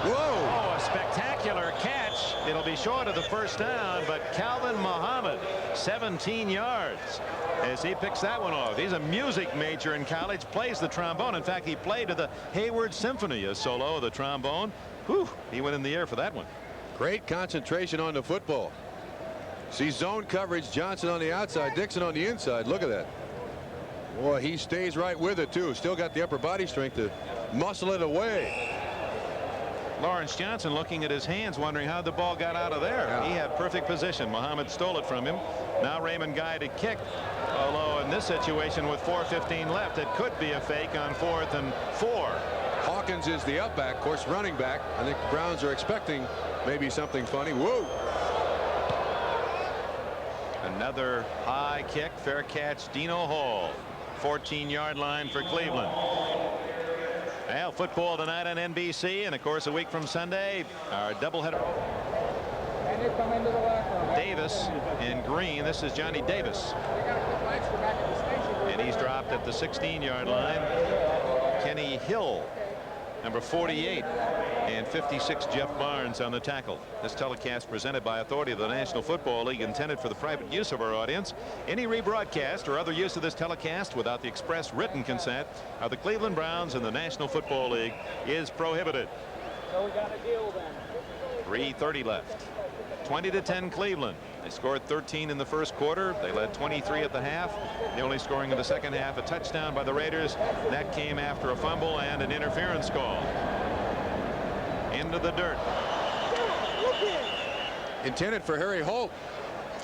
[SPEAKER 3] Whoa!
[SPEAKER 1] Oh, a spectacular catch. It'll be short of the first down, but Calvin Muhammad, 17 yards. As he picks that one off. He's a music major in college, plays the trombone. In fact, he played to the Hayward Symphony, a solo of the trombone. Whew, he went in the air for that one.
[SPEAKER 3] Great concentration on the football. See zone coverage, Johnson on the outside, Dixon on the inside. Look at that. Boy, he stays right with it too. Still got the upper body strength to muscle it away.
[SPEAKER 1] Lawrence Johnson looking at his hands, wondering how the ball got out of there.
[SPEAKER 3] Yeah.
[SPEAKER 1] He had perfect position. Muhammad stole it from him. Now Raymond Guy to kick. Although in this situation with 4:15 left, it could be a fake on 4th and 4.
[SPEAKER 3] Hawkins is the up back, of course, running back. I think the Browns are expecting maybe something funny. Whoa!
[SPEAKER 1] Another high kick, fair catch, Dino Hall. 14-yard line for Cleveland. Well, football tonight on NBC, and of course a week from Sunday, our doubleheader. Davis in green. This is Johnny Davis. And he's dropped at the 16-yard line. Kenny Hill, number 48, and 56, Jeff Barnes on the tackle. This telecast presented by authority of the National Football League, intended for the private use of our audience. Any rebroadcast or other use of this telecast without the express written consent of the Cleveland Browns and the National Football League is prohibited.
[SPEAKER 7] So we got a deal then.
[SPEAKER 1] 3:30 left. 20-10 Cleveland. They scored 13 in the first quarter. They led 23 at the half. The only scoring in the second half, a touchdown by the Raiders. That came after a fumble and an interference call. Into the dirt.
[SPEAKER 3] Intended for Harry Holt.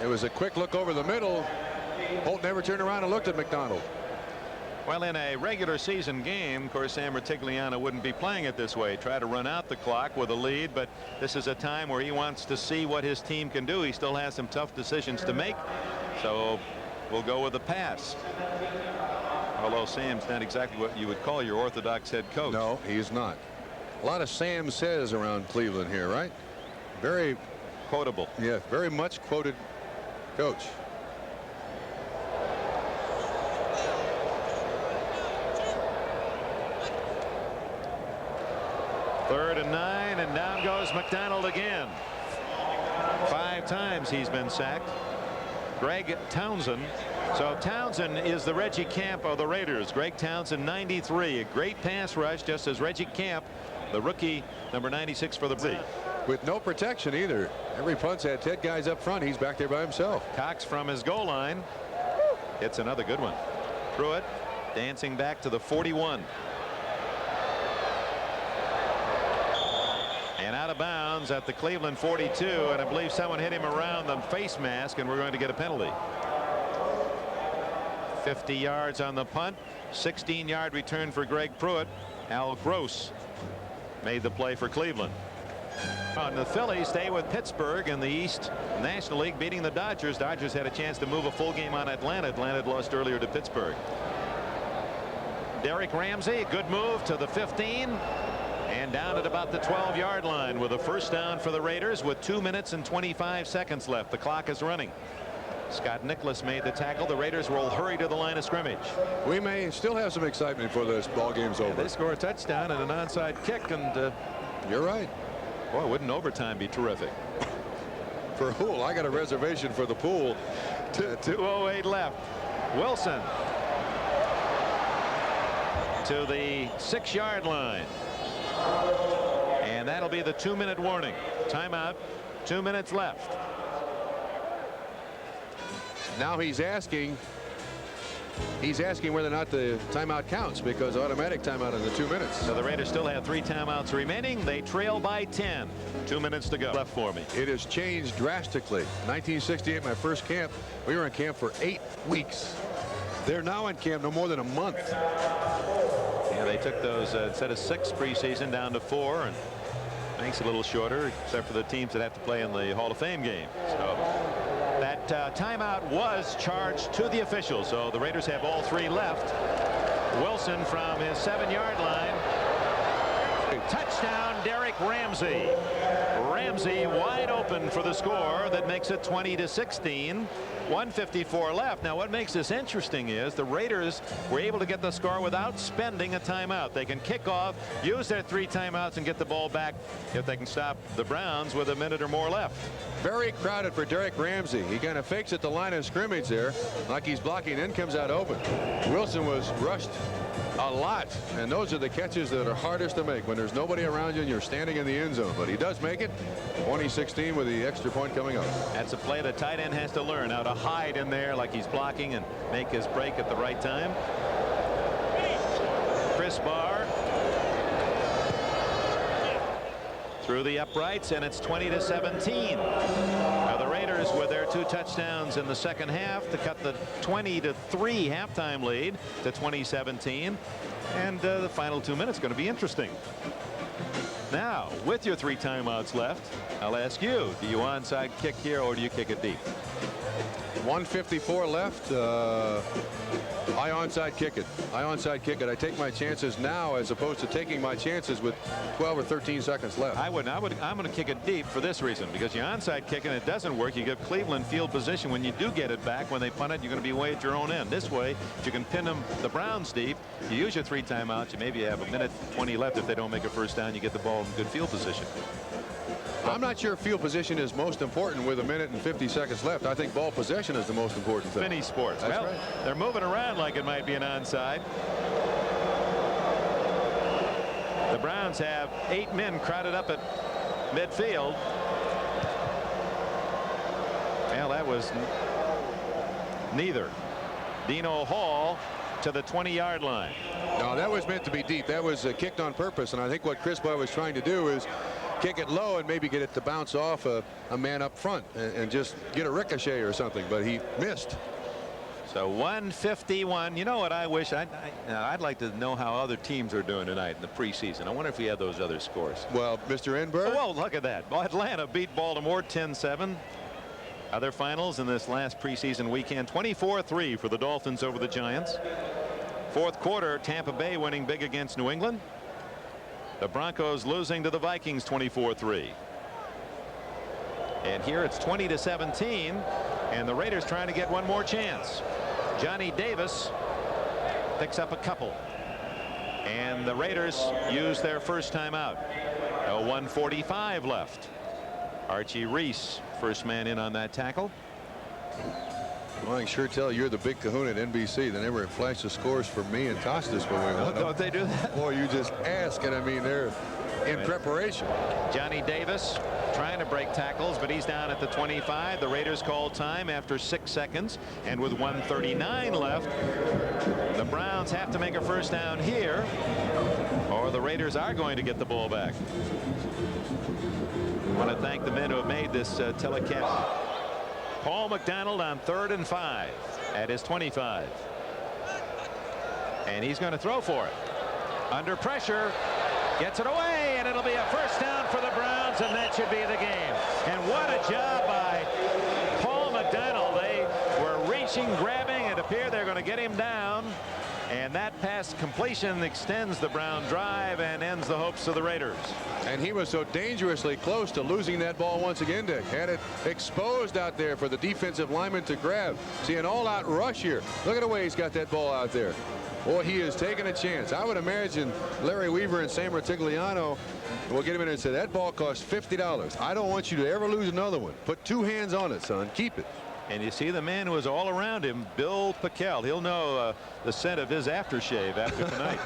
[SPEAKER 3] It was a quick look over the middle. Holt never turned around and looked at McDonald.
[SPEAKER 1] Well, in a regular season game, of course, Sam Rutigliano wouldn't be playing it this way. Try to run out the clock with a lead, but this is a time where he wants to see what his team can do. He still has some tough decisions to make, so we'll go with the pass. Although Sam's not exactly what you would call your orthodox head coach.
[SPEAKER 3] No, he's not. A lot of Sam says around Cleveland here, right? Very
[SPEAKER 1] quotable.
[SPEAKER 3] Yeah, very much quoted coach.
[SPEAKER 1] Third and 9, and down goes McDonald again. 5 times he's been sacked. Greg Townsend. So Townsend is the Reggie Camp of the Raiders. Greg Townsend, 93. A great pass rush, just as Reggie Camp, the rookie, number 96 for the Bree.
[SPEAKER 3] With no protection either. Every punt's had 10 guys up front. He's back there by himself.
[SPEAKER 1] Cox from his goal line. It's another good one. Pruitt dancing back to the 41. And out of bounds at the Cleveland 42, and I believe someone hit him around the face mask, and we're going to get a penalty. 50 yards on the punt. 16-yard return for Greg Pruitt. Al Gross made the play for Cleveland. On the Phillies stay with Pittsburgh in the East National League, beating the Dodgers. Dodgers had a chance to move a full game on Atlanta. Atlanta lost earlier to Pittsburgh. Derek Ramsey, good move to the 15. And down at about the 12-yard line with a first down for the Raiders with 2 minutes and 25 seconds left. The clock is running. Scott Nicholas made the tackle. The Raiders will hurry to the line of scrimmage.
[SPEAKER 3] We may still have some excitement before this ball game's over.
[SPEAKER 1] They score a touchdown and an onside kick, and
[SPEAKER 3] you're right.
[SPEAKER 1] Boy, wouldn't overtime be terrific?
[SPEAKER 3] For who? I got a reservation for the pool.
[SPEAKER 1] 2:08 left. Wilson to the 6-yard line. And that'll be the 2-minute warning. Timeout. 2 minutes left.
[SPEAKER 3] Now he's asking whether or not the timeout counts, because automatic timeout in the 2 minutes.
[SPEAKER 1] So the Raiders still have 3 timeouts remaining. They trail by 10. 2 minutes to go left for me.
[SPEAKER 3] It has changed drastically. 1968, my first camp, we were in camp for 8 weeks. They're now in camp no more than a month.
[SPEAKER 1] Yeah, they took those instead of 6 preseason down to 4, and makes it a little shorter, except for the teams that have to play in the Hall of Fame game. So that timeout was charged to the officials. So the Raiders have all 3 left. Wilson from his 7-yard line. Touchdown, Derek Ramsey. Ramsey wide open for the score that makes it 20-16. 1:54 left. Now what makes this interesting is the Raiders were able to get the score without spending a timeout. They can kick off, use their 3 timeouts, and get the ball back if they can stop the Browns with a minute or more left.
[SPEAKER 3] Very crowded for Derek Ramsey. He kind of fakes at the line of scrimmage there like he's blocking, then comes out open. Wilson was rushed a lot, and those are the catches that are hardest to make when there's nobody around you and you're standing in the end zone. But he does make it. 2016 with the extra point coming up.
[SPEAKER 1] That's a play the tight end has to learn how to hide in there like he's blocking and make his break at the right time. Chris Barr through the uprights, and it's 20-17. Now the Raiders with their 2 touchdowns in the second half to cut the 20-3 halftime lead to 20-17. And the final 2 minutes going to be interesting. Now, with your 3 timeouts left, I'll ask you, do you onside kick here or do you kick it deep?
[SPEAKER 3] 1:54 left. I onside kick it. I take my chances now as opposed to taking my chances with 12 or 13 seconds left.
[SPEAKER 1] I'm going to kick it deep for this reason, because you onside kick and it doesn't work. You give Cleveland field position. When you do get it back, when they punt it, you're going to be way at your own end. This way, if you can pin them, the Browns deep, you use your 3 timeouts. You maybe have 1:20 left. If they don't make a first down, you get the ball in good field position.
[SPEAKER 3] I'm not sure field position is most important with 1:50 seconds left. I think ball possession is the most important thing.
[SPEAKER 1] Mini sports.
[SPEAKER 3] That's
[SPEAKER 1] well,
[SPEAKER 3] right.
[SPEAKER 1] They're moving around like it might be an onside. The Browns have 8 men crowded up at midfield. Well, that was neither. Dino Hall to the 20-yard line.
[SPEAKER 3] No, that was meant to be deep. That was kicked on purpose, and I think what Chris Boy was trying to do is kick it low and maybe get it to bounce off a man up front and just get a ricochet or something, but he missed.
[SPEAKER 1] So 1:51. You know what I wish? I'd like to know how other teams are doing tonight in the preseason. I wonder if we had those other scores.
[SPEAKER 3] Well, Mr. Enberg.
[SPEAKER 1] Oh, well, look at that. Well, Atlanta beat Baltimore 10-7. Other finals in this last preseason weekend: 24-3 for the Dolphins over the Giants. Fourth quarter, Tampa Bay winning big against New England. The Broncos losing to the Vikings 24-3. And here it's 20-17, and the Raiders trying to get one more chance. Johnny Davis picks up a couple, and the Raiders use their first timeout. 1:45 left. Archie Reese, first man in on that tackle.
[SPEAKER 3] Well, I can sure tell you're the big kahuna at NBC. They never flash the scores for me and Costas when we won.
[SPEAKER 1] Don't they do that?
[SPEAKER 3] Boy, you just ask, and I mean, they're in preparation.
[SPEAKER 1] Johnny Davis trying to break tackles, but he's down at the 25. The Raiders call time after 6 seconds, and with 1:39 left, the Browns have to make a first down here, or the Raiders are going to get the ball back. I want to thank the men who have made this telecast. Paul McDonald on 3rd and 5 at his 25. And he's going to throw for it. Under pressure. Gets it away, and it'll be a first down for the Browns, and that should be the game. And what a job by Paul McDonald. They were reaching, grabbing. It appeared they're going to get him down. And that pass completion extends the Brown drive and ends the hopes of the Raiders.
[SPEAKER 3] And he was so dangerously close to losing that ball once again, Dick. Had it exposed out there for the defensive lineman to grab. See an all-out rush here. Look at the way he's got that ball out there. Boy, he is taking a chance. I would imagine Larry Weaver and Sam Ratigliano will get him in and say, that ball costs $50. I don't want you to ever lose another one. Put 2 hands on it, son. Keep it.
[SPEAKER 1] And you see the man who was all around him, Bill Pickel. He'll know the scent of his aftershave after tonight.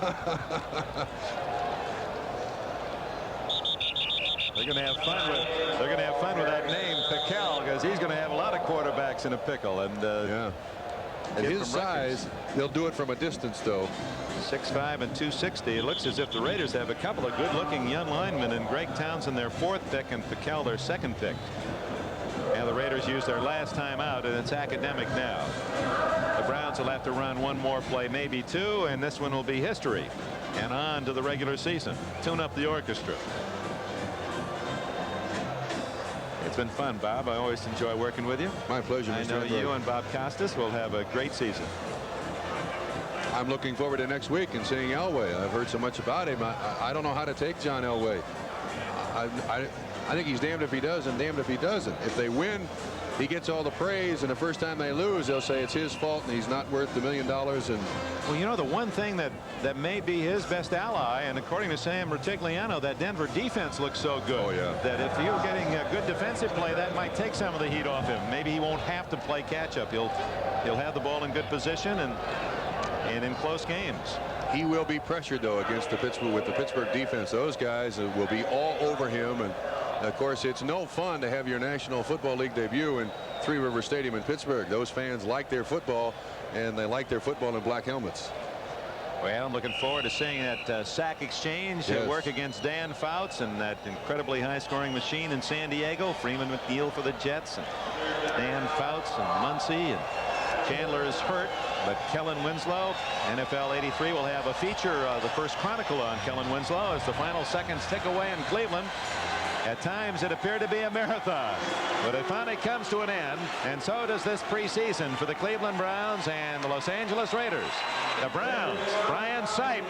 [SPEAKER 1] They're going to have fun with that name, Pickel, because he's going to have a lot of quarterbacks in a pickle. And
[SPEAKER 3] yeah. At his size, they'll do it from a distance, though.
[SPEAKER 1] 6'5" and 260. It looks as if the Raiders have a couple of good-looking young linemen, and Greg Townsend their 4th pick and Pickel their 2nd pick. And the Raiders use their last time out, and it's academic now. The Browns will have to run one more play, maybe 2, and this one will be history. And on to the regular season. Tune up the orchestra. It's been fun, Bob. I always enjoy working with you.
[SPEAKER 3] My pleasure, Mr.
[SPEAKER 1] I know
[SPEAKER 3] Enberg.
[SPEAKER 1] you and Bob Costas will have a great season.
[SPEAKER 3] I'm looking forward to next week and seeing Elway. I've heard so much about him. I don't know how to take John Elway. I think he's damned if he does and damned if he doesn't. If they win, he gets all the praise, and the first time they lose, they'll say it's his fault and he's not worth the $1 million. And
[SPEAKER 1] well, you know, the one thing that may be his best ally, and according to Sam Ratigliano, that Denver defense looks so good.
[SPEAKER 3] Oh, yeah.
[SPEAKER 1] That if you're getting a good defensive play, that might take some of the heat off him. Maybe he won't have to play catch up. He'll have the ball in good position and in close games.
[SPEAKER 3] he will be pressured, though, against the Pittsburgh defense. Those guys will be all over him. And of course, it's no fun to have your National Football League debut in Three River Stadium in Pittsburgh. Those fans like their football, and they like their football in black helmets.
[SPEAKER 5] Well, I'm looking forward to seeing that sack exchange work against Dan Fouts and that incredibly high-scoring machine in San Diego. Freeman McNeil for the Jets, and Dan Fouts and Muncy, and Chandler is hurt, but Kellen Winslow, NFL 83, will have a feature, the first chronicle on Kellen Winslow as the final seconds tick away in Cleveland. At times it appeared to be a marathon, but it finally comes to an end, and so does this preseason for the Cleveland Browns and the Los Angeles Raiders. The Browns, Brian Sipe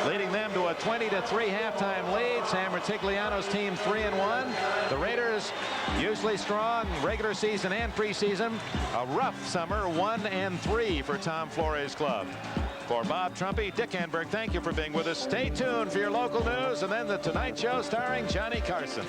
[SPEAKER 5] leading them to a 20-3 halftime lead. Sam Ratigliano's team 3-1. The Raiders, usually strong regular season and preseason. A rough summer, 1-3 for Tom Flores' club. For Bob Trumpy, Dick Enberg, thank you for being with us. Stay tuned for your local news and then the Tonight Show starring Johnny Carson.